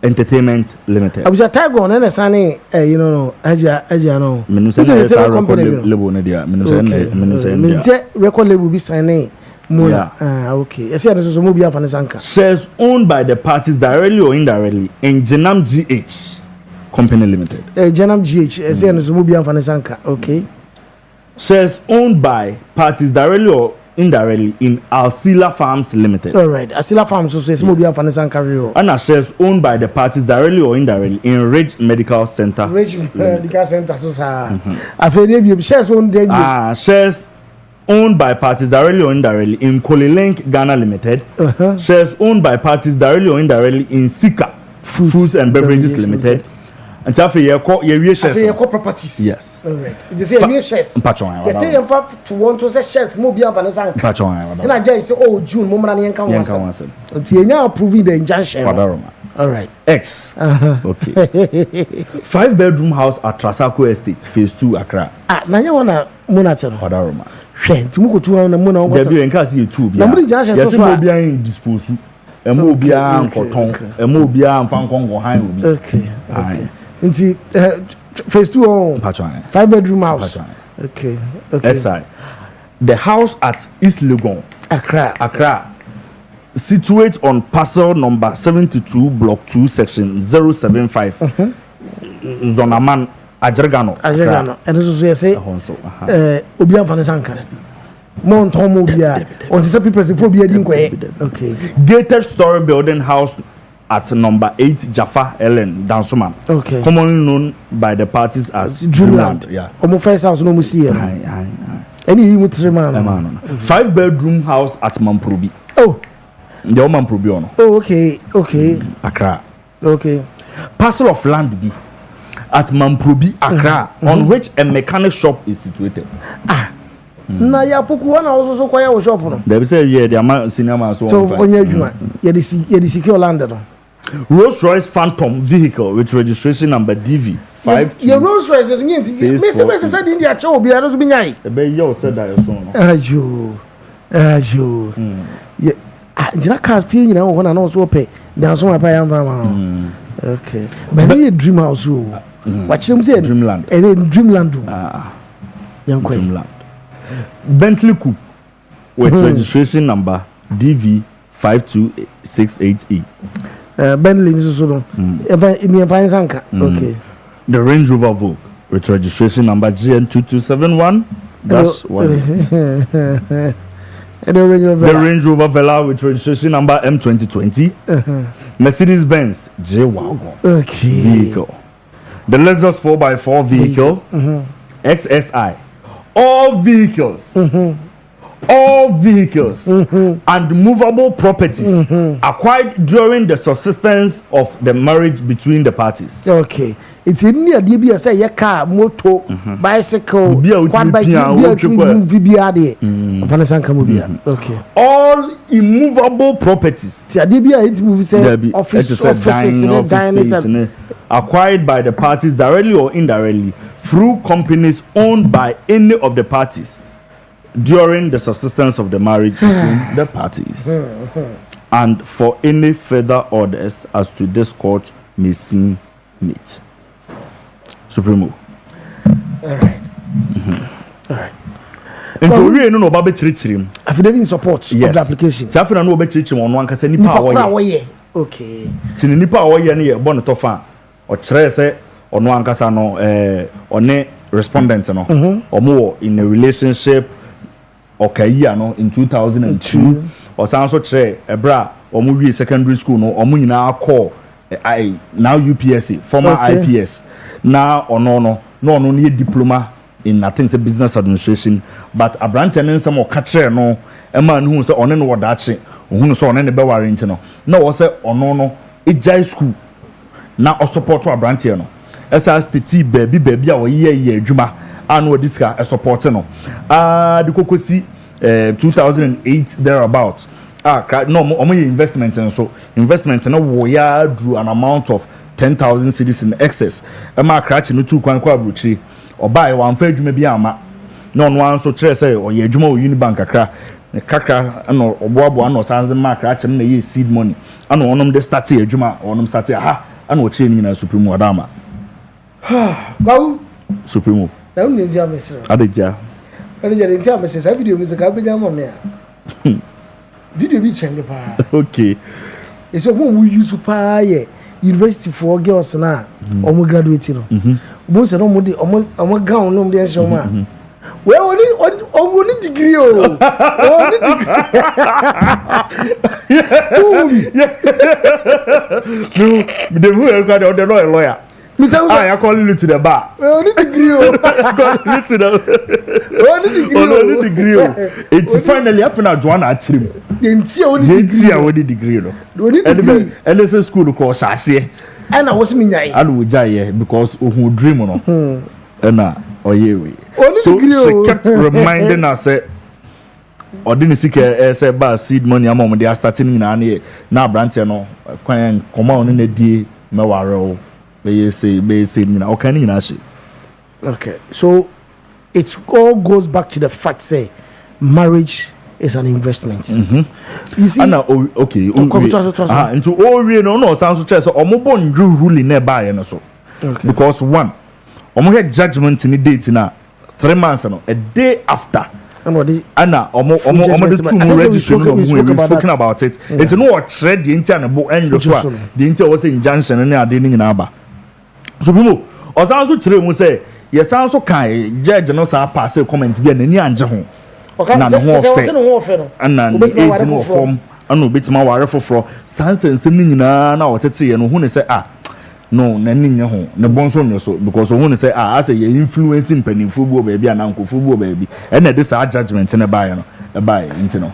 Entertainment Limited. I was a Taiwan and a sunny, you know, Aja no. Record label be signing. Okay. I see there's a movie of Ananka. Shares owned by the parties directly or indirectly in Genam GH Company Limited. Genam GH, I see there's a movie of Ananka. Okay. Shares owned by parties directly or indirectly in Alsila Farms Limited. All right, Alsila Farms also is mobile finance career. And shares owned by the parties directly or indirectly in Ridge Medical Center. Ridge Medical Center, so shares owned. Shares owned by parties directly or indirectly in Kolilink Ghana Limited. Shares owned by parties directly or indirectly in Sika Foods and Beverages Limited. And so you shares properties. Yes. All right. They say you shares. They say in fact to want to say shares mobile finance. And I just say June moment and can once. Until you approving the injunction. All right. X. Okay. 5-bedroom house at Trasaco Estate, Phase 2, Accra. Now you wanna Monatano. Padaroma. Tumuko 200 Mona. There be in case you two. Yes, will be in disposal. And will be on cotton. And will be on Fankong High. Okay. Into Phase 2 home. 5-bedroom house. Okay. SI. The house at East Legon, Accra, situate on parcel number 72, block 2, section 075. Zonaman Ajergano. And this is say Obian Fanasanka. Mount Homobia. On the people phobia didn't. Okay. Gated story building house at number 8 Jaffa Ellen Dansoman. Okay. Commonly known by the parties as Dreamland. Yeah. First house no museum. Any 5-bedroom house at Mamprobi. Oh. The Mamprobi. Oh, okay. Accra. Okay. Parcel of land B at Mamprobi, Accra, on which a mechanic shop is situated. Na ya puku wana also kwa ya shop no. They say the senior man so onye adwuma. Ye secure land no. Rolls Royce Phantom vehicle with registration number DV 52. Your Rolls Royce is me say said India che obi ara so bi nyai. E be yo said that so no. Ajo. Ye dina cars feel you know na so pay. Dan so my pay am no. Okay. But you dream house o. Watch them say Dreamland. Dreamland. Dreamland. Bentley Coupe with registration number DV 5268E. Bentley is also okay. The Range Rover Vogue with registration number GN2271. That's what it is. The Range Rover Vela with registration number M2020. Mercedes Benz J-Wagon vehicle. The Lexus 4x4 vehicle XSI. All vehicles and movable properties acquired during the subsistence of the marriage between the parties. Okay. It's in the DB say your car, motor, bicycle, quad bike, okay. All immovable properties. Offices, acquired by the parties directly or indirectly through companies owned by any of the parties during the subsistence of the marriage between the parties, and for any further orders as to this court may seem meet. Supremo. All right. All right. And so we no babe chirichirim. Affidavit in support of the application. Ti afina no be chirichirim on wan kase nipa awoye. Okay. Tini nipa awoye ne ye bon to fa. O kire se ono ankasa no one respondent no. Omo in a relationship okayia no in 2002. O san so kire ebra omo wi secondary school no omo nyina call now UPSC former IPS. Now ono no diploma in I think it's a business administration, but Abrante and some more catcher no a man who say on any word that who saw on any bewaring no was a no a jai school now a support to Abrante no as the baby our year Juma and what this guy a support no the Kokosi 2008 thereabout no only investment and so investment no warrior drew an amount of 10,000 cedis in excess a mark cratch no 2 kwa or buy one fair maybe ama no one so tre say or ye dwuma Unibank kakra no oboabo no sans the mark cratch na ye seed money and onom the start ye dwuma onom start ha and o che ni na supreme adama Bawu supreme na un ndia mesero adeja ndia mesero sa video music abeja mo me a video bi chenge pa okay eso mo use pa ye university for girls na omo graduate no bo se no mo de omo gown no mo de show ma we only degree only degree no the who are the lawyer I call you to the bar only degree only degree it's finally after Joanna Achim only degree no and this school called Shase and I was me and we jay because who dream no and we so she kept reminding us or didn't seek say ba seed money among they are starting in an now branch no come on in a day me ware be say okay ni na she okay so it all goes back to the fact say marriage is an investment. You see, okay. Into all we no sounds so chess or more ruling nearby and so. Because one, had judgment in the date now 3 months no a day after. Anna, almost registration we've spoken about it. It's no shred the entire book and the entire was injunction and they are dealing in Abba. So people, or sounds so true say, yes, sounds so kind, judge and also pass comments be any angle. Okay, and the age no form and no bit my wire for sans and sending na what it say and who say no nanning home the bonson so because who say I say you influencing penny football baby and uncle football baby and this our judgment in a buy into no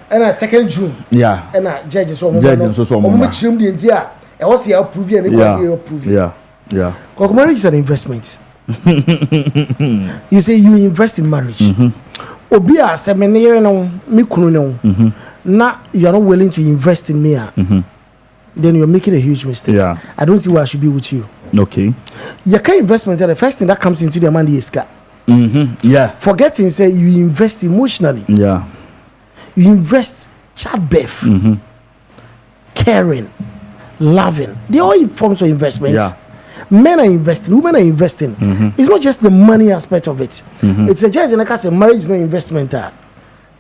and a 2nd June and a judge so much the entire I was here prove and prove yeah marriage is an investment. You say you invest in marriage. Obia seminary no me kunu no na you are not willing to invest in me then you're making a huge mistake. I don't see why I should be with you. Okay, your kind investment the first thing that comes into the mind is forgetting say you invest emotionally, you invest childbirth, caring, loving, they all forms of investments. Men are investing, women are investing. It's not just the money aspect of it. It's a judge and I say marriage is no investment.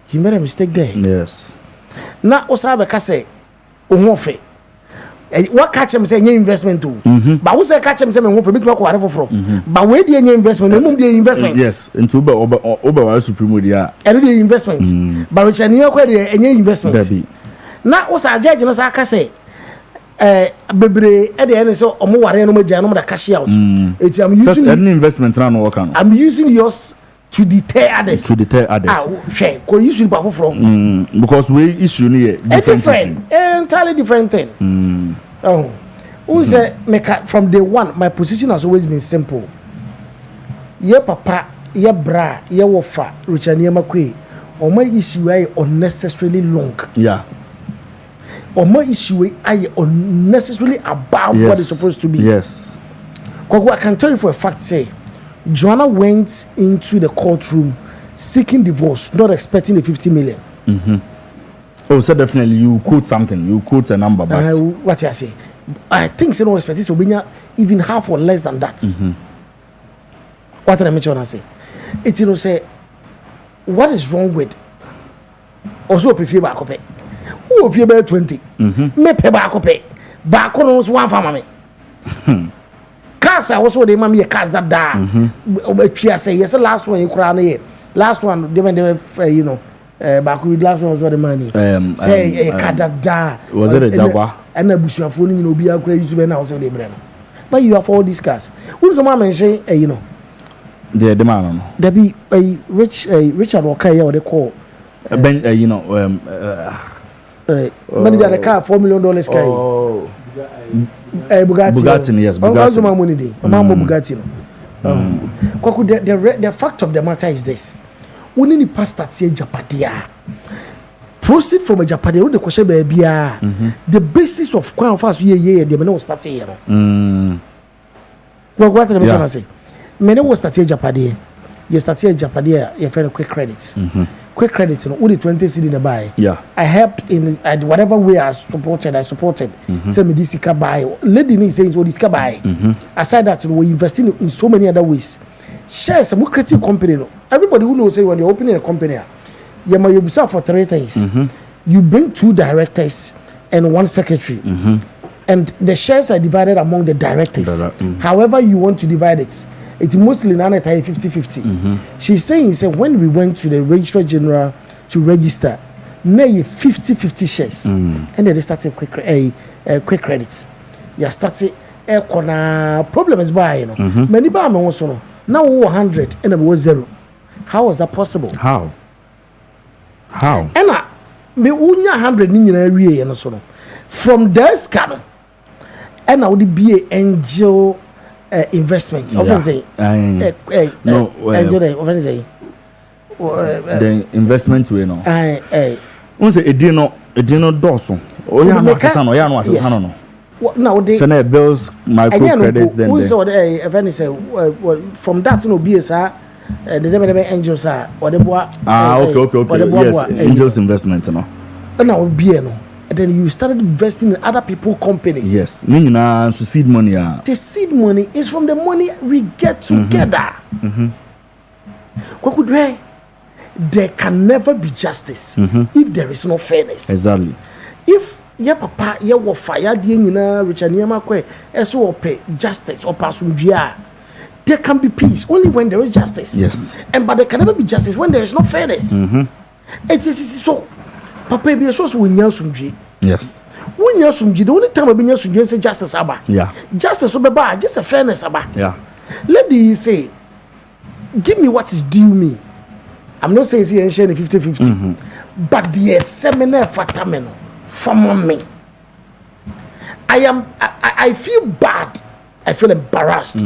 He made a mistake there. Yes. Now Osabe Kase Omofe. What catch him say investment too. But who say catch him say me make whatever from. But where the investment? No the investment. Yes, into over supreme dia. And the investment. But which any investment. Now Osa judge no say Kase bebre at the end so omo ware no magya no da cash out. It's I'm using an investment na no work. I'm using yours to deter others. Share ko use it from because we issue ni different entirely different thing. Who say make from day one my position has always been simple. Ye papa, ye bra, ye wofa, Richard Niamakwe. Or my issue I unnecessarily long. Or my issue I unnecessarily above what is supposed to be. Yes. I can tell you for a fact, say, Joanna went into the courtroom seeking divorce, not expecting the 50 million. Oh, so definitely you quote something, you quote a number, but what I say, I think so no expecting so even half or less than that. What did I mention? I say, it say, what is wrong with also pay back up? Who if you pay 20? Me pay back up. Back on was one family. Cars I was what they mammy a cars that die. Say yes, the last one you crown here. Last one, they you know. Back with last one was what the money. Say a car that die. Was it a Jaguar? And a bush of phone, you know, be a great use when I was in the brain. But you have all these cars. Who's the mama say, you know? The man. There be a Richard Wakaya, what they call. You know, manager the car $4 million car. Oh, Bugatti, yes. Bugatti. My money day. Mama Bugatti. The fact of the matter is this: we need to pass that say Japadia. Proceed from a Japadia. The question be the basis of quite fast the men will start saying. Well, what did I say? Men will start Japadia. You start Japadia. You find quick credits. Quick credit, you know, only 20 cedi in the buy. Yeah. I helped in whatever way I supported. Send me this car buy. Lady me saying what this car buy. Aside that, you know, we're investing in so many other ways. Share some creative company. No? Everybody who knows say when you're opening a company, you might yourself for 3 things. You bring 2 directors and 1 secretary. And the shares are divided among the directors. However you want to divide it. It's mostly 50-50. She's saying, when we went to the Registrar General to register, now you 50-50 shares. And then they started quick credits. You started problem is by, you know. Many bar also now 100 and then was 0. How was that possible? How? And me 100 in area and so from that scan, and I would be an angel. Investment. No, the investment way no. Once a dino doso. Oh yeah, no asano, yeah no asano. Now they so bills microcredit then. From that no be the angels are or the boy. Okay. Yes, angels investment no. Now be no. And then you started investing in other people's companies. Yes. So seed money. The seed money is from the money we get together. There can never be justice if there is no fairness. Exactly. If your papa, your fire, Richard Niamakwe, so pay justice or pasumvia, there can be peace only when there is justice. Yes. But there can never be justice when there is no fairness. It is so. Papa be so when you yes. When you the only time I be you say justice aba. Yeah. Justice oba, just a fairness aba. Yeah. Lady say, give me what is due me. I'm not saying see and share 50-50. But the seminar fatameno from me. I feel bad. I feel embarrassed.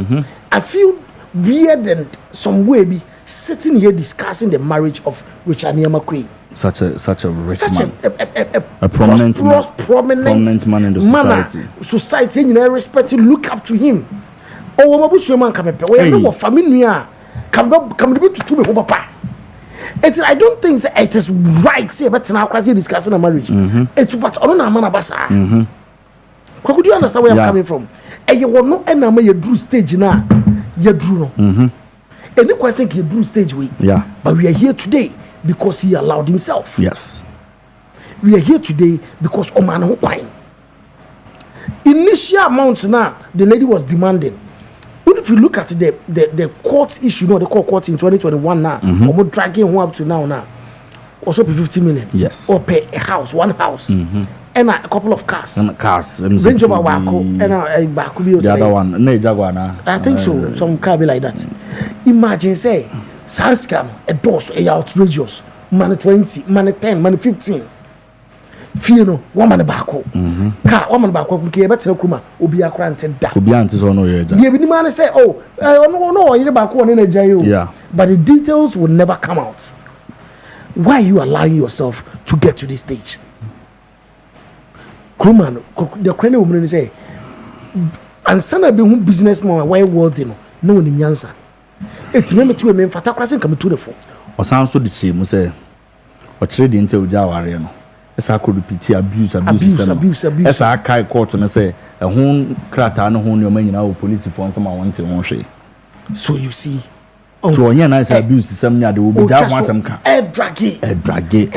I feel weird and some way be sitting here discussing the marriage of Richard Niamakwe. Such a rich man. A prominent man in the society. You know, respect him, look up to him. Oh, my bush man come up. We know family come to me, papa. I don't think it is right. Say, but now discussing a marriage. It's but on a man abasa. Could you understand where I'm coming from? And you will not end up your drew stage now. You drew no. And the question you drew stage way. Yeah. But we are here today because he allowed himself. Yes. We are here today because Oman Hokwain. Initial amounts now the lady was demanding. But if you look at the court issue, they call court in 2021 now, almost dragging him up to now, also pay 50 million. Yes. Or pay a house, one house, and a couple of cars. And cars. Range Rover Wako, and a Bakubi. The other one, no Jaguar. I think so. Some car be like that. Imagine say, Sanscam, a dose, a outrageous, money 20, money 10, money 15. Fino, woman bako. Car, woman bako, okay, but no kuma, Ubia granted that. Ubiantis or no, the man say, oh, no, you're back one in a jail. Yeah. But the details will never come out. Why are you allowing yourself to get to this stage? Crewman, the Ukrainian woman say, and son of a businessman, why worthy no one in Yansa. It's member to a man for Takrasin come to the phone. osan so de chemu say o chere de nte oja aware no esa ko repeat abuse esa kai court no say ehun krata no ho ne o manyina o police for nsema wonte won hwe. So you see, so onye na say abuse system nya de obi ja ho asem ka drag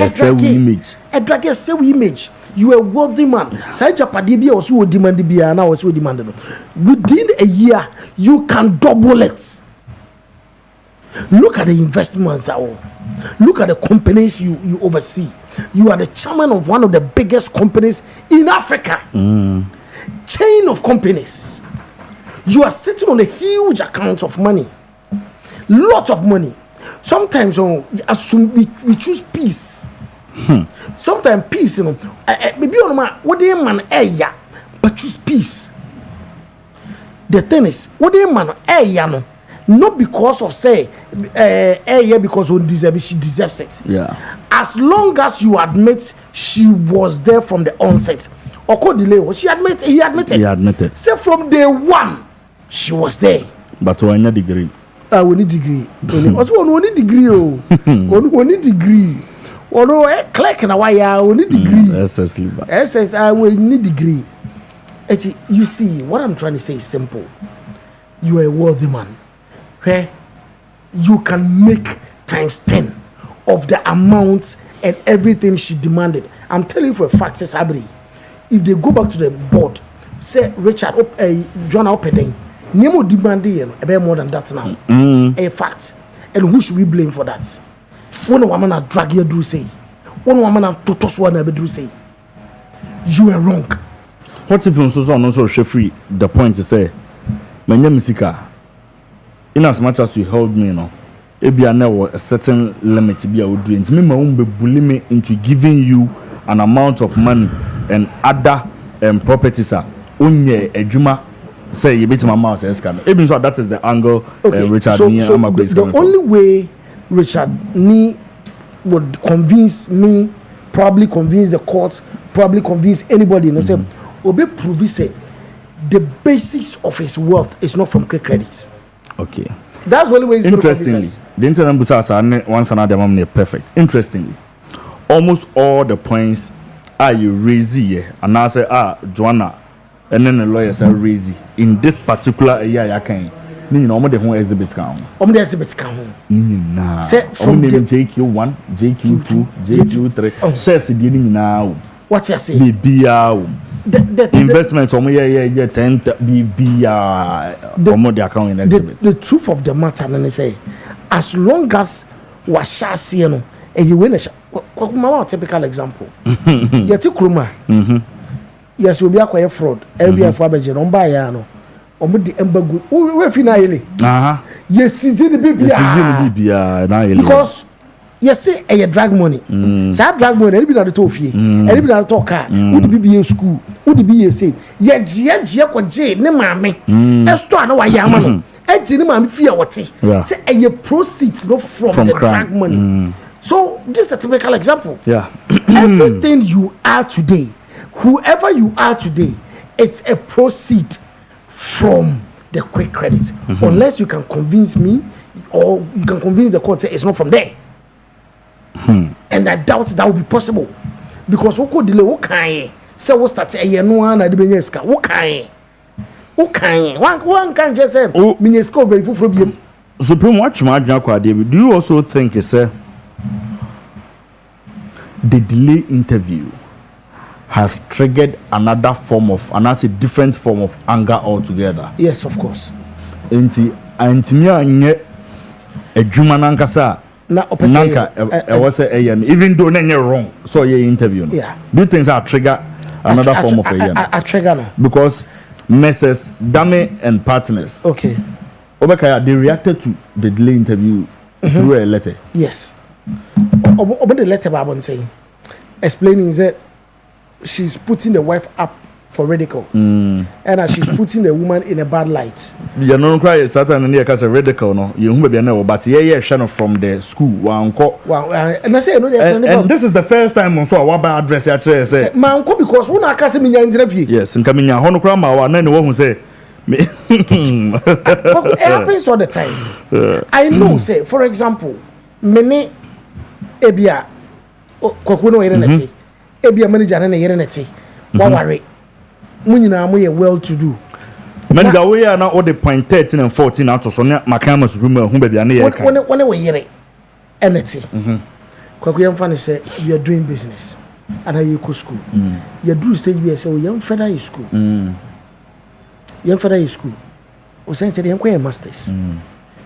say image. You a worthy man. Say Japadi bi also demand bi na also demand no. Within a year you can double it. Look at the investments look at the companies you oversee. You are the chairman of one of the biggest companies in Africa. Chain of companies. You are sitting on a huge account of money. Lot of money. Sometimes we choose peace. Sometimes peace, maybe on my what they man but choose peace. The thing is, what they man no, not because of say because she deserves it. Yeah. As long as you admit she was there from the onset, or delay, he admitted. Say from day one, she was there. But when your degree? We need degree. Also, we need degree. We need degree. Although clerk na why we need degree. SS we need degree. You see, what I'm trying to say is simple. You are a worthy man. Where you can make times 10 of the amount and everything she demanded. I'm telling you for a fact, says Abri. If they go back to the board, say Richard John Opening, Nemo demanding a bit more than that now. A fact. And who should we blame for that? One woman a drag your do say. One woman a totos one a do say. You are wrong. What if you so free? The point is say, my name is Sika. In as much as you held me, maybe I know a certain limit to be able to do. It's me my own bully me into giving you an amount of money and other properties. Onye ejuma say you beat my mouse and scam. Even so, that is the angle. Richard. So the only way Richard Nee would convince me, probably convince the courts, probably convince anybody, and say, Obe prove say the basis of his wealth is not from credits. Okay. That's the only way. Interestingly, the internet business once another mom perfect. Interestingly, almost all the points are you raise here, and I say Joanna, and then the lawyer say raise in this particular year. I can. Ni no mo de ho exhibit kan. The exhibit kan. Ni na. Say from the JQ1, JQ2, JQ3. Shares di ni na. What you say? BBA. The investment from 10 BBA. The account in exhibit. The truth of the matter, and say, as long as washasi no, and you win a mama typical example. Yeti kruma. Yes, will be a fraud. LBF Fabeje no buy ya no. Omudi embagu. We finally. Yes, is it the BBA? Na ele. Because yes, say a drag money. Say drag money. Any be na the tofie. Any be na the car. Who the BBA school? Who the BBA say? Ye kwa je ne maame. Esto ana wa yama no. Eji ne maame fia wote. Say a proceeds no from the drag money. So this is a typical example. Yeah. Everything you are today, whoever you are today, it's a proceed from the quick credit. Unless you can convince me or you can convince the court say it's not from there. And I doubt that will be possible. Because who could delay who can say what start a year no one at the Benyeska? Who can one can just say Minyesko very full from Supreme Watch Major David. Do you also think it's the delay interview has triggered another form of, and that's a different form of anger altogether? Yes, of course. Anti me anye adwuma nankasa na opesa was even though you're wrong, so you interview. Yeah. Do things that trigger another form of a trigger no? Because Messrs. Dame and partners. Okay. Obekaya, they reacted to the delay interview through a letter. Yes. Over the letter Babon saying, explaining that she's putting the wife up for ridicule, and she's putting the woman in a bad light. You know, cry certain and because a ridicule, no, you may know, but yeah, from the school. Wow, and I say, no, and this is the first time on so what bad address actually say, my uncle, because when I can't see me in interview. Yes, and coming here, Honograma, or none who say, it happens all the time. I know, say, for example, mene ebia kwaku no yere neti ebia manager na yere neti wa ware munyina mo ye well to do manager we ya na all the point 13 and 14 out so na makama supreme hu bia na ye kan wone we yere eneti kwaku yamfa ne say you are doing business and you go school you do say you say we yam federal school yam federal school o say say yam kwa masters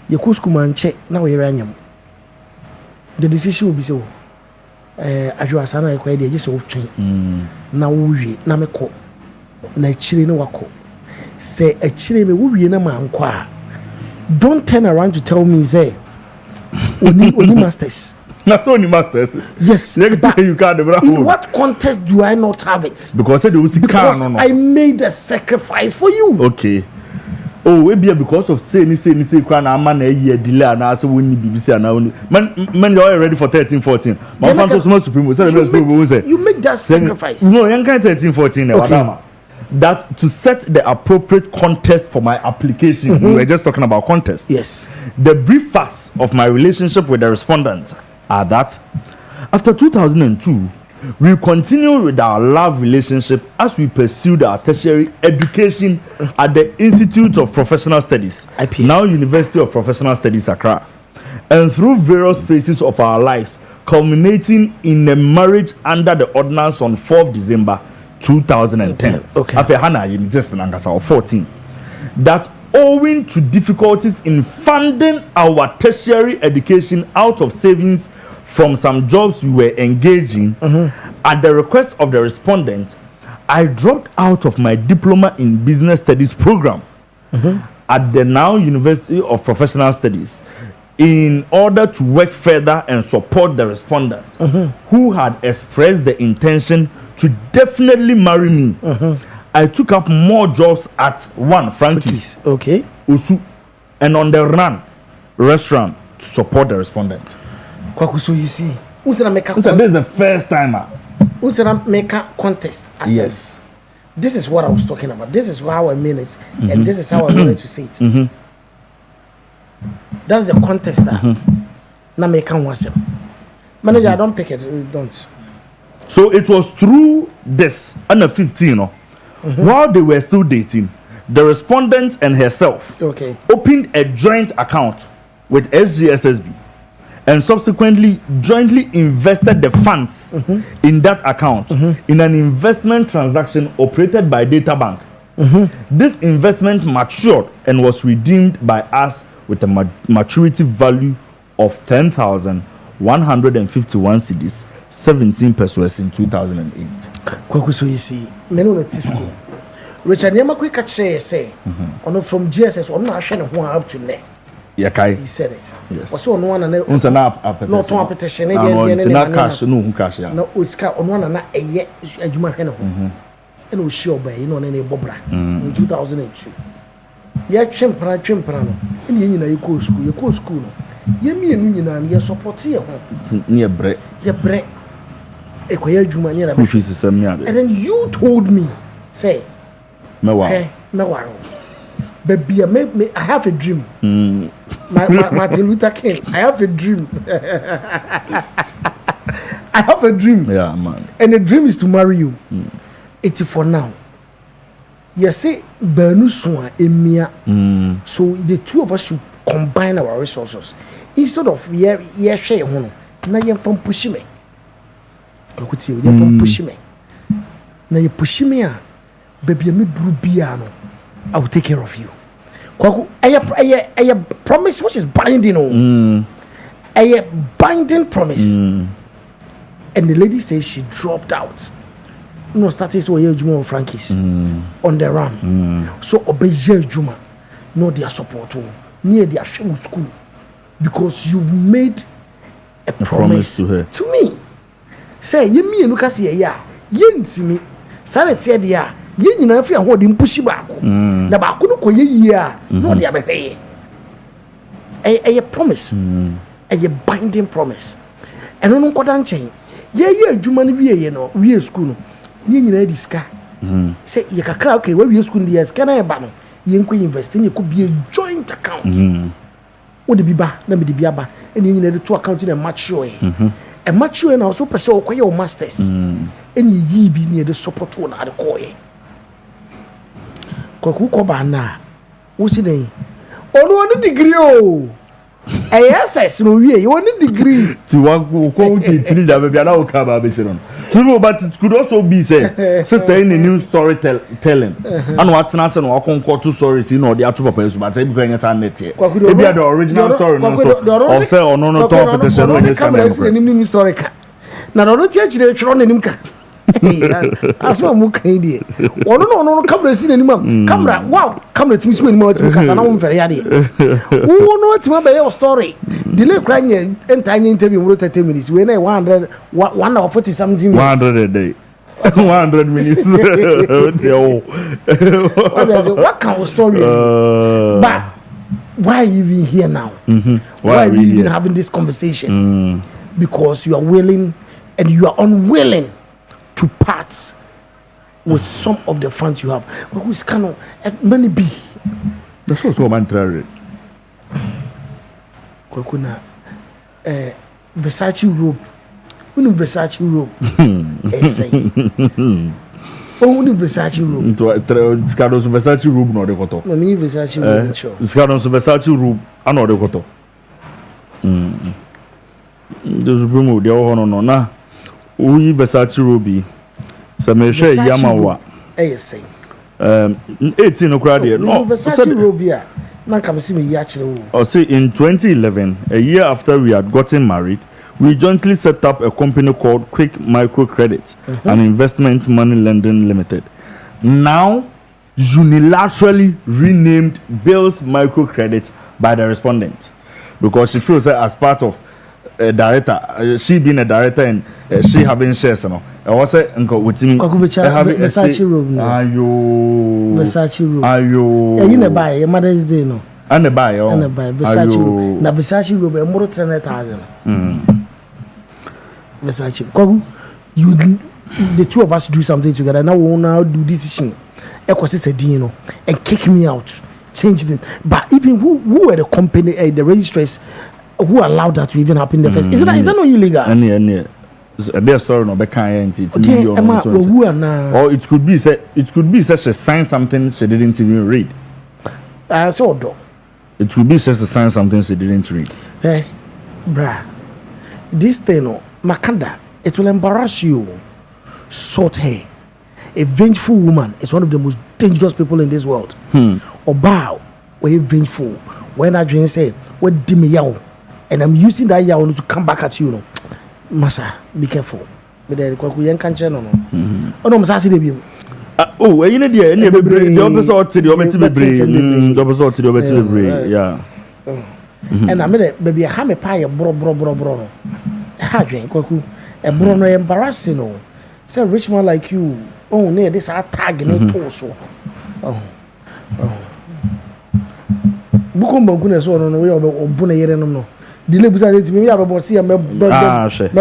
you go school man check na we yere anyam the decision will be so adwasa na ekwa dey just so twin na wo wie na mekọ na chire ne wako say chire me wo wie na ma nkwa don't turn around to tell me say oni masters na so oni masters yes but you can't in what context do I not have it because they will see because I made a sacrifice for you okay. Oh, we be because of say kwa na ama na year delay na say woni BBC na woni man you are ready for 13 14 my fan to supreme say you make that sacrifice no yan kan 13 14 na wadama that to set the appropriate context for my application we were just talking about context yes the brief facts of my relationship with the respondent are that after 2002 we continued with our love relationship as we pursued our tertiary education at the Institute of Professional Studies, IPS. Now University of Professional Studies, Accra, and through various phases of our lives, culminating in a marriage under the ordinance on 4th December 2010. Okay. After Hannah, you just 14. That owing to difficulties in funding our tertiary education out of savings from some jobs we were engaging, at the request of the respondent, I dropped out of my diploma in business studies program at the now University of Professional Studies in order to work further and support the respondent who had expressed the intention to definitely marry me. I took up more jobs at Frankie's, okay, Usu, and on the run restaurant to support the respondent. So you see, this is the first time. Make a contest. Yes. This is what I was talking about. This is how I mean it, and this is how I wanted to say it. That's the contest. Now make a wasem. Manager, I don't pick it. Don't. So it was through this under 15, while they were still dating, the respondent and herself opened a joint account with SGSSB. And subsequently jointly invested the funds in that account in an investment transaction operated by Data Bank. This investment matured and was redeemed by us with a maturity value of 10,151 cedis, 17 pesos in 2008. So you see, Richard, you quick say, from GSS, I'm not sure who up to now. He said it. Yes. Was on one and no petition. No cash, no cash. No, it's cut on one and a year. You might know. And we sure by you know any Bobra in 2002. Yeah, Chimprano. And you go school, you go school. You mean you your support here. Near bread. Your bread. A queer Jumania. And then you told me, say, Mewaro. Baby, I have a dream. Martin Luther King, I have a dream. I have a dream. Yeah, man. And the dream is to marry you. It's for now. You say, Bernuswa, Emia. So the two of us should combine our resources. Instead of, share one. Now you're from pushing me. I could see you from pushing me. Now you pushing me. Baby, me Brubiano. I will take care of you. A promise which is binding. A binding promise. And the lady says she dropped out. No status or Juma Frankie's on the run. So obey Juma. No their support near their school. Because you've made a promise to her. To me. Say you me and Lucas ya. Yin to me. Sanet said ya. Yin na fi ahodi mpushi baako na baako no koye yia no de abehwe a promise a binding promise eno no nkoda nchen ye adwuma no wie no wie school no ye nyina diska say ye kakra okay we wie school no ye ska na ye ba no ye nko invest ye ko be a joint account wo de biba na me de biaba eni nyina de to account na mature e mature na so pese okoye o masters eni yi bi na de support wo na de koye kwaku ko ba na wo si den onu oni degree o yes no wie you oni degree ti wa ko ti da be na o ka ba be se no so but it could also be say sister in a new story telling and what na say no akon to stories in order to papa so but e be say net e be the original story no so or say ono no talk petition no this camera is new story ka na no ti akire twero na nim ka asma mu kan die ono no camera si na nim camera wow camera timi so nim timi kasa na wo mfere ya de wo no timi be your story delay kra nye entire interview mo 30 minutes we na 100 1 hour 40 something minutes 100 a day 100 minutes what kind of story but why are you even here now why are we even having this conversation because you are willing and you are unwilling to part with some of the funds you have. But who's can many be? That's also man try. Kwakuna Versace robe. Unu Versace robe. Say. Unu Versace robe. To Scado Versace robe no de koto. No me Versace robe show. Scado Versace robe ano de koto. Those room de o no na. Uyi Versace robe. So me share Yamawa. Say. 18 no crowd here. No Versace robe ya. Na come see me yachire wo. Or say in 2011, a year after we had gotten married, we jointly set up a company called Quick Microcredit, an investment money lending limited. Now unilaterally renamed Bill's Microcredit by the respondent because she feels that as part of a director, she being a director and she having shares, you know. I was saying, "Uncle, with me, Versace room, ayo, Versace room, ayo." You never buy Mother's Day, no. And the buy, and the buy Versace room. Now Versace room, a more 300,000. Versace, Kogu, you, the two of us do something together. Now we will now do decision. Equals is a deal, and kick me out, change it. But even who were the company, the registrars, who allowed that to even happen in the first? Is that not illegal? And their story no be kind or it could be such a sign something she didn't even read. So it could be such a sign something she didn't read. Hey, bruh, this thing no makanda, it will embarrass you. Short hair, a vengeful woman is one of the most dangerous people in this world. Or bow, we're vengeful. When I dream say, what dim yaw, and I'm using that yaw to come back at you, no. Masa, be careful. But there, Kwaku can't channel. Oh no, Masa, see oh, you know the opposite to the opposite to the yeah. And I made baby a hammer pie, bro. Ha, drink, Kwaku, a bro, no embarrassing. Oh, say rich man like you. Oh, near this are tagging it also. Oh. Bukumba goodness, or no way of Bunay, no. The labels are to me, I will see a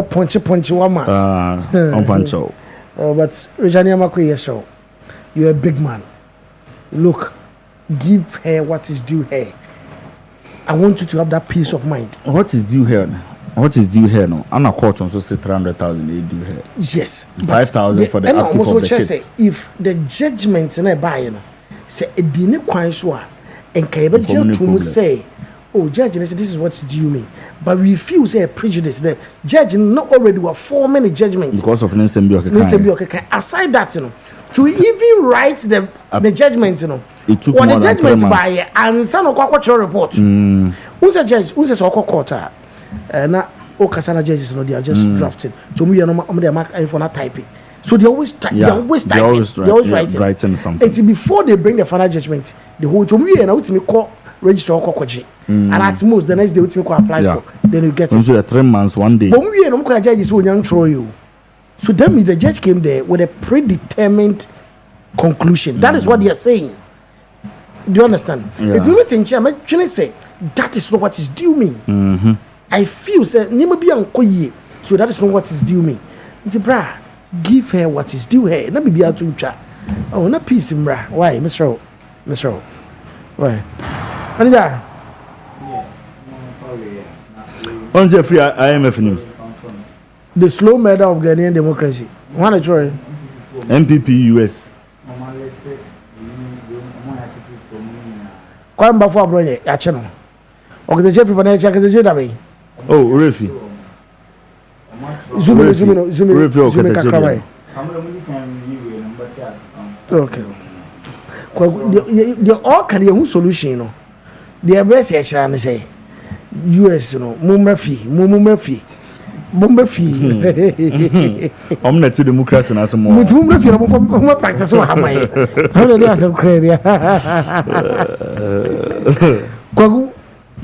punchy woman. On Pancho. But Regina Makoye show, you're a big man. Look, give her what is due her. I want you to have that peace of mind. What is due her? What is due here now? I'm not caught on so say 300,000 due here. Yes. 5,000 for the upkeep of the kids. Say, if the judgment in a buy, say a dinner quite sure and Kaiba to say, oh, judge, this is what's due me. But we feel say a prejudice. The judge not already were 4 many judgments because of Nsembi. Aside that, to even write the judgment, it took or more the than 3 judgment months. by and son of Quaquacho report. Who's a judge? Who's a so-called quarter? Now, all Kasana judges, they are just drafting. To me, they mark for not typing. So they always type. They always writing something. It's before they bring the final judgment. The whole to me and out to me call register or Kokoji. And at most the next day we go apply for. Then you get it. So 3 months, 1 day. But we no judges who young throw you. So that means the judge came there with a predetermined conclusion. That is what they are saying. Do you understand? It's me think I'm trying to say that is not what is due me. I feel say nima bi ankoye. So that is not what is due me. Bra, give her what is due her. Na bibi atu twa. Oh, na peace mbra. Why, Mr. Why? Manager. On the free IMF nim. The slow murder of Ghanaian democracy. One a try. MPP US. Kwame Bafo Abroye ya cheno. Okay, the people na check the jeda be. Oh, Refi. Zoom kakra. Okay. The all can you solution no. The best e kira ne say US no mumra fi. Bomba fee. Omneti democracy na some more. Mutumra fee mo practice wa hamaye. How do they some credit? Kwagu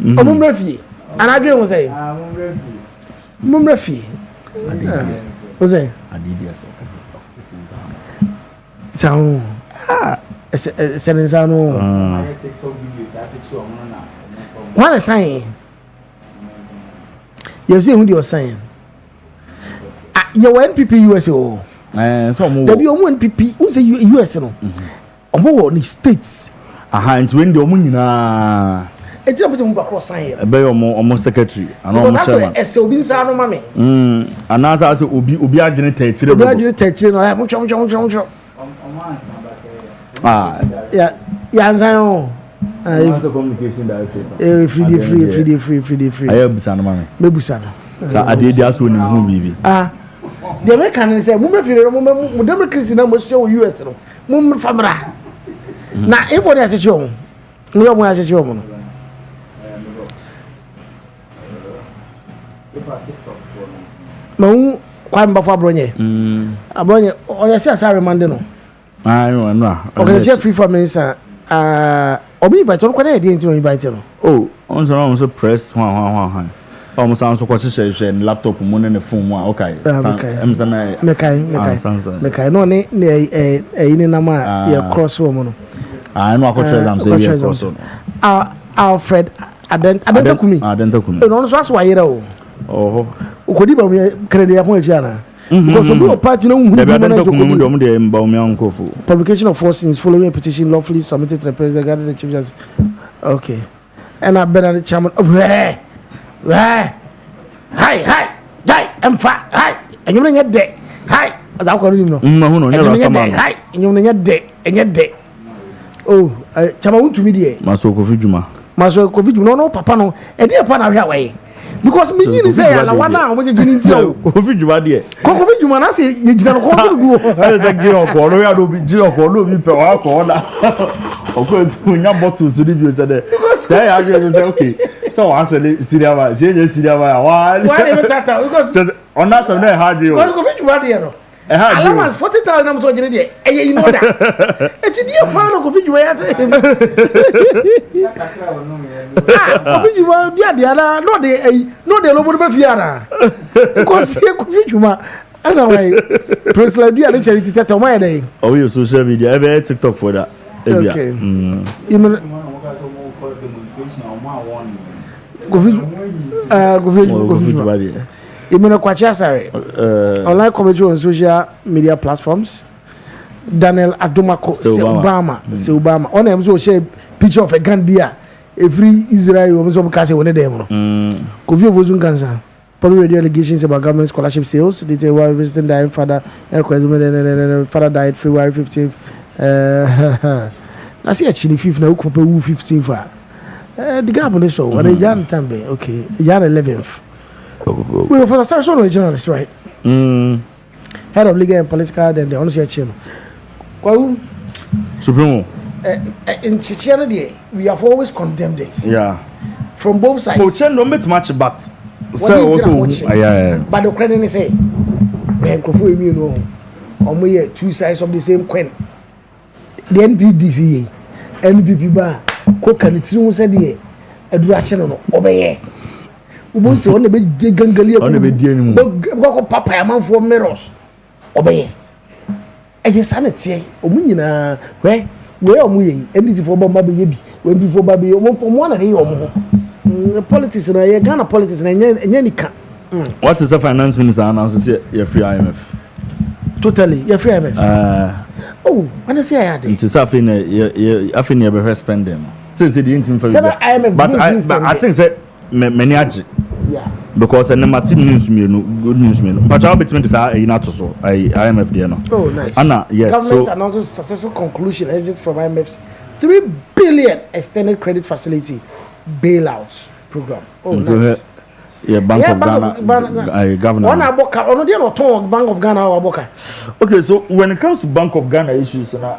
omumra fee. Anadwe mo say. Mumra fee. O say. Adidi aso. Sound. Senensa no. TikTok videos I take so na. What a sign. You see who you are saying. You NPP USA oh. So mo. There be NPP who say US no. Omo ni states. Aha, nti when the omo nyina. Eti na mo ba cross sign. Be omo secretary and omo chairman. Because that's obi nsa no mame. Anasa say obi adwene ta chire. Obi adwene ta chire no. Mo twom. Omo ansa ba ya nsa yo. Communication director. Free. Ayo busa no mame. Me busa no. Sa adedi aso ni hu bibi. The American say mo free mo democracy na mo show US no. Mo famra. Na info dey acheche o. No mo acheche o mo no. No Kwame Bafo Abroye. Abroye o ya say asare mande no. No. Okay, check free for me sir. Obi invite on kwena e dey ntino invite no. Oh, on so press one. Almost sounds so quite laptop money and phone. Okay. Mekai. No, ne nama ya cross woman. I know I could try I'm saying. Alfred Adenta Kumi. No, so that's why you oh. Ukodiba me credit upon Jana. Because we party no publication of forces following a petition lawfully submitted to the president regarding the chief justice. Okay. And I've been at the chairman. Hi, emfa, hi, and you know yet day. Hi, as I call you know. No, hi, and you know yet day, and yet day. Oh, Chama to media. Masoko Fijuma. No, papa, no, and dear Pana way. Because me say, I want now, what did you tell? Fijuma, dear. Fijuma, I say, you don't want to go. As a girl, I don't be Jill or per corner. Of course, when your bottles to leave you said, say, I just say, okay. So I said, Sidiama, why? Because on that Sunday, hard you. Allowance 40,000 I'm so generated. You know that. It's a dear plan of Covid. You are the no, the lower Fiara. Because here, Covid, anyway, Prince Labia, the charity tattoo my day. Oh, you social media, every TikTok for that. Okay. Covid. Imeno kwacha sare. Online commentary on social media platforms. Daniel Adomako Obama. On them so share picture of a gun beer. Every Israel was on case one of them. Kofi Ovozun cancer. Public radio allegations about government scholarship sales. Detail why President died father died February 15th. I see actually 5th now ko 15th for. The gap on so when Jan Tambe. Okay. Jan 11th. We were for the start on journalist, right? Head of legal and political, then the honest channel. Well, Supremo. In Chechnya, we have always condemned it. Yeah. From both sides. Pochen don't make much, but so but the credit is say, when Kofu you know, only two sides of the same coin. The NPDC, NPP bar, cook and it's no said here, a direction obey. We say on the big gangalia on the bed go papa man for mirrors obey e je sanete o munyina we omu yi editi for bomba be yebi we before baby o for mo na dey omu politics na ye Ghana politics na enya nika. What is the finance minister announce say your free IMF? Totally your free IMF. Oh, when I say I had it is afin you be spend them since the IMF but I think say many yeah because the number news me no good news me no but how between this not so IMF there no. Oh nice. Anna, yes. Government announces successful conclusion exit from IMF's 3 billion extended credit facility bailout program. Oh nice. Yeah, Bank of Ghana governor. One aboka ono dey no ton Bank of Ghana or aboka. Okay, so when it comes to Bank of Ghana issues na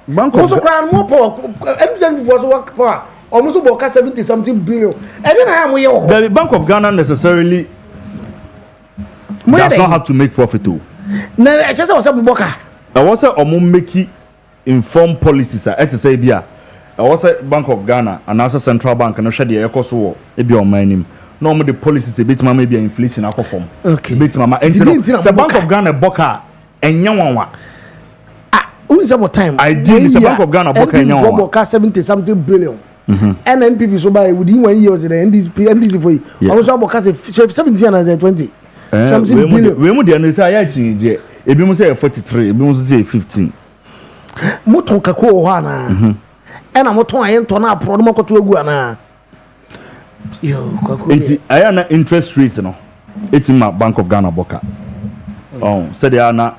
Bank of Ghana more power MTN before so work power almost about 70 something billion. And then I am here. The Bank of Ghana necessarily does not have to make profit too. Na I just was aboka. I was say omo make informed policies at say bia. I was say Bank of Ghana and also Central Bank and hwe dey ekoso wo e bi on manim. No more the policies a bit maybe inflation akofom. Okay. Bit mama the Bank of Ghana boka enya wanwa. Who's about time? I did the Bank of Ghana boka enya wanwa. Boka 70 something billion. And NPP so by within 1 year was the NDC for you. Also boka 17 and 20. Something billion. We mu dey no say ya chinje. Ebi mu say 43, ebi mu say 15. Moton kako ho ana. Ena moton ayento na apro no makoto egu ana. Yo, it's I interest rates no. It's in my Bank of Ghana boka. Oh, so there are na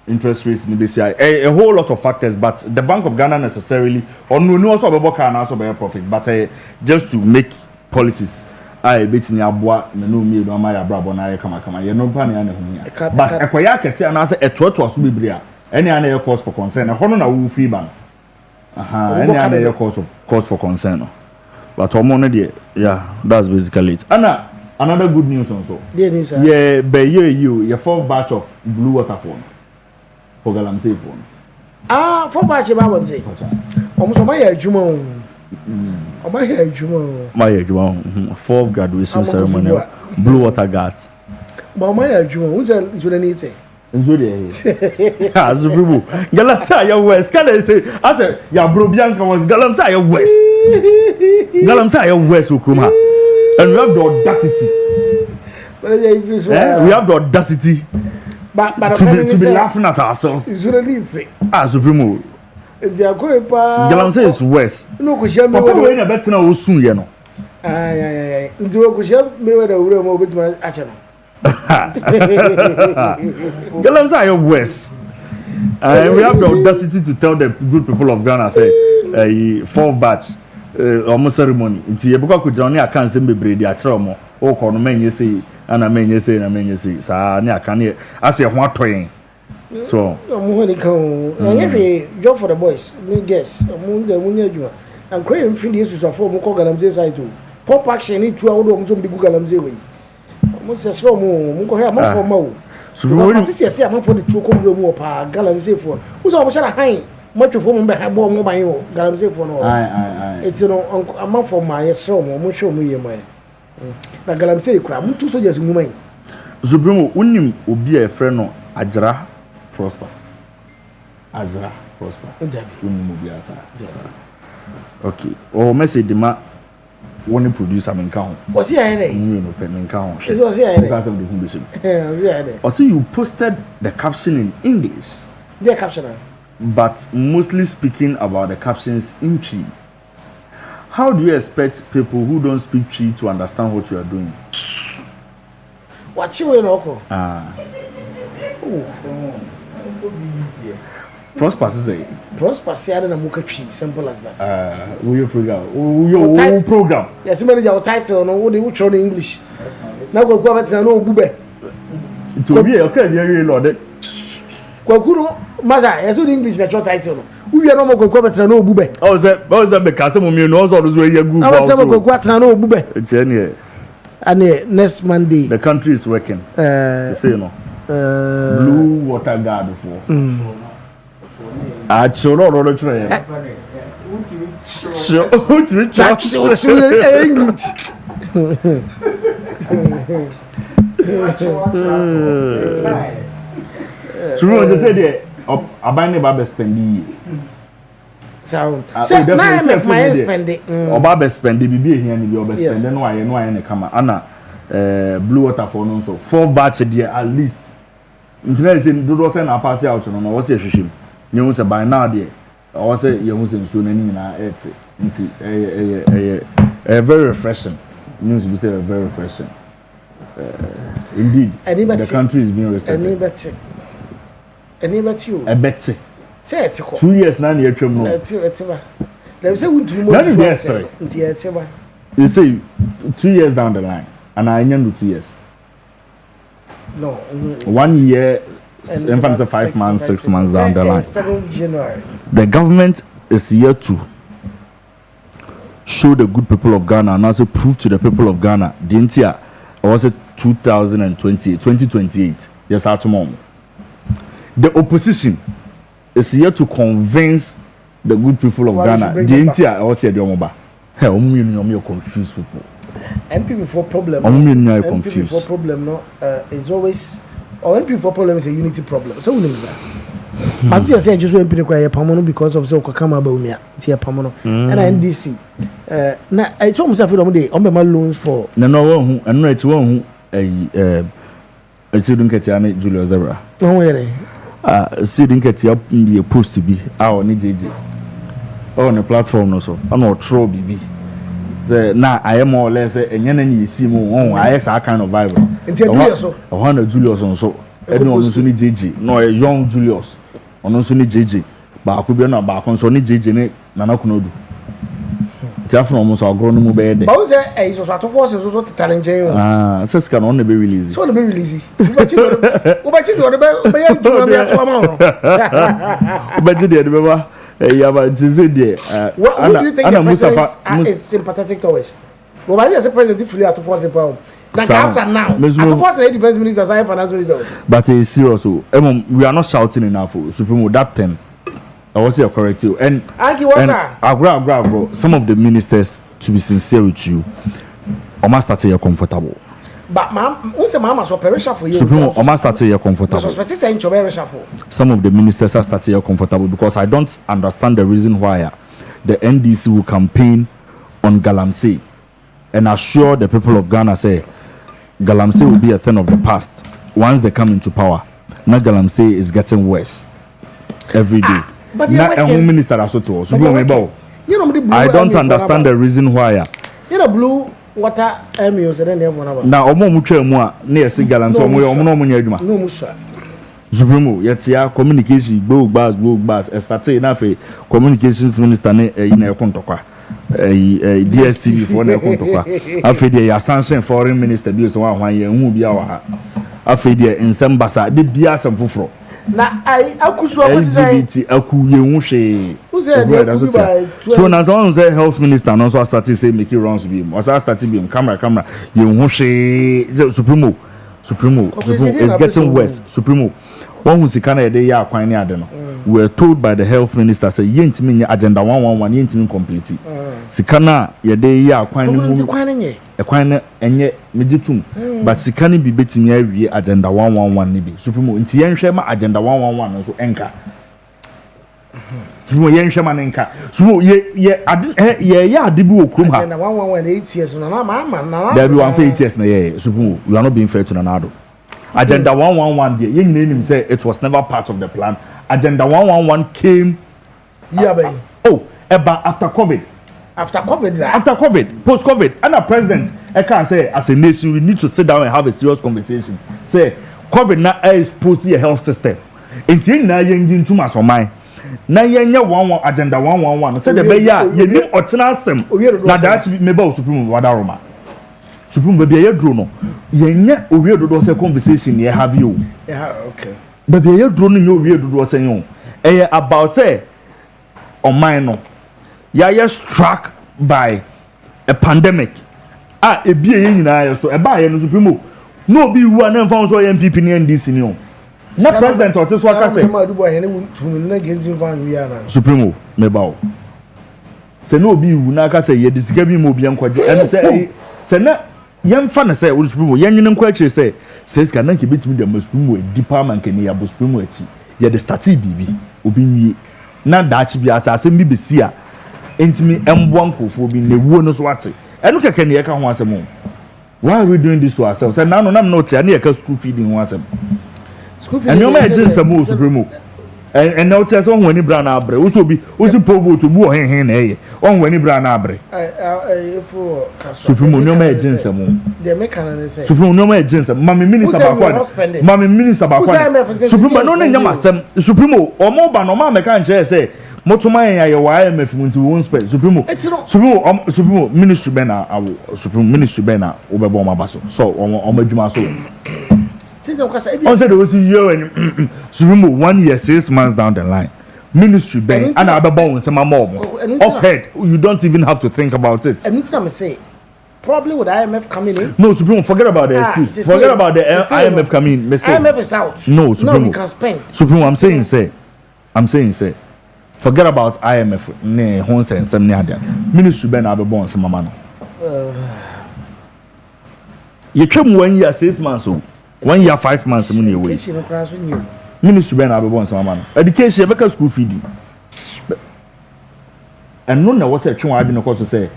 interest rates in this year. A whole lot of factors, but the Bank of Ghana necessarily or no also be boka and also be profit, but just to make policies. I bet me aboa me no me do my abrabo na ye kama ye no pa ne ane ho. But ekoya kese and say etoto aso bebre a any ane cause for concern. E hono na wo free ban. Any ane cause for concern. But yeah, that's basically it. Anna, another good news also. Yeah, news. Yeah, by your 4th batch of blue water phone for Galamsey phone. 4 batch ba won say. Almost my adwuma. My adwuma. My adwuma. 4th graduation ceremony. Blue water guards. But my adwuma, who say is what need say? Nzo dey. Asu people. Galamsey your west. Can I say as ya bro bianca was Galamsey your west. Galamsey your west Okuma. And we have the audacity. We have the audacity but to be laughing at ourselves. It's what need say. Supremo. Galamsey is west. No ko share me we we na better na osun ye no. Ay. Nzo ko share me we da wure mo betima ache no. Galamsey your west. And we have the audacity to tell the good people of Ghana say 4th batch almost ceremony. Nti e buka ko jone aka nsem bebre di akere omo o ko no menye sei ana menye sei sa ne aka ne ase ho atoyen. So omo ho ni kan anyehwe job for the boys ni guess omo da munya adwuma and cray mfindi yesusafo omo ko Galamsey side to pop action ni tu awodo omo so mbigu Galamsey we omo se sro mo ko he amafo ma wo so we see amafo de tu ko mu pa Galamsey for wo so omo sha han matwofo mo be ha bo mo ban wo Galamsey for no it's no amafo ma yesro mo hwe mo ye mai na Galamsey kura mo tu so just nguman Zubrimo unim obi e frɛ no Ajra Prosper. Unim obi asa. Okay. Oh message ma one producer men ka ho. Was he here? No pen ka ho. It was here. Because of the who be say. Was he here? Also you posted the caption in English. The caption. But mostly speaking about the captions in Chi. How do you expect people who don't speak Chi to understand what you are doing? What you know? Prosper say. Prosper say na muka Chi, simple as that. We program. Yes, manager title no we dey try in English. Na go better no bube. To be okay, dey lord. Kwakuru maza yes in English na title no. We are no more go better no bube. Oh say because mo mi no also do we good. I say go better no bube. It's any. And next Monday the country is working. Say no. Blue water guard for. Choro ro try. So English. So we say there aban ne ba be spend so na make my spend oba be spend bibi ehia ni bi oba spend no aye ne kama ana blue water for no so 4 batch there at least internet say do say na pass out no wo say hwehwem nyu say by now there wo say ye hu say nsuo na ni na et nti very refreshing news be say very refreshing Indeed, the country is being restricted. A better. Say 2 years now, you're trying to. They say we do more. You say 2 years down the line, and I know 2 years. No. 1 year, in fact, 5 months, 6 months down the line. 7th January. The government is here to show the good people of Ghana and also prove to the people of Ghana the entire was 2028. Yes, at tomorrow. The opposition is here to convince the good people of Ghana the entire was here the Omoba. Hey, you're confused people. NP for problem. NP for problem no it's always or NP for problem is a unity problem. So we know that. But you say just NP require pamono because of so kakama ba umia. Tia pamono. And NDC. Na I told myself on the on my loans for. No one who and no it's one who I didn't get Julius Zebra. Don't worry. Didn't get up be supposed to be our JJ. On the platform also. I'm not troll BB. Now I am more or less a yenny see more. I have kind of vibe. It's a Julius. A 100 Julius on so. Everyone also need JJ. No, a young Julius. On also need JJ. But I could be on back on so need JJ. Nana Kunodu. Therefore, almost our grown move bed. But is also to force is also to talent. Says can only be released. So, be released. But you know, but yeah, but it is there. What do you think the president is sympathetic towards? Well, why is the president fully out to force a power? Now, to force a defense minister, as I finance minister. But it's serious. We are not shouting enough. Supreme that 10. I was here corrective. And bro, some of the ministers, to be sincere with you, almost start here comfortable. But ma'am, who's a mama so perisha for you? Supreme almost start here comfortable. Some of the ministers are starting here comfortable because I don't understand the reason why the NDC will campaign on Galamsey and assure the people of Ghana say Galamsey will be a thing of the past once they come into power. Now Galamsey is getting worse every day. But not a home minister also to us. I don't understand the reason why. You know, blue water emios and then they have one hour. Now, Omo Muchemwa near Sigalan, so we are no Musa. Zubrimo, yet ya communication, go bars, estate enough communications minister in a contoka. DSTV for the contoka. After the sanction foreign minister, be so 1 year, who be our after the in some basa, the bias and fufro. Na akusua LGBT akuye nwhwe who's there so na so say health minister no so start say make rounds be o so start be camera ye nwhwe supremo is getting worse. Supremo one who sika na ye dey akwan ni ade no we were told by the health minister say ye ntimi agenda 111 ye ntimi complete sika na ye dey akwan ni mu ekwan na enye mejitum but sika ni bi betimi awie agenda 111 ni bi supremo nti ye nhwe ma agenda 111 no so enka supremo ye nhwe ma nenka so ye ade bi okrum ha agenda 111 8 years no na ma there be 8 years na ye supremo you are not being fair to Nanado. Agenda 111 there, you say it was never part of the plan. Agenda 111 came. After COVID. After COVID, post COVID, and the president, I can say as a nation, we need to sit down and have a serious conversation. Say COVID now is supposed a health system. Until now, you're doing too much on mine. Now you're agenda 111. Say the beya, you need or chanasem. Now that may be Supreme Wadaroma. Supreme baby ye drone yenye owie dodo say conversation ye have you okay baby ye drone nye owie dodo say you about say on mine no ya struck by a pandemic ebi ye nyina ye so ba ye no Supreme no be wu an enfan so MPP ni NDC ni o na president otis waka say Supreme me ba o se no be wu na aka say ye disika bi mo bi enkoje and say na yemfa na say wo Supreme yenwene nkwa akire say says ka na ke betimi dem Supreme deeper man ke ne ya bo Supreme achi ye de start bibi obi nwie na daachi bi asase mi besi a entimi embo nkofo bi ne wuo no so ate enu keke ne ye ka ho asem why are we doing this to ourselves say na no nam no tia na ye ka school feeding ho asem school feeding and you ma ejin some Supreme and now tell us on when you brand abre also be also povo to bo hen eh on when you brand abre for supreme no ma agency mo the mechanism say supreme no ma agency mami minister bakwa mami minister bakwa supreme no na nyama sem supreme o mo ba no ma meka nche say motuma ya ye wa IMF munti won spend supreme ministry be na supreme ministry be na obebo ma baso so o madwuma so on said there was you and supreme 1 year 6 months down the line ministry ben and ababon say mama off head you don't even have to think about it. Anything I say probably with IMF coming in. No, Supreme, forget about the excuse. Forget about the IMF coming in. IMF is out. No, Supreme. No, we can spend. Supreme, I'm saying say forget about IMF ne honse nsem ne adia ministry ben ababon say mama no you twem 1 year 6 months so 1 year 5 months mu ne away ministry ben ababon say mama no education beka school feeding and no na was a twem ade no course say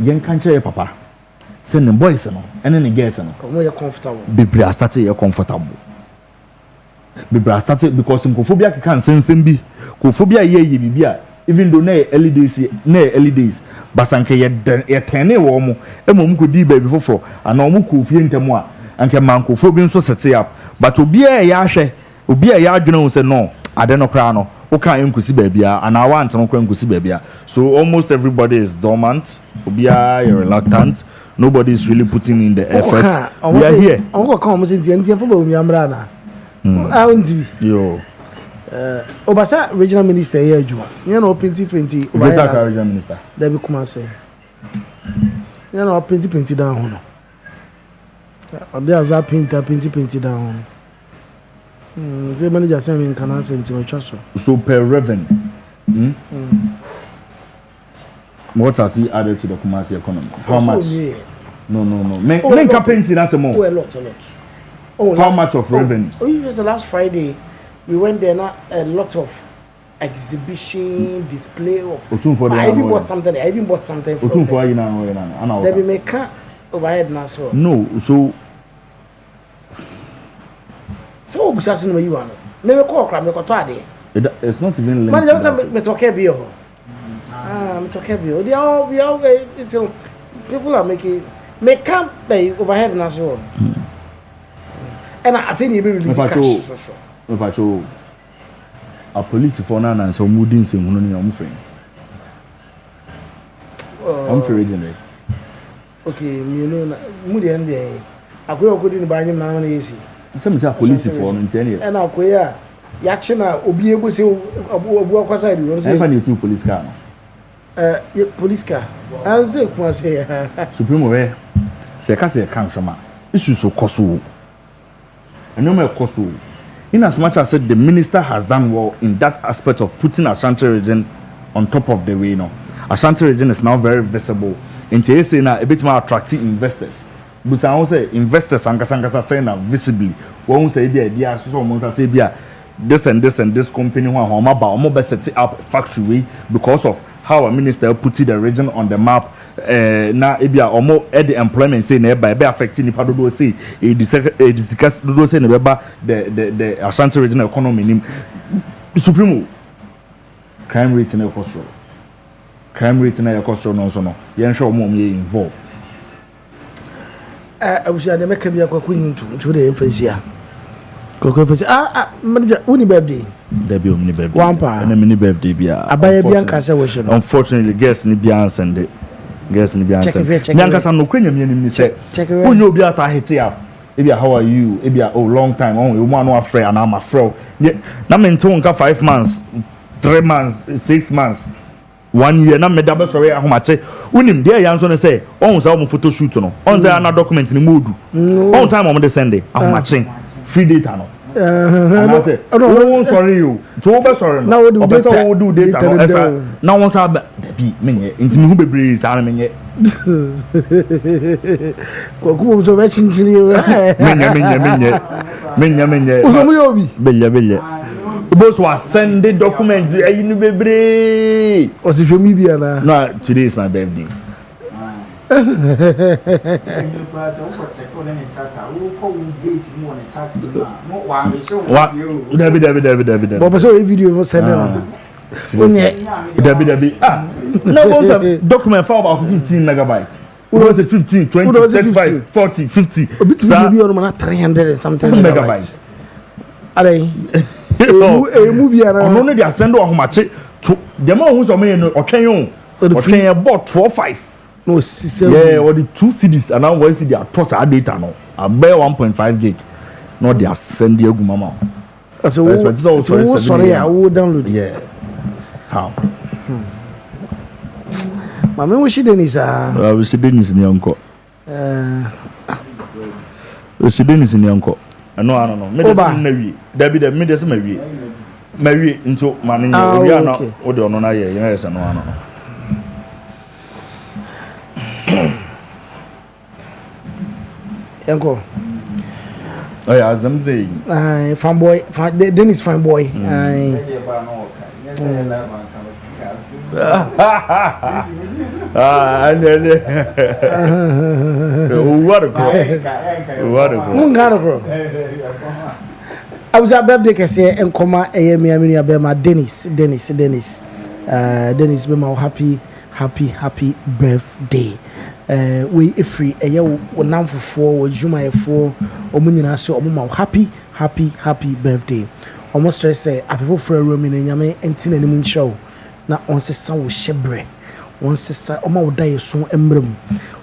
yen kan kire papa say ne boys no ene ne girls no omo ye comfortable bibria start ye comfortable bibra started because mkophobia can sensem bi kophobia ye bibia even though na early days basanke ye tene wo mo emom ko di baby foforo ana omo kofie ntemu a anke mankophobia nso set up but obia ya hwe obia ya adwene wo se no ade no kra no wo kan enkusi babia ana wa nteno kra enkusi babia so almost everybody is dormant obia you reluctant nobody is really putting in the effort we are here onko kan mo se ntia fo ba omi amra na yo Obasa regional minister here adwuma you know 2020 Obasa regional minister there be kuma say you know 2020 down ho no there is a painter 2020 down the manager say me can answer nti watch so per revenue what has he added to the Kumasi economy how much no men can painting that's more a lot how much of revenue? It was the last Friday. We went there. Now a lot of exhibition, display of. I even bought something. From them. They be make overhead now so. No, so. So besides no you want. Me call crab me call there. It's not even linked. Man, you say me talk here. Me talk here. They are it's people are making make camp pay overhead now so. And I think he be release cash so. Pacho a police for na and so mudin se hunu ni am friend. I'm free again. Okay, me know mudi end there. Akoya okodi ni ba nyim na na yesi. Say me say police for no ntene. And akoya ya che na obi ego se obu akwasa di won say. I find you police car no. Police car. I say kuma say Supreme we se ka se kan sama. Issue so koso. And no more koso. In as much as said the minister has done well in that aspect of putting Ashanti region on top of the way, you know. Ashanti region is now very visible. In TSA now a bit more attractive investors. But I say investors and saying now visibly. One say idea someone say this and this company who about set up factory because of how a minister put the region on the map. Now ebia omo the employment say na be affecting the do say discuss do say na the Ashanti regional economy nim supreme crime rate na cost no so no yen hwe omo ye involve abuja de make bia kwa kunyitu de emfasia koko emfasia manager woni birthday there be omni birthday one pa na mini birthday bia abaya bia nkasa wo hwe no unfortunately guest ni bia ansende guess ni bi answer nyankasa no kwanya mi anim ni say onye obi ata hit up ebia how are you ebia oh long time oh you mo no afre and am afre na me nto nka 5 months 3 months 6 months 1 year na me da be sorry ahomache unim dey yan so no say on say o photo shoot no on say na document ni modu on time o mo dey send ahomache free data no I say, oh, sorry you. So over sorry. Now we do data. Now once I be me into me who be breeze and me. Koku so be chinchili. Menya. Uzomu yobi. Belle. Boss was send the documents you be breeze. O si femi bia na. No, today is my birthday. Dabi. But so video send them. Dabi. Ah, no, what's a document for about 15 megabytes. What was it? 15, 20, 35, 40, 50. A bit on 300 and something megabytes. Are a movie around. Only they send how much to the man who's a man or can you bought 4-5. No, yeah, or the 2 CDs and now one CD are toss our data now. I bear 1.5 gig. No, they are sending you mama. So sorry, I will download. Yeah. How? Mama, we should Dennis. We should Dennis in uncle. We should Dennis in uncle. No, I don't know. Maybe Debbie, the midst Mary into manning. We are not. What do you know? Yes, I know. Uncle. Oh yeah, as I'm saying. Fine boy. Dennis fine boy. What a girl. I was at birthday kese and come me Dennis be my happy birthday. We free nam for juma for omunyina so omuma happy birthday. Almost stress say afefo fra room ni nyame enti nanim nchao na onsesa wo hyebre onsesa oma wo dai so emrem.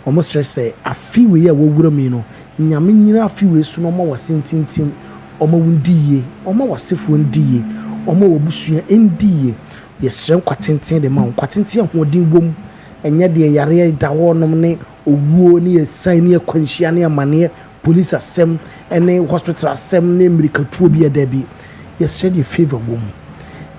Almost stress say afi we ya wo wura mi no nyame nyina afi we so no ma wasintintim oma wundiye oma wasefo ndiye oma wo busua ndiye yesrem kwatenten de ma kwatenten hodin bom enye de yare da wonom ne owuo ne yesan ne akwanhia ne amane police asem ene hospital asem ne mirikatuo bi adabi yesre de favor bom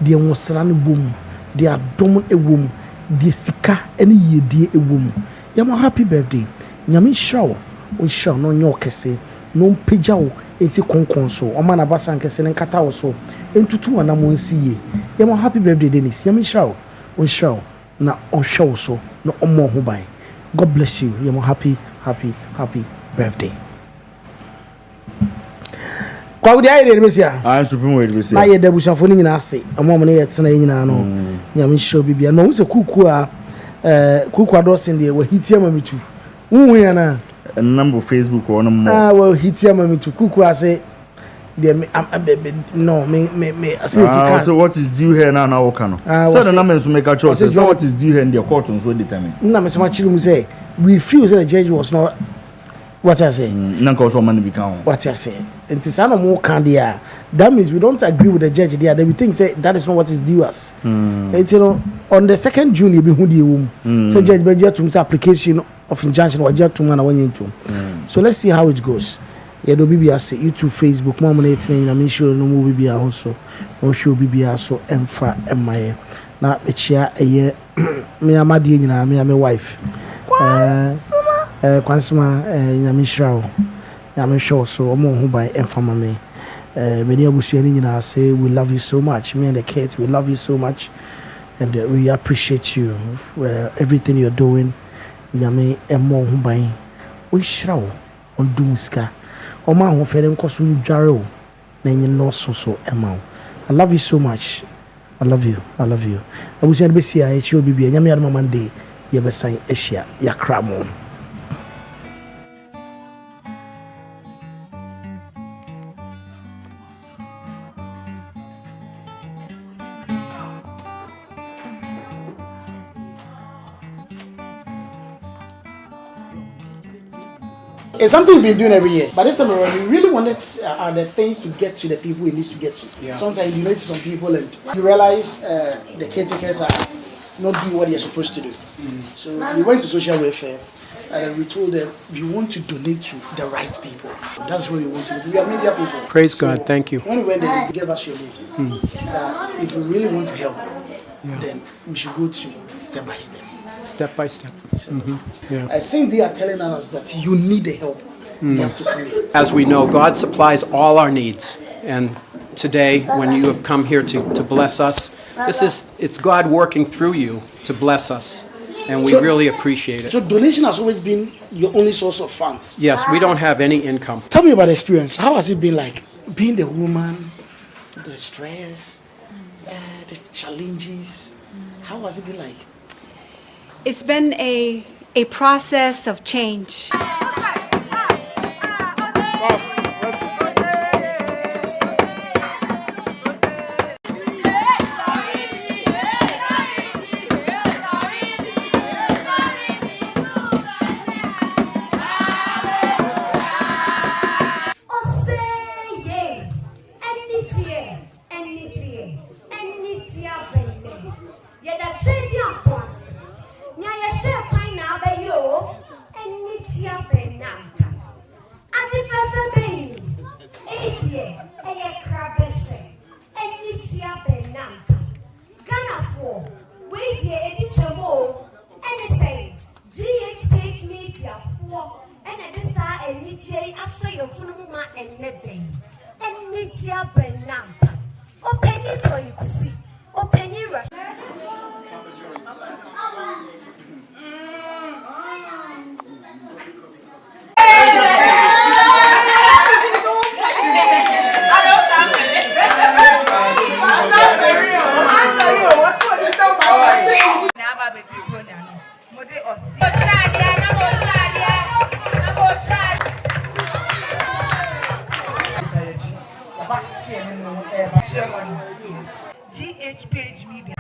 de wosra ne bom de adom ewom de sika ene yedie ewom yama happy birthday nyame show on show no nyo kese no mpagya wo ensi konkon so o mana basa nkese ne nkata wo so entutu wana mo nsiye yama happy birthday Dennis yama show on show na on show so no omo ho bai. God bless you. Yama happy birthday. Kwa wudi ayi de besia I supreme way besia na ye debusa fo ni nyina ase omo ne ye tena nyina no nyame show bibia no se kuku a dosen de wa hitia mamitu unhu ya na number Facebook or no wa hitia mamitu kuku ase de no me ase so what is due here now okay no so the numbers make a choice so what is due here in the court on so determine na me so ma chiri mu say we feel that the judge was not what I say. Nanko so money become. What I say. It is no more candia. That means we don't agree with the judge there. Then we think say that is not what is due us. It's on the 2nd June you be who the womb. So judge be to application of injunction or just to man when you to. So let's see how it goes. Yeah, do BBA say YouTube, Facebook, mom na etin I'm sure no more BBA also. No show BBA so emfa emaye. Na echia eye me amadi nyina me my wife. Kwansima nyamishrawo nyamishwo so omo hu by enfama me many abusuani nyina say we love you so much, me and the kids we love you so much, and we appreciate you for everything you're doing. Nyame emo hu by we shrawo on dumska oma hu fere nkoso ndware o na nyi no so ema. I love you so much. I love you abusuani be sia e chi obi nyame adama mande ye be san ehia yakra mo. It's something we've been doing every year, but this time around we really wanted the things to get to the people it needs to get to. Yeah. Sometimes you meet some people and you realize the caretakers are not doing what they're supposed to do. So we went to social welfare and we told them we want to donate to the right people. That's what we want to do. We are media people. Praise God, thank you. When we went there, they gave us your name. If we really want to help, then we should go to step by step. Step by step. I think they are telling us that you need the help. You have to come in. As we know, God supplies all our needs. And today, when you have come here to bless us, it's God working through you to bless us. and we really appreciate it. So donation has always been your only source of funds? Yes, we don't have any income. Tell me about the experience. How has it been like being the woman, the stress, the challenges? How has it been like? It's been a process of change. GhPage Media for and this and Nitia Asoyo Funuma and Nedday and Nitia Benam. Open it or you could see. Open it, Rashad. GhPage Media.